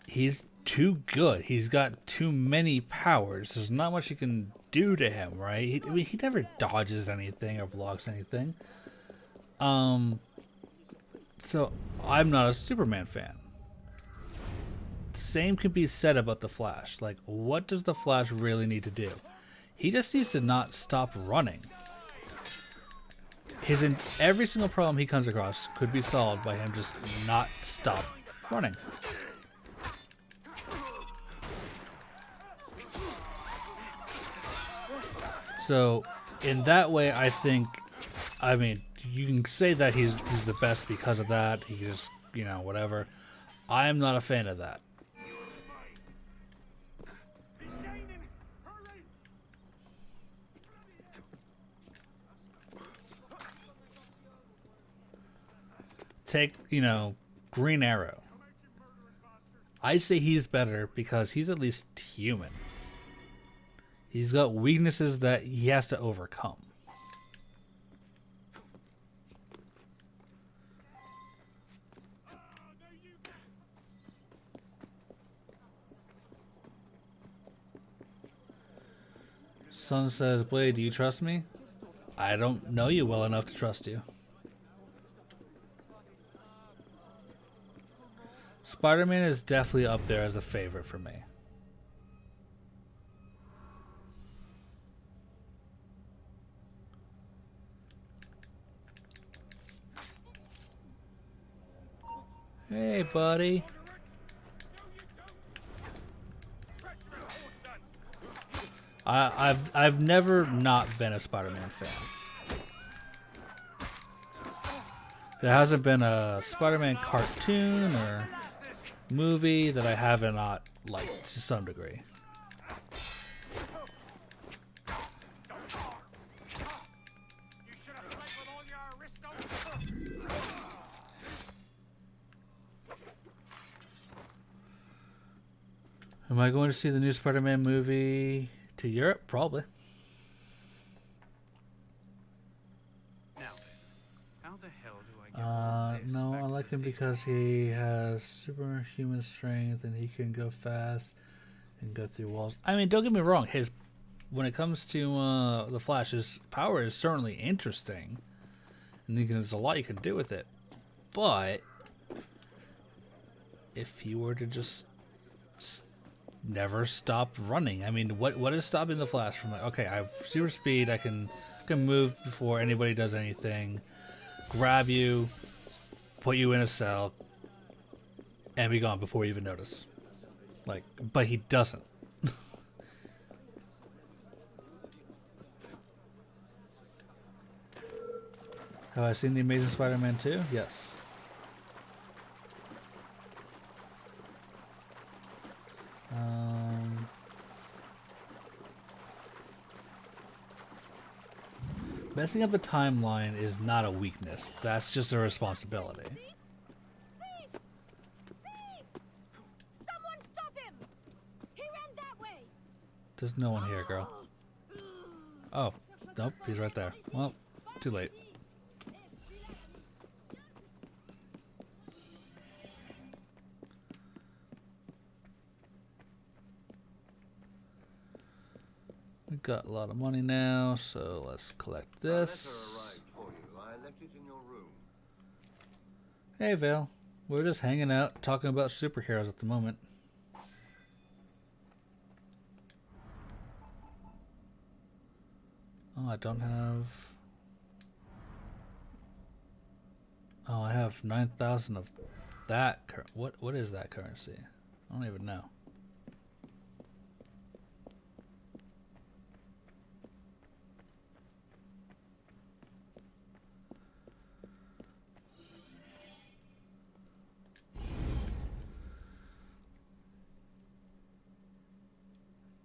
He's too good. He's got too many powers. There's not much you can do to him, right? He never dodges anything or blocks anything. So I'm not a Superman fan. Same can be said about the Flash. Like, what does the Flash really need to do? He just needs to not stop running. Every single problem he comes across could be solved by him just not stop running. So, in that way, I think, I mean, you can say that he's the best because of that. He just, you know, whatever. I am not a fan of that. Take, you know, Green Arrow. I say he's better because he's at least human. He's got weaknesses that he has to overcome. Son says, Blade, do you trust me? I don't know you well enough to trust you. Spider-Man is definitely up there as a favorite for me. Hey, buddy. I've never not been a Spider-Man fan. There hasn't been a Spider-Man cartoon or movie that I haven't not liked to some degree. Am I going to see the new Spider-Man movie to Europe? Probably. No, I like him because he has superhuman strength and he can go fast and go through walls. I mean, don't get me wrong. When it comes to the Flash, his power is certainly interesting, and there's a lot you can do with it. But if he were to just never stop running, I mean, what is stopping the Flash from like, okay, I have super speed, I can move before anybody does anything, grab you, put you in a cell, and be gone before you even notice. Like, but he doesn't. Have I seen The Amazing Spider-Man 2? Yes. Messing up the timeline is not a weakness. That's just a responsibility. Someone stop him! He ran that way! There's no one here, girl. Oh, nope, he's right there. Well, too late. We've got a lot of money now, so let's collect this. Hey, Vale. We're just hanging out, talking about superheroes at the moment. Oh, I don't have... Oh, I have 9,000 of that. What is that currency? I don't even know.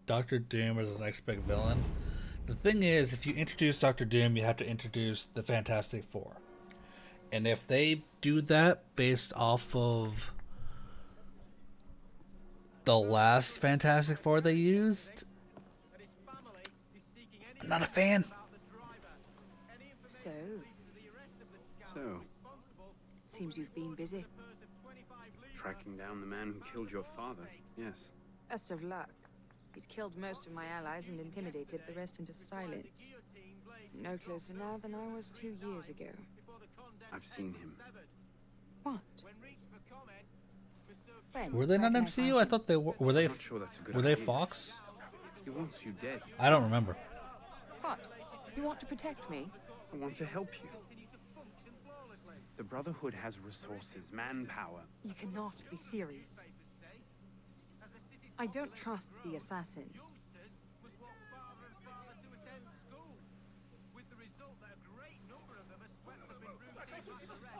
Doctor Doom is the next big villain. The thing is, if you introduce Doctor Doom, you have to introduce the Fantastic Four. And if they do that based off of the last Fantastic Four they used, I'm not a fan. So, So, seems you've been busy. tracking down the man who killed your father, yes. Best of luck. He's killed most of my allies and intimidated the rest into silence. No closer now than I was 2 years ago. I've seen him. What? When? Were they not Where can I MCU? find I him? thought they were. Were they? I'm not sure that's a good Were they idea. Fox? He wants you dead. I don't remember. What? You want to protect me? I want to help you. The Brotherhood has resources, manpower. You cannot be serious. I don't trust the assassins.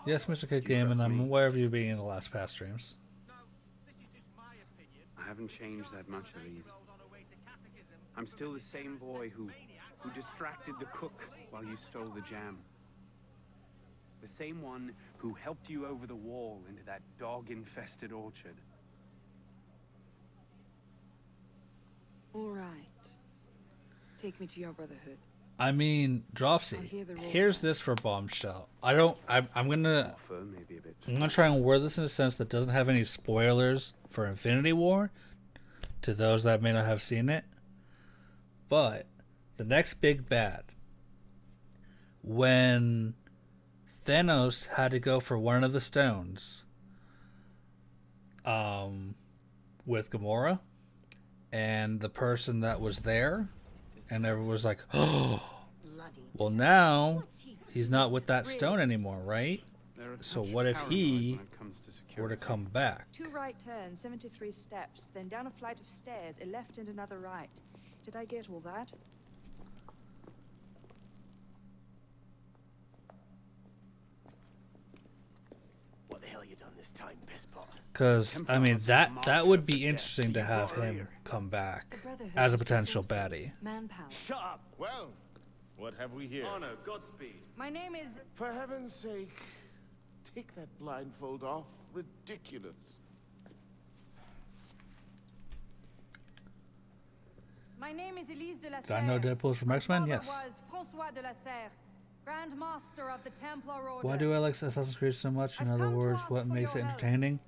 Yes, Mr. Kid Game, and I'm aware of you being in the last past streams. I haven't changed that much, Elise. I'm still the same boy who distracted the cook while you stole the jam. The same one who helped you over the wall into that dog-infested orchard. All right. Take me to your Brotherhood. I mean, Dropsy. Here's this for Bombshell. I'm gonna try and word this in a sense that doesn't have any spoilers for Infinity War to those that may not have seen it. But the next big bad, when Thanos had to go for one of the stones, with Gamora, and the person that was there, and everyone was like, oh, well now he's not with that stone anymore, right? So what if he were to come back? 2 right turns, 73 steps, then down a flight of stairs, a left and another right. Did I get all that? What the hell you done this time, pisspot? Because, I mean, that would be interesting to have him come back as a potential baddie. Manpower. Shut up! Well, what have we here? Honor, Godspeed. My name is... For heaven's sake, take that blindfold off. Ridiculous. My name is Elise de la Did I know Deadpool's from X-Men? Yes. was François de la Serre, Grand Master of the Templar Order. Why do I like Assassin's Creed so much? In other words, what makes it entertaining?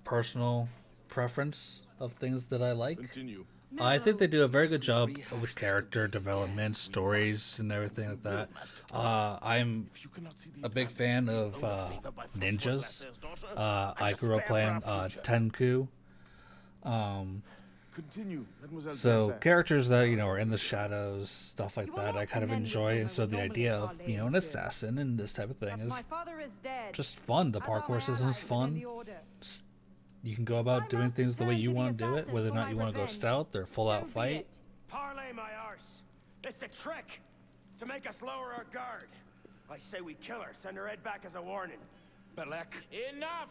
Personal preference of things that I like. Continue. I think they do a very good job with character development, stories, and everything like that. I'm a big fan of ninjas. I grew up playing Tenku. Continue, Mademoiselle So Dessert. characters that, you know, are in the shadows, stuff like that, I kind of enjoy. And so the idea of, you know, an assassin and this type of thing is just fun. The parkour system's fun. You can go about doing things the way you want to do it, whether or not you want to go stealth or full out fight. Parlay my arse. It's a trick to make us lower our guard. I say we kill her, send her head back as a warning. Belek. Enough!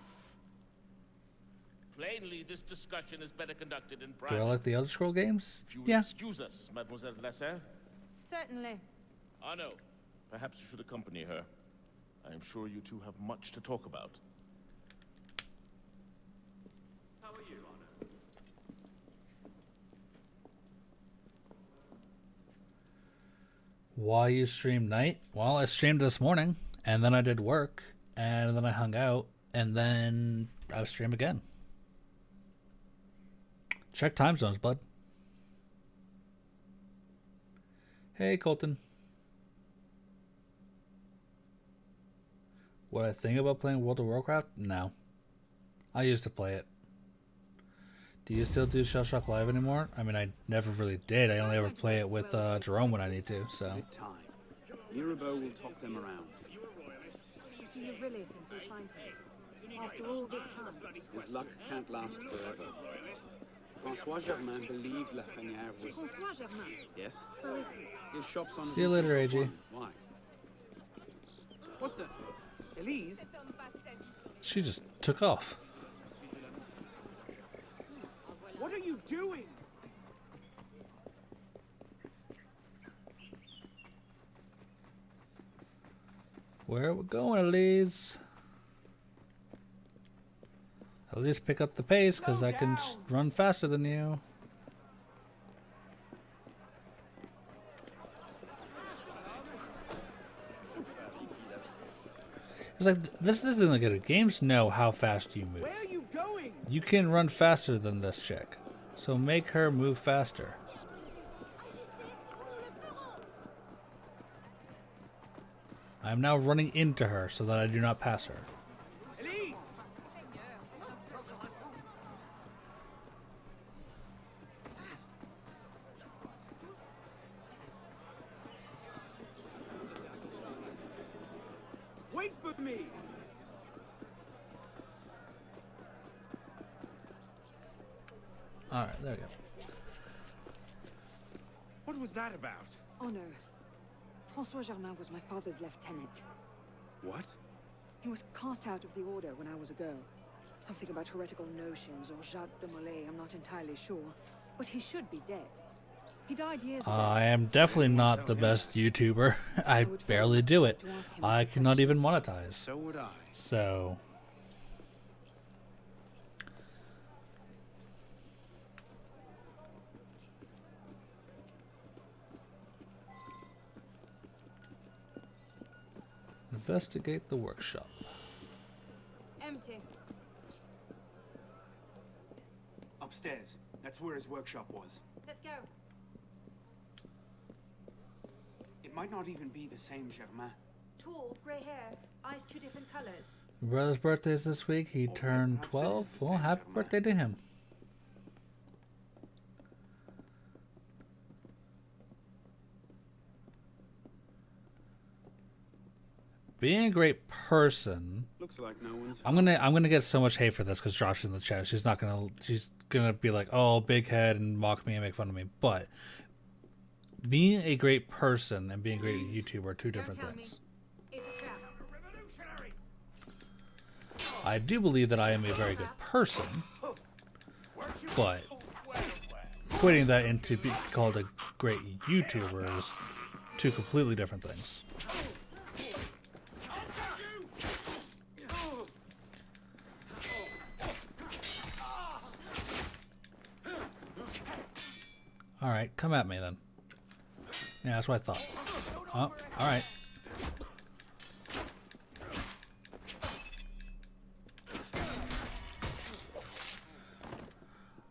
Plainly, this discussion is better conducted in Do I private. like the Elder Scroll games? If you will Yeah. excuse us, Mademoiselle Lasser. Certainly. Oh, no. Perhaps you should accompany her. I am sure you two have much to talk about. How are you, Honor? Why you stream night? Well, I streamed this morning, and then I did work, and then I hung out, and then I stream again. Check time zones, bud. Hey, Colton. What I think about playing World of Warcraft? No. I used to play it. Do you still do Shell Shock Live anymore? I mean, I never really did. I only ever play it with Jerome when I need to, so. Time. Mirabeau will talk them around. Do you really think we'll find him? After all this time. His luck can't last forever. Francois Germain believed Lafreniere was... François Germain? Yes? Where is he? His shop's on... See you later, AG. Why? What the... Elise? She just took off. What are you doing? Where are we going, Elise? At least pick up the pace, because I can run faster than you. It's like, this isn't like a games know how fast you move. Where are you going? You can run faster than this chick. So make her move faster. I am now running into her so that I do not pass her. Elise! Wait for me! Alright, there we go. What was that about? Honor. François Germain was my father's lieutenant. What? He was cast out of the order when I was a girl. Something about heretical notions or Jacques de Molay, I'm not entirely sure. But he should be dead. He died years ago. I am definitely not the best YouTuber. I barely do it. I cannot even monetize. So would I. So... Investigate the workshop. Empty. Upstairs. That's where his workshop was. Let's go. It might not even be the same Germain. Tall, grey hair, eyes two different colors. My brother's birthday is this week. He turned 12. Well, happy birthday to him. Being a great person. Looks like no one's... I'm gonna get so much hate for this because Josh is in the chat. She's gonna be like, oh, big head and mock me and make fun of me. But being a great person and being a great YouTuber are two different things. I do believe that I am a very good person, but putting that into being called a great YouTuber is two completely different things. Alright, come at me then. Yeah, that's what I thought. Oh, alright.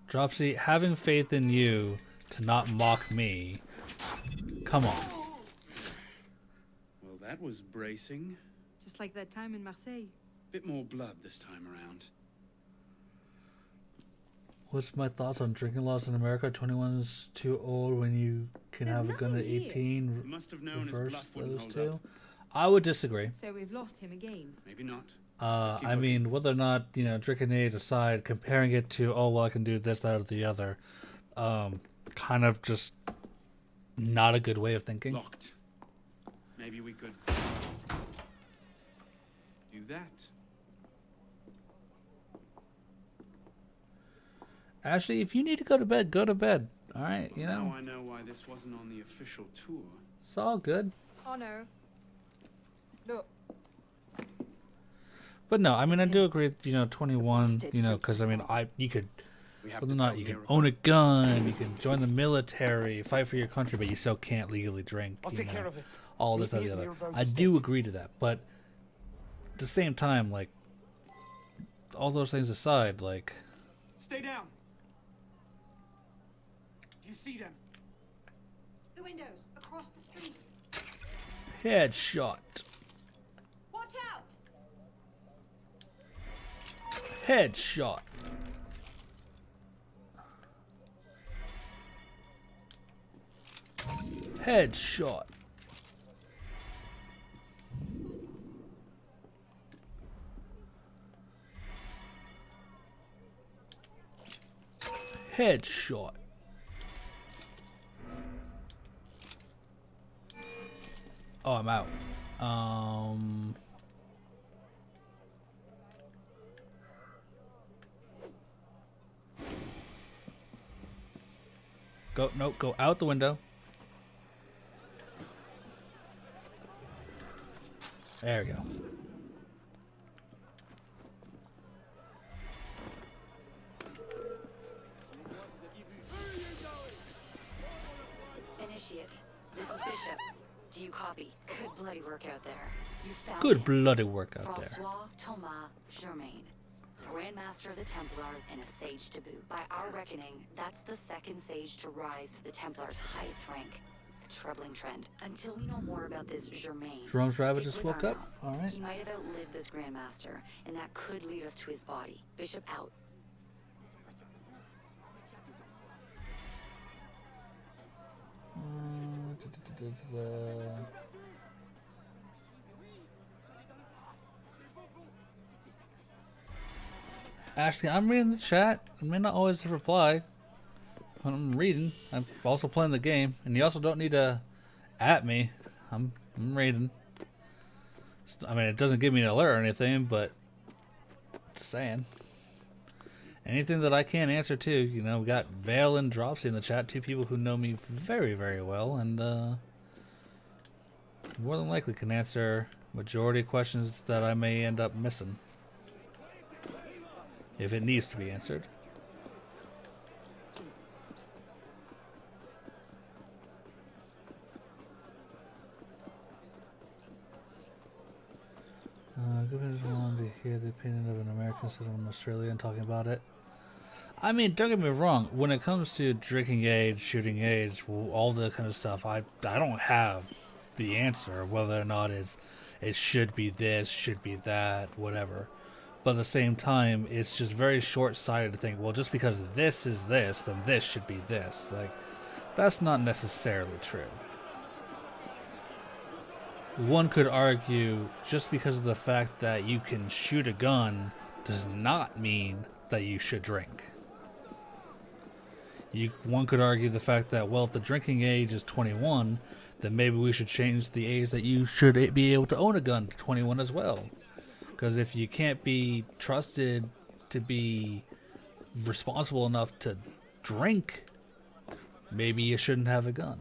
Dropsy, having faith in you to not mock me. Come on. Well, that was bracing. Just like that time in Marseille. Bit more blood this time around. What's my thoughts on drinking laws in America? 21's too old when you can have a gun at 18. You must have known his Reverse bluff wouldn't those hold two. up. I would disagree. So we've lost him again. Maybe not. I mean, whether or not, drinking age aside, comparing it to, oh, well, I can do this, that, or the other, kind of just not a good way of thinking. Locked. Maybe we could do that. Ashley, if you need to go to bed, go to bed. All right, Now I know why this wasn't on the official tour. It's all good. Honor. Look. But no, I mean, I do agree, 21, because, I mean, you could, whether or not you can own a gun, you can join the military, fight for your country, but you still can't legally drink, I'll take care of this. all this, that, the other. I do agree to that, but at the same time, like, all those things aside, like... Stay down. Do you see them? The windows, across the street. Headshot. Watch out! Headshot. Headshot. Headshot. Oh, I'm out. Go, nope, go out the window. There we go. Initiate. This is Bishop. Do you copy? Good bloody work out there. You found Good him. bloody work out there. Francois Thomas Germain, Grandmaster of the Templars and a Sage to boot. By our reckoning, that's the second Sage to rise to the Templars' highest rank. A troubling trend. Until we know more about this Germain, Jerome's rabbit stick just with woke our up. mouth. All right. He might have outlived this Grandmaster, and that could lead us to his body. Bishop out. Actually, I'm reading the chat. I may not always reply. When I'm reading. I'm also playing the game, and you also don't need to at me. I'm reading. I mean, it doesn't give me an alert or anything, but just saying. Anything that I can't answer to, you know, we got Vale and Dropsy in the chat, two people who know me very, very well, and more than likely can answer majority of questions that I may end up missing. If it needs to be answered. Given I wanted to hear the opinion of an American citizen from Australia and talking about it. I mean, don't get me wrong. When it comes to drinking age, shooting age, all that kind of stuff, I don't have the answer whether or not it should be this, should be that, whatever. But at the same time, it's just very short-sighted to think, well, just because this is this, then this should be this. Like, that's not necessarily true. One could argue just because of the fact that you can shoot a gun does not mean that you should drink. One could argue the fact that, well, if the drinking age is 21, then maybe we should change the age that you should be able to own a gun to 21 as well. Because if you can't be trusted to be responsible enough to drink, maybe you shouldn't have a gun.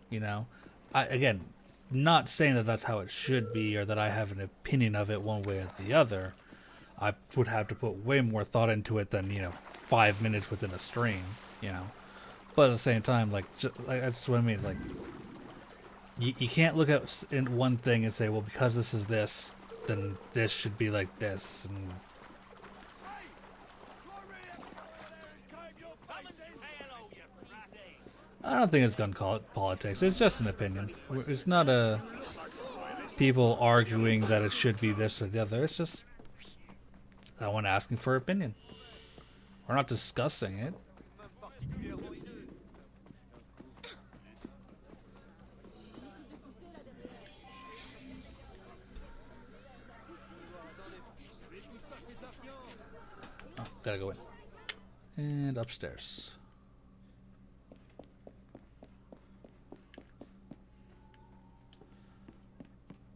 You know, again, not saying that that's how it should be or that I have an opinion of it one way or the other. I would have to put way more thought into it than, 5 minutes within a stream, But at the same time, that's what I mean. Like, you can't look at in one thing and say, well, because this is this, then this should be like this. And I don't think it's gun politics. It's just an opinion. It's not a people arguing that it should be this or the other. It's just someone asking for opinion. We're not discussing it. Oh, gotta go in. And upstairs.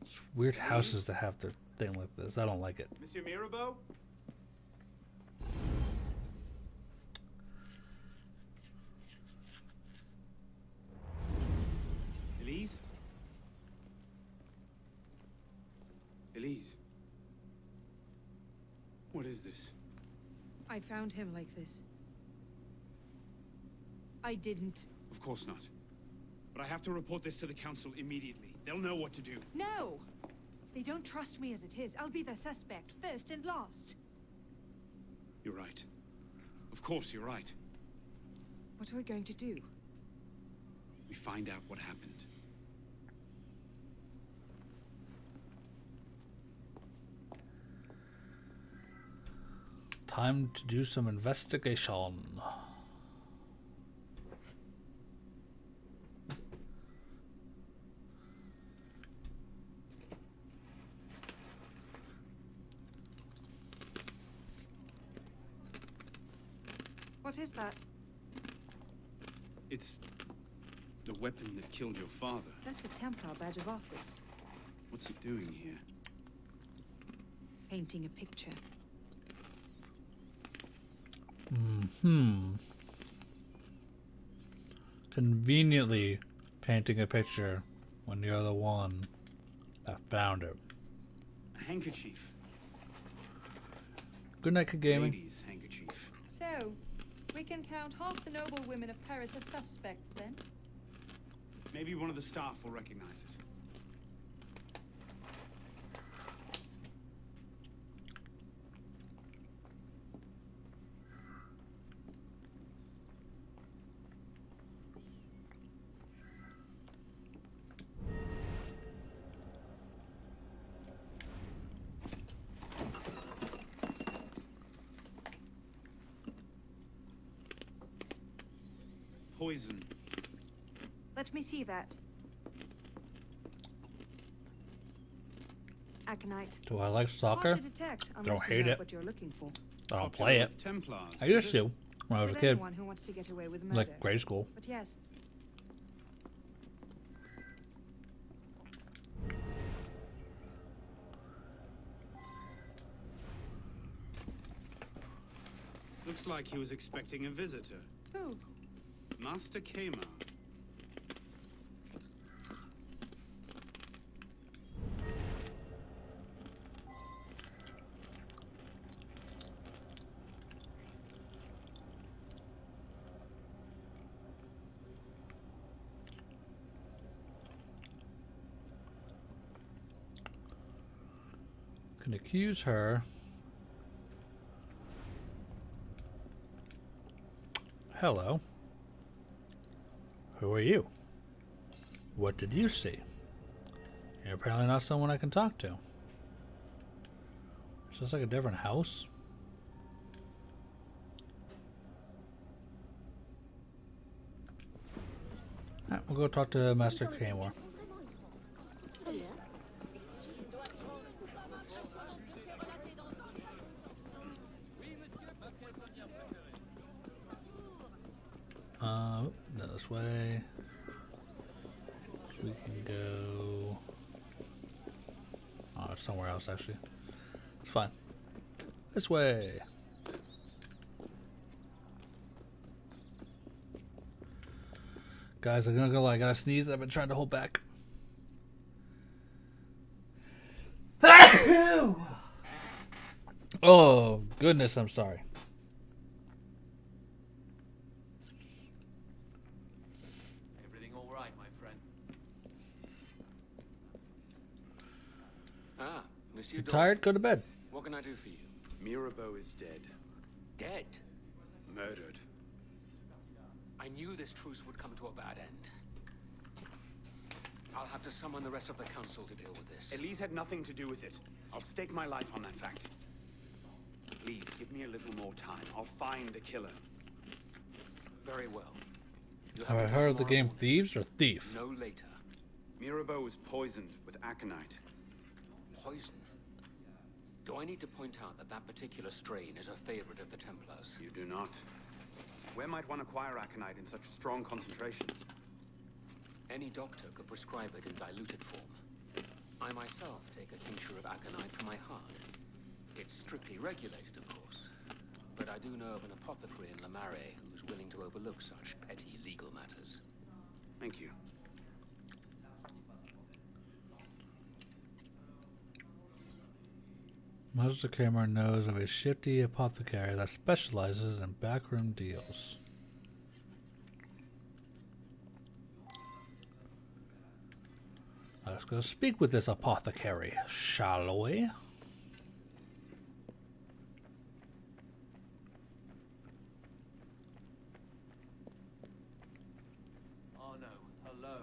It's weird houses to have their thing like this. I don't like it. Monsieur Mirabeau? Elise? Elise? What is this? I found him like this. I didn't. Of course not. But I have to report this to the council immediately. They'll know what to do. No! They don't trust me as it is. I'll be the suspect, first and last. You're right. Of course you're right. What are we going to do? We find out what happened. Time to do some investigation. What is that? It's the weapon that killed your father. That's a Templar badge of office. What's it doing here? Painting a picture. Conveniently painting a picture when you're the one that found it. A handkerchief. Good night, Gaming. Lady's handkerchief. So, we can count half the noble women of Paris as suspects, then? Maybe one of the staff will recognize it. Poison. Let me see that. Aconite. Do I like soccer? Hard to detect Don't unless you hate know it. what you're looking for. I don't play it. Templars, I used to when I was a With kid. anyone who wants to get away with murder. Like grade school. But yes. Looks like he was expecting a visitor. Who? Master Kmar. Can accuse her. Hello. Who are you? What did you see? You're apparently not someone I can talk to. Is this like a different house? Alright, we'll go talk to Master Kmar. This way. We can go. Oh, it's somewhere else actually. It's fine. This way. Guys, I'm gonna go. I gotta sneeze. I've been trying to hold back. Oh goodness, I'm sorry. Everything all right, my friend? Ah, Monsieur You Dor- tired? Go to bed. What can I do for you? Mirabeau is dead. Dead? Murdered. I knew this truce would come to a bad end. I'll have to summon the rest of the council to deal with this. Elise had nothing to do with it. I'll stake my life on that fact. Please, give me a little more time. I'll find the killer. Very well. You Have I until heard of the tomorrow game morning. Thieves or Thief? No later. Mirabeau was poisoned with aconite. Poison. Do I need to point out that that particular strain is a favorite of the Templars? You do not. Where might one acquire aconite in such strong concentrations? Any doctor could prescribe it in diluted form. I myself take a tincture of aconite for my heart. It's strictly regulated, of course. But I do know of an apothecary in La Marais who's willing to overlook such petty legal matters. Thank you. Master Kmar knows of a shifty apothecary that specializes in backroom deals. Let's go speak with this apothecary, shall we? Oh no, hello.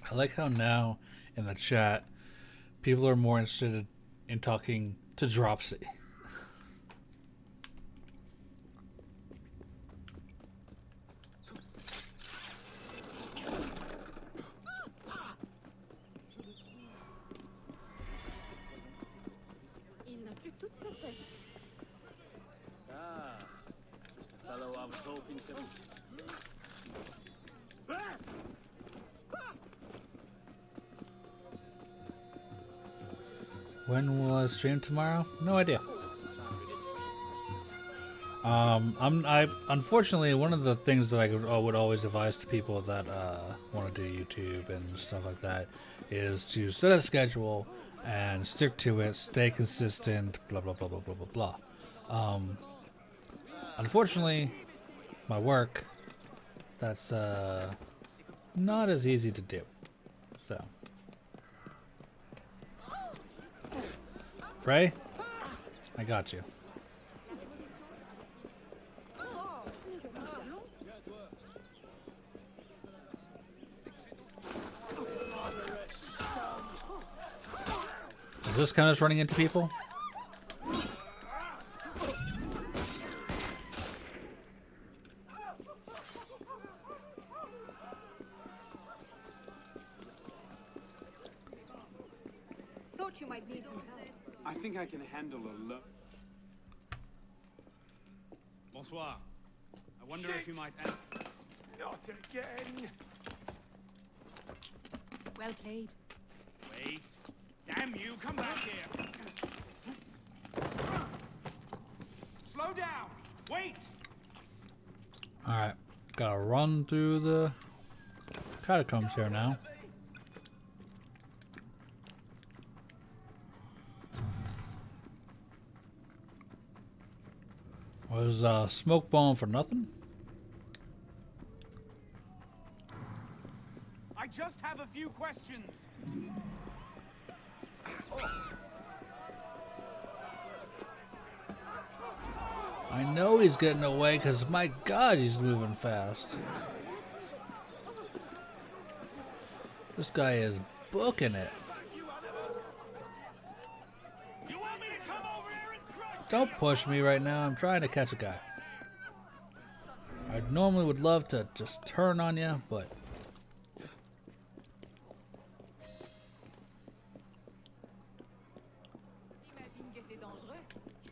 I like how now in the chat, people are more interested in talking to Dropsy. was hoping so. When will I stream tomorrow? No idea. I unfortunately, one of the things that I would always advise to people that want to do YouTube and stuff like that is to set a schedule and stick to it, stay consistent, blah blah blah blah blah blah blah. Unfortunately, my work, that's not as easy to do. So, Ray, I got you. Is this kind of running into people? Thought you might need some help. I think I can handle a lot. Bonsoir. I wonder if you might. Not again. Well played. Wait. Damn you, come back here. Slow down. Wait. Alright. Gotta run through the catacombs here now. Was smoke bomb for nothing? I just have a few questions. I know he's getting away because, my God, he's moving fast. This guy is booking it. Don't push me right now. I'm trying to catch a guy. I normally would love to just turn on you, but...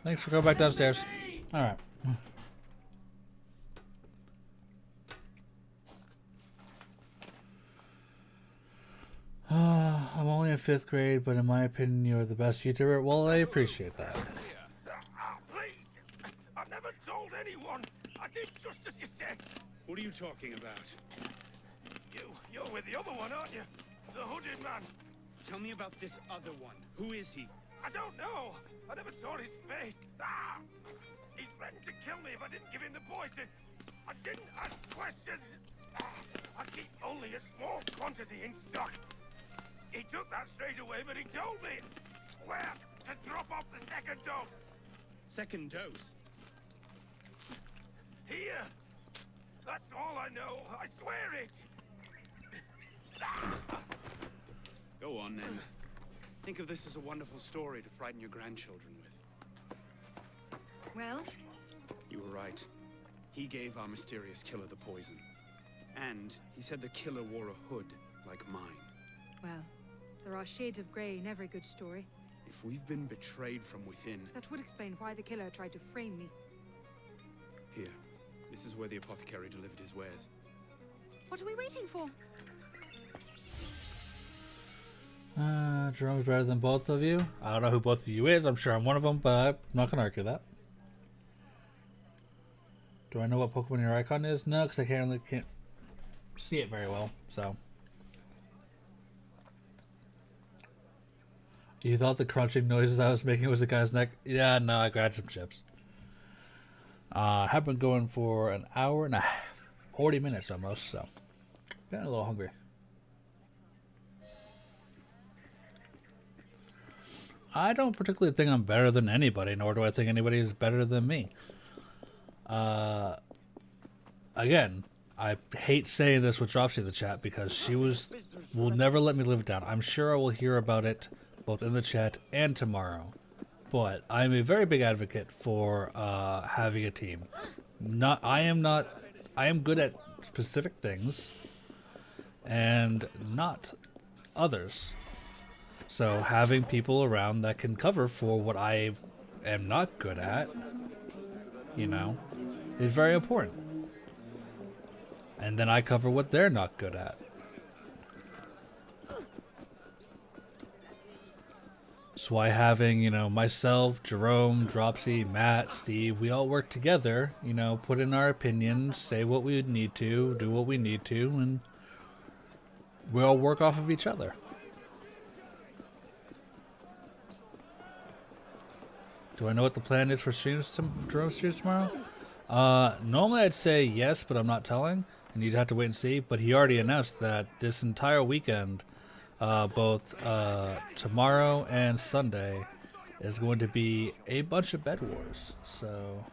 Thanks for going back downstairs. Alright. I'm only in 5th grade, but in my opinion, you're the best YouTuber. Well, I appreciate that. Please! I've never told anyone. I did just as you said. What are you talking about? You're with the other one, aren't you? The hooded man. Tell me about this other one. Who is he? I don't know. I never saw his face. Ah! He threatened to kill me if I didn't give him the poison. I didn't ask questions. Ah! I keep only a small quantity in stock. He took that straight away, but he told me where to drop off the second dose. Second dose? Here. That's all I know. I swear it. Ah! Go on, then. Think of this as a wonderful story to frighten your grandchildren with. Well? You were right. He gave our mysterious killer the poison. And he said the killer wore a hood like mine. Well, there are shades of grey in every good story. If we've been betrayed from within... That would explain why the killer tried to frame me. Here. This is where the apothecary delivered his wares. What are we waiting for? Jerome's better than both of you. I don't know who both of you is. I'm sure I'm one of them, but I'm not going to argue that. Do I know what Pokemon your icon is? No, because I can't see it very well, so. You thought the crunching noises I was making was the guy's neck? Yeah, no, I grabbed some chips. I have been going for an hour and a half, 40 minutes almost, so. Getting a little hungry. I don't particularly think I'm better than anybody, nor do I think anybody is better than me. Again, I hate saying this with Dropsy in the chat because she will never let me live it down. I'm sure I will hear about it both in the chat and tomorrow. But I'm a very big advocate for having a team. I am good at specific things and not others. So having people around that can cover for what I am not good at, you know, is very important. And then I cover what they're not good at. That's why having, you know, myself, Jerome, Dropsy, Matt, Steve, we all work together, you know, put in our opinions, say what we would need to, do what we need to, and we all work off of each other. Do I know what the plan is for Jerome streams tomorrow? Normally I'd say yes, but I'm not telling, and you'd have to wait and see, but he already announced that this entire weekend, both tomorrow and Sunday, is going to be a bunch of bed wars. So,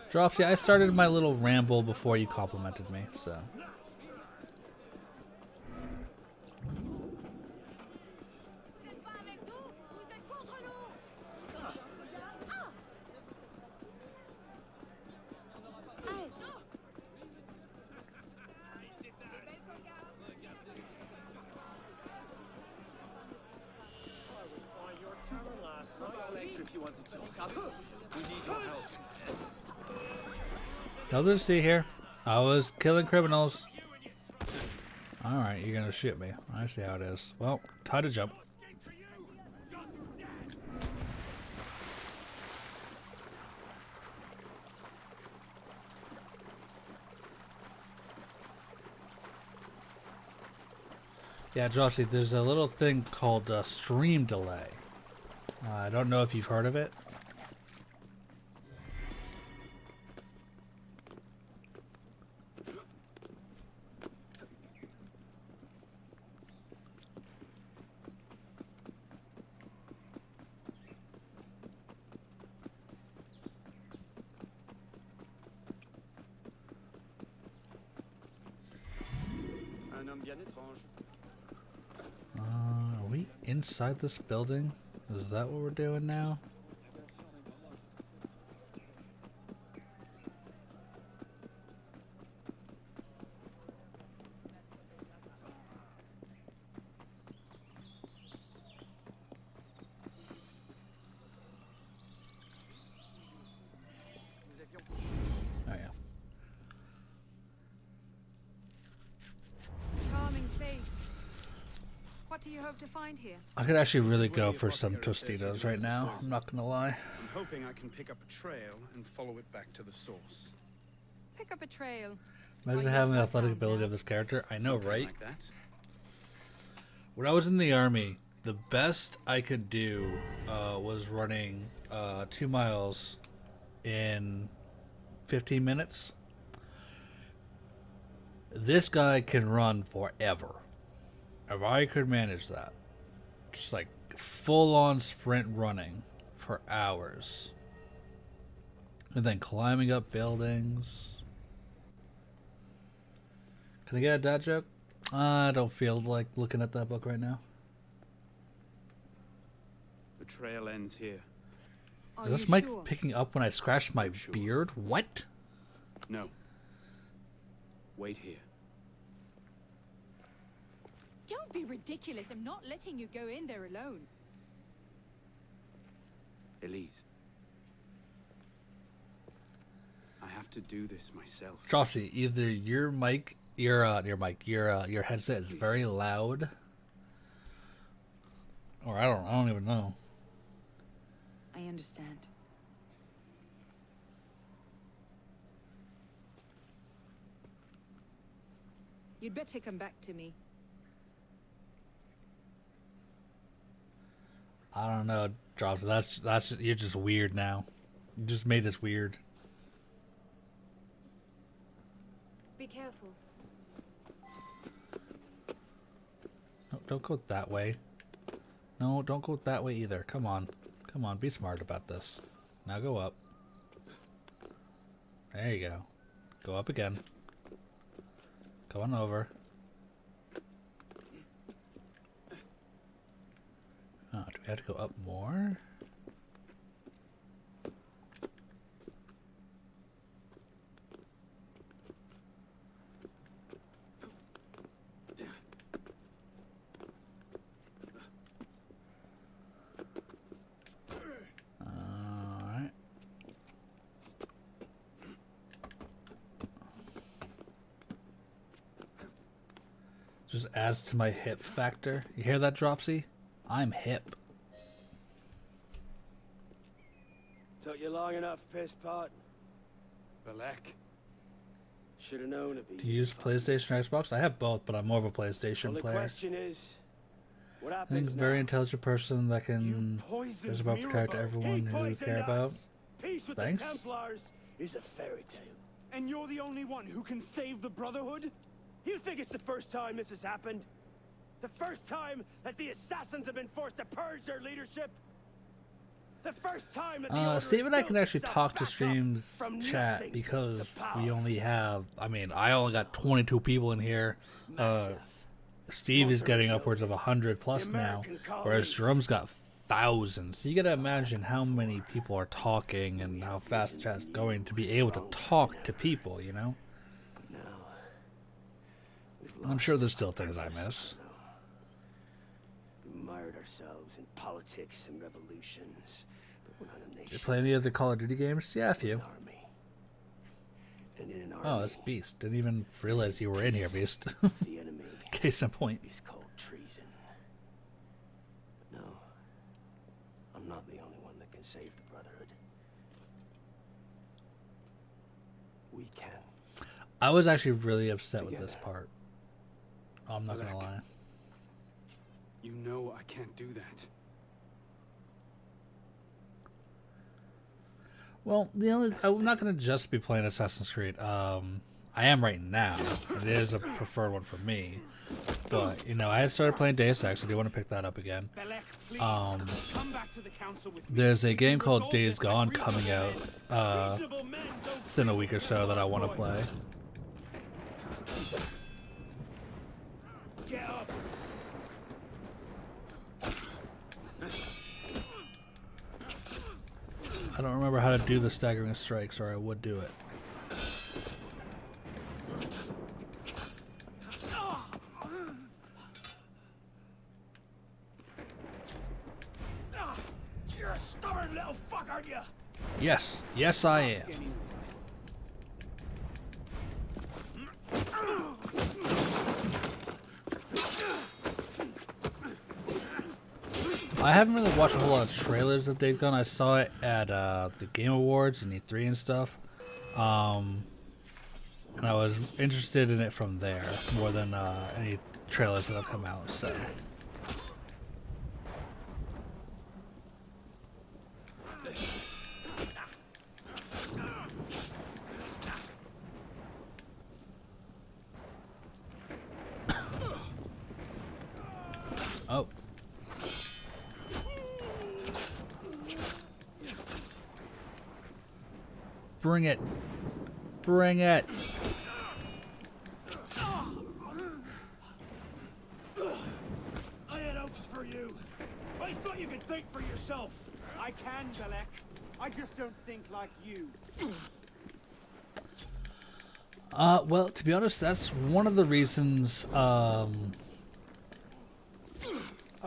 Dropsy, I started my little ramble before you complimented me. So, nothing to see here. I was killing criminals. Alright, you're gonna shoot me. I see how it is. Well, time to jump. Yeah, Dropsy, there's a little thing called stream delay. I don't know if you've heard of it. Are we inside this building? Is that what we're doing now? Oh yeah. Charming face. What do you hope to find here? I could actually really go for some Tostitos right now. I'm not gonna lie. I'm hoping I can pick up a trail and follow it back to the source. Pick up a trail. Imagine having the athletic ability of this character. I know, right? When I was in the army, the best I could do was running 2 miles in 15 minutes. This guy can run forever. If I could manage that, just like full-on sprint running for hours, and then climbing up buildings. Can I get a dad joke? I don't feel like looking at that book right now. The trail ends here. Is this mic picking up when I scratch my beard? What? No. Wait here. Don't be ridiculous. I'm not letting you go in there alone. Elise. I have to do this myself. Dropsy, either your headset is very loud, or I don't even know. I understand. You'd better come back to me. I don't know, Dropsy. That's you're just weird now. You just made this weird. Be careful. No, don't go that way. No, don't go that way either. Come on. Come on, be smart about this. Now go up. There you go. Go up again. Go on over. Oh, do we have to go up more? Just adds to my hip factor. You hear that, Dropsy? I'm hip. Took you long enough, piss pot. Belek. Should have known it'd be. Do you use PlayStation or Xbox? I have both, but I'm more of a PlayStation Well, the player. question is, what I happens think now? very intelligent person that can there's about to care to everyone who care about. Peace with Thanks. the Templars is a fairy tale. And you're the only one who can save the Brotherhood? You think it's the first time this has happened? The first time that the assassins have been forced to purge their leadership? The first time that the Order Steve and I has can built actually itself talk to back up streams from chat nothing because to power. we only have, I mean, I only got 22 people in here. Steve is getting upwards of 100 plus now, whereas Jerome's got thousands. So you gotta imagine how many people are talking and how fast the chat's going to be able to talk to people, you know? I'm sure there's still things I miss. We mired ourselves in politics and revolutions, but we're not a nation. You play any other Call of Duty games? Yeah, a few. And in an army, Oh, that's Beast. Didn't even realize you were in here, Beast. the enemy Case in point. is called treason. But no, I'm not the only one that can save the Brotherhood. We can. I was actually really upset with this part. I'm not gonna Belek. lie. You know I can't do that. Well, I'm not gonna just be playing Assassin's Creed. I am right now. It is a preferred one for me. But, you know, I had started playing Deus Ex. I do want to pick that up again. There's a game called Days Gone coming out within a week or so that I want to play. Get up. I don't remember how to do the staggering strikes, or I would do it. You're a stubborn little fuck, aren't you? Yes. Yes, I am. I haven't really watched a whole lot of trailers of Days Gone. I saw it at the Game Awards and E3 and stuff. And I was interested in it from there more than any trailers that have come out. So. Oh. Bring it. Bring it. I had hopes for you. I thought you could think for yourself. I can, Belek. I just don't think like you. Well, to be honest, that's one of the reasons, oh,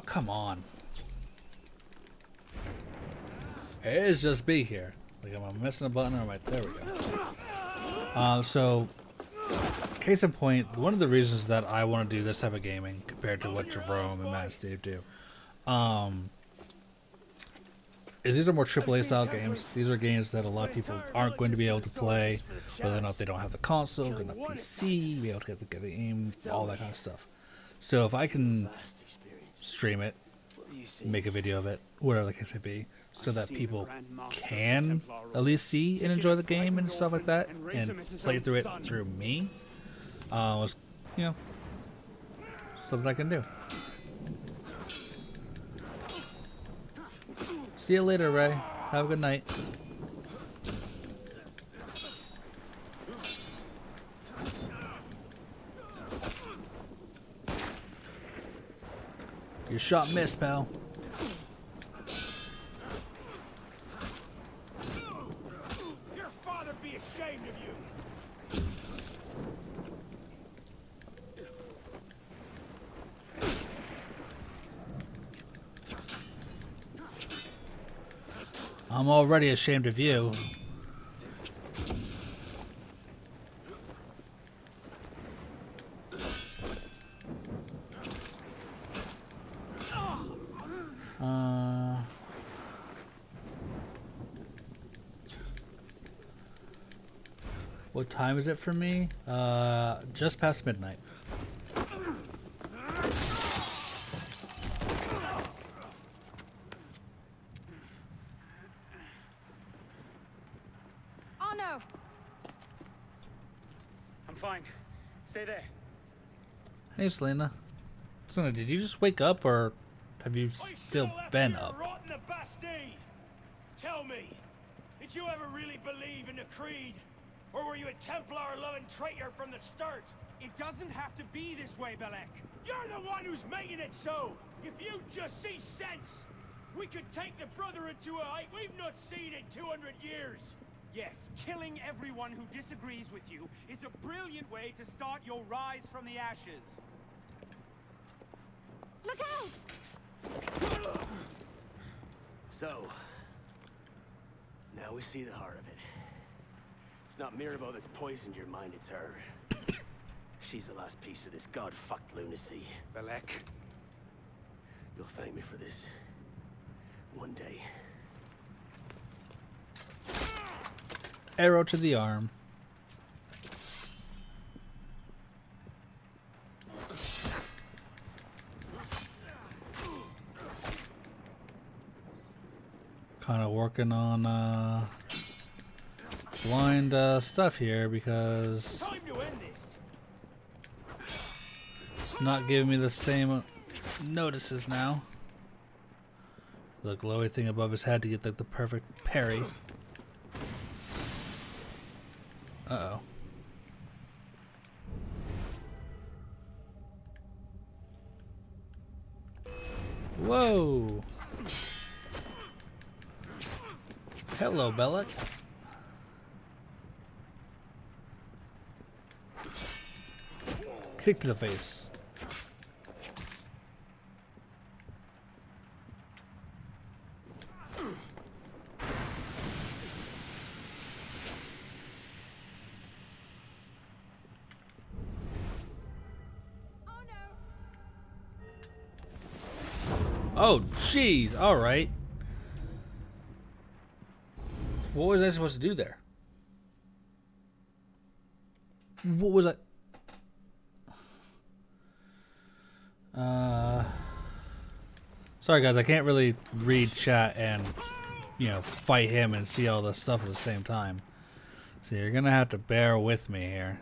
come on. It is just B here. Like, am I missing a button or am I, there we go. So, case in point, one of the reasons that I want to do this type of gaming compared to what Jerome and Matt and Steve do, is these are more AAA style games. These are games that a lot of people aren't going to be able to play, whether or not they don't have the console, good enough PC, be able to get the game, all that kind of stuff. So if I can stream it, make a video of it, whatever the case may be, so that people can at least see and enjoy the game and stuff like that, and play through it through me, was, you know, something I can do. See you later, Ray. Have a good night. Your shot missed, pal. Your father be ashamed of you. I'm already ashamed of you. What time is it for me? Just past midnight. Oh no! I'm fine. Stay there. Hey, Selena. Selena, did you just wake up, or have you still been up? Rot in the Bastille. Tell me, did you ever really believe in the Creed? Or were you a Templar-loving traitor from the start? It doesn't have to be this way, Belek. You're the one who's making it so. If you just see sense, we could take the Brotherhood to a height we've not seen in 200 years. Yes, killing everyone who disagrees with you is a brilliant way to start your rise from the ashes. Look out! So, now we see the heart of it. It's not Mirabelle that's poisoned your mind, it's her. She's the last piece of this god-fucked lunacy. Belek. You'll thank me for this. One day. Arrow to the arm. Kind of working on blind stuff here because it's not giving me the same notices now. The glowy thing above his head to get like the perfect parry. Uh-oh. Whoa! Hello, Belek. Kick to the face. Oh, jeez. All right. What was I supposed to do there? What was I? Sorry guys, I can't really read chat and, you know, fight him and see all this stuff at the same time. So you're gonna have to bear with me here.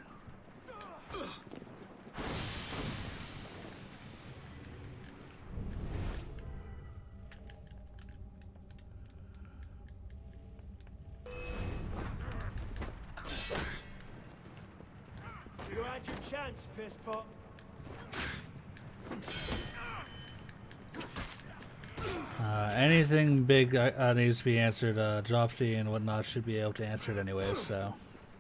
You had your chance, pisspot. Anything big needs to be answered, Dropsy and whatnot should be able to answer it anyway, so.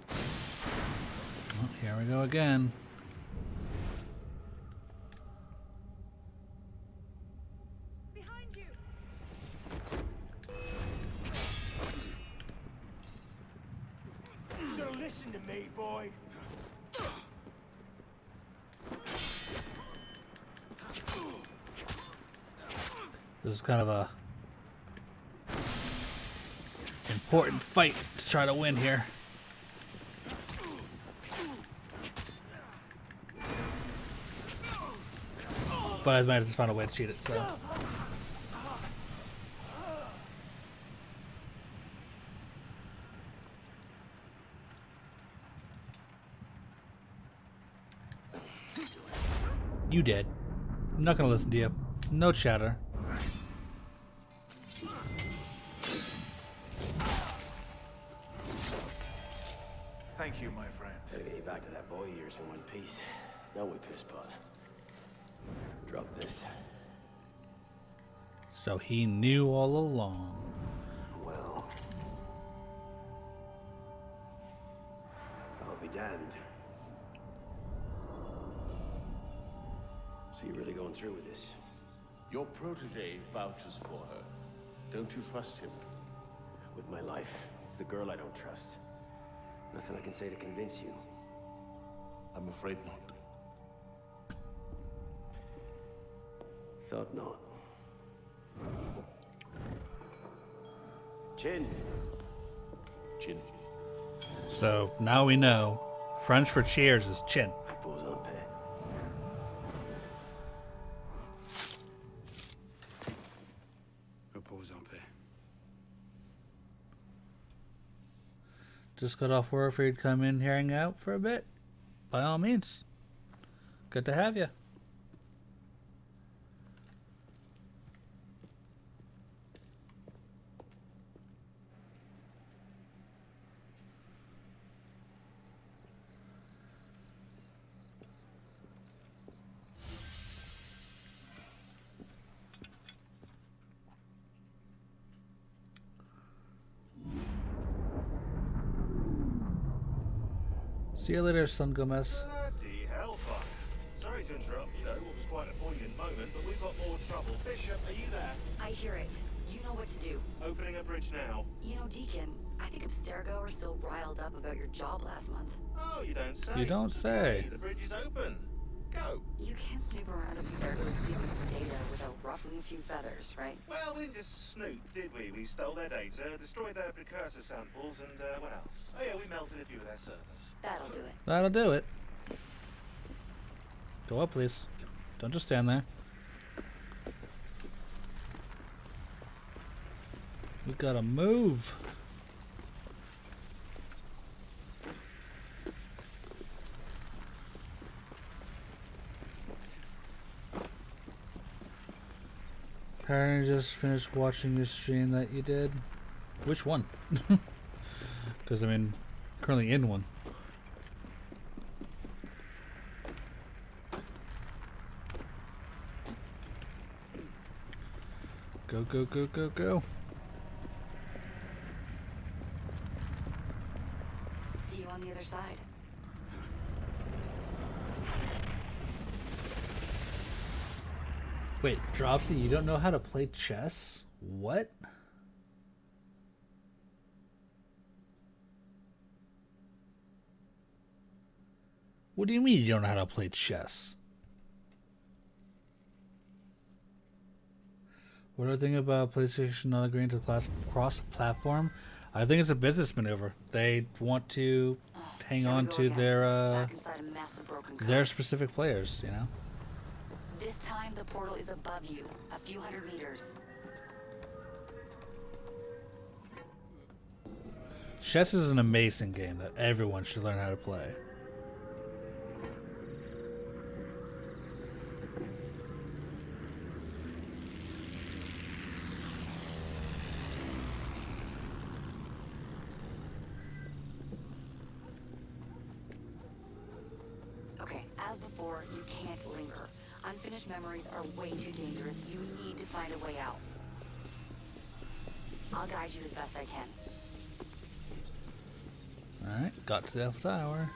Well, here we go again. Behind you! You should have listened to me, boy. This is kind of a important fight to try to win here. But I might just find a way to cheat it, so. You did. I'm not gonna listen to you. No chatter. Thank you, my friend. Gotta get you back to that boy of yours in one piece. Don't we, pisspot? Drop this. So he knew all along. Well, I'll be damned. So you're really going through with this? Your protege vouches for her. Don't you trust him? With my life. It's the girl I don't trust. Nothing I can say to convince you. I'm afraid not. Thought not. Chin. Chin. So now we know French for cheers is chin. Just got off work for you to come in here and hang out for a bit. By all means. Good to have you. See you later, Son Gomez. Bloody hellfire. Sorry to interrupt, what was quite a poignant moment, but we've got more trouble. Bishop, are you there? I hear it. You know what to do. Opening a bridge now. Deacon, I think Abstergo are still riled up about your job last month. Oh, you don't say. You don't say. Okay, the bridge is open. Go. You can't snoop around Abstergo's secrets and data without ruffling a few feathers, right? Well, we didn't just snoop, did we? We stole their data, destroyed their precursor samples, and what else? Oh yeah, we melted a few of their servers. That'll do it. That'll do it. Go up, please. Don't just stand there. We gotta move. Apparently just finished watching your stream that you did. Which one? Because I mean, currently in one. Go, go, go, go, go. See you on the other side. Wait, Dropsy, you don't know how to play chess? What? What do you mean you don't know how to play chess? What do I think about PlayStation not agreeing to cross-platform? I think it's a business maneuver. They want to hang on to their specific players, you know? This time the portal is above you, a few hundred meters. Chess is an amazing game that everyone should learn how to play. Okay, as before, you can't linger. Unfinished memories are way too dangerous. You need to find a way out. I'll guide you as best I can. Alright, got to the Eiffel Tower.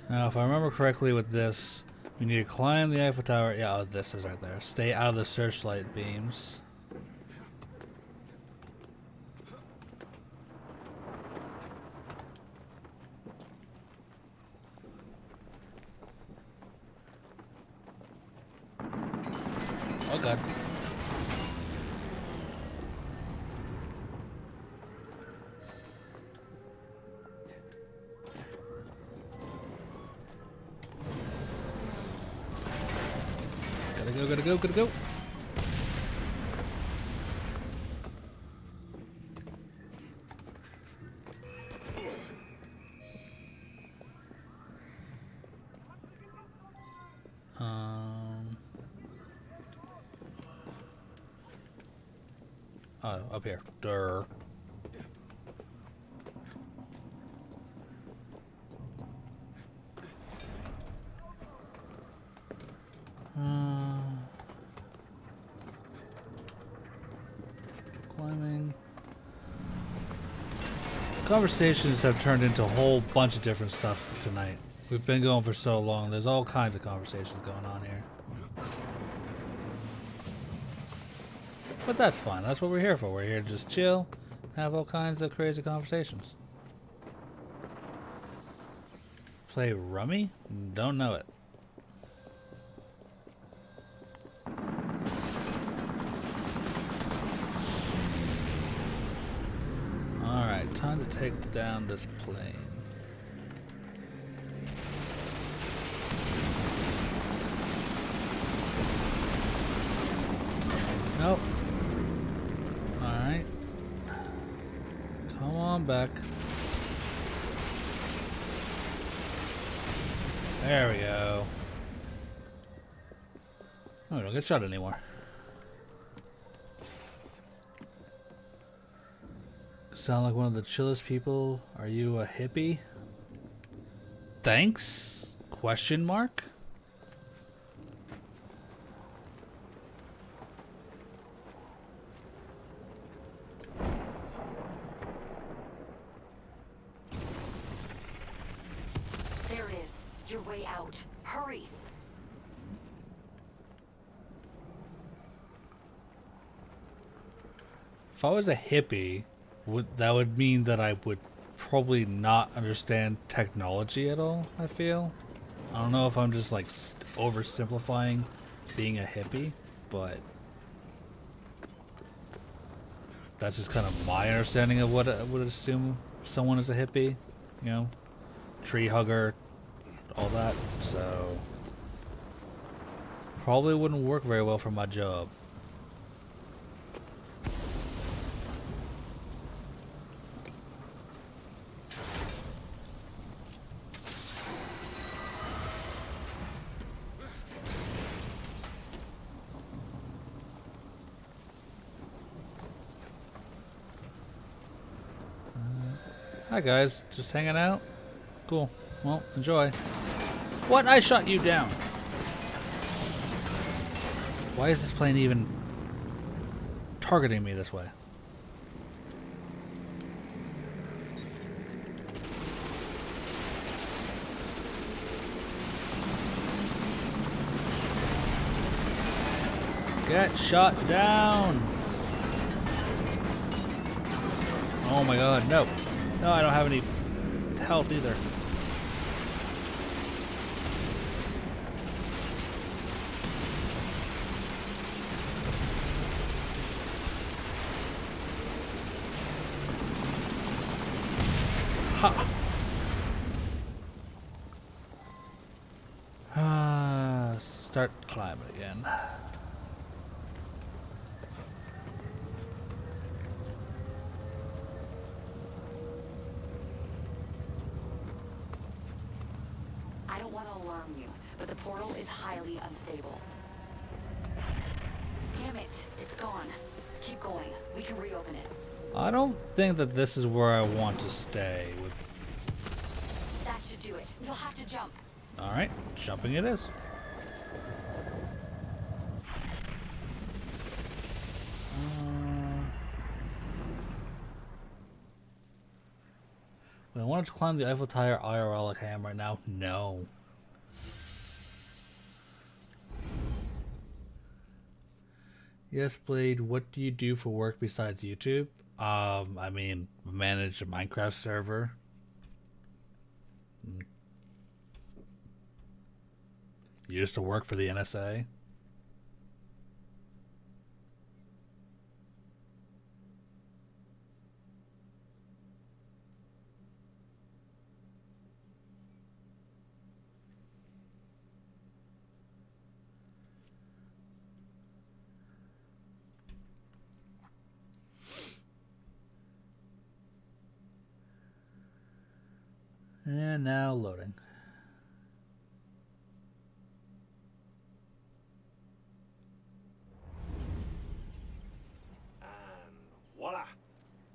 Now, if I remember correctly with this, we need to climb the Eiffel Tower. Yeah, oh, this is right there. Stay out of the searchlight beams. Oh god. Gotta go, gotta go, gotta go. Oh, up here. Durr. Climbing. Conversations have turned into a whole bunch of different stuff tonight. We've been going for so long. There's all kinds of conversations going on here. But that's fine. That's what we're here for. We're here to just chill, have all kinds of crazy conversations. Play Rummy? Don't know it. Time to take down this plane. Nope. Alright. Come on back. There we go. Oh, we don't get shot anymore. Sound like one of the chillest people. Are you a hippie? Thanks? Question mark? There it is. Your way out. Hurry. If I was a hippie, that would mean that I would probably not understand technology at all, I feel. I don't know if I'm just like oversimplifying being a hippie, but that's just kind of my understanding of what I would assume someone is a hippie, you know, tree hugger, all that. So probably wouldn't work very well for my job. Hi guys, just hanging out? Cool. Well, enjoy. What? I shot you down! Why is this plane even targeting me this way? Get shot down! Oh my god, no. No, I don't have any health either. Ha! Start climbing again. I don't want to alarm you, but the portal is highly unstable. Damn it, it's gone. Keep going. We can reopen it. I don't think that this is where I want to stay. That should do it. You'll have to jump. Alright, jumping it is. Would I want to climb the Eiffel Tower IRL like I am right now? No. Yes, Blade, what do you do for work besides YouTube? I mean, manage a Minecraft server. Used to work for the NSA. And now loading. Voila!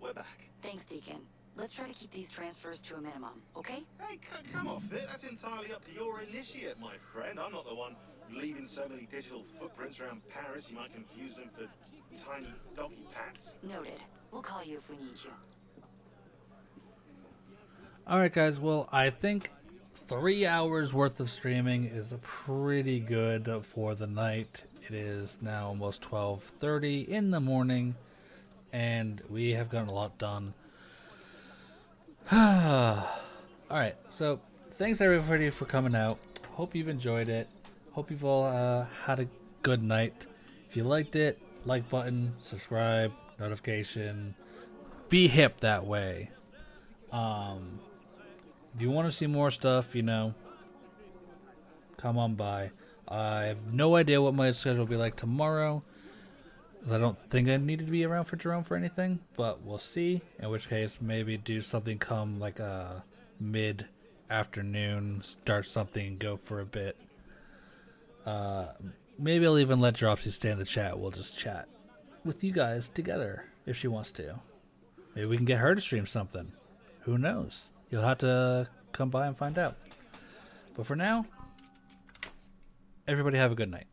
We're back. Thanks, Deacon. Let's try to keep these transfers to a minimum, okay? Hey, come off it. That's entirely up to your initiate, my friend. I'm not the one leaving so many digital footprints around Paris you might confuse them for tiny doggy pats. Noted. We'll call you if we need you. Alright guys, well I think 3 hours worth of streaming is pretty good for the night. It is now almost 12:30 in the morning and we have gotten a lot done. Alright, so thanks everybody for coming out. Hope you've enjoyed it. Hope you've all had a good night. If you liked it, like button, subscribe, notification. Be hip that way. If you want to see more stuff, you know, come on by. I have no idea what my schedule will be like tomorrow, 'cause I don't think I need to be around for Jerome for anything, but we'll see. In which case, maybe do something come like a mid-afternoon, start something and go for a bit. Maybe I'll even let Dropsy stay in the chat. We'll just chat with you guys together if she wants to. Maybe we can get her to stream something. Who knows? You'll have to come by and find out. But for now, everybody have a good night.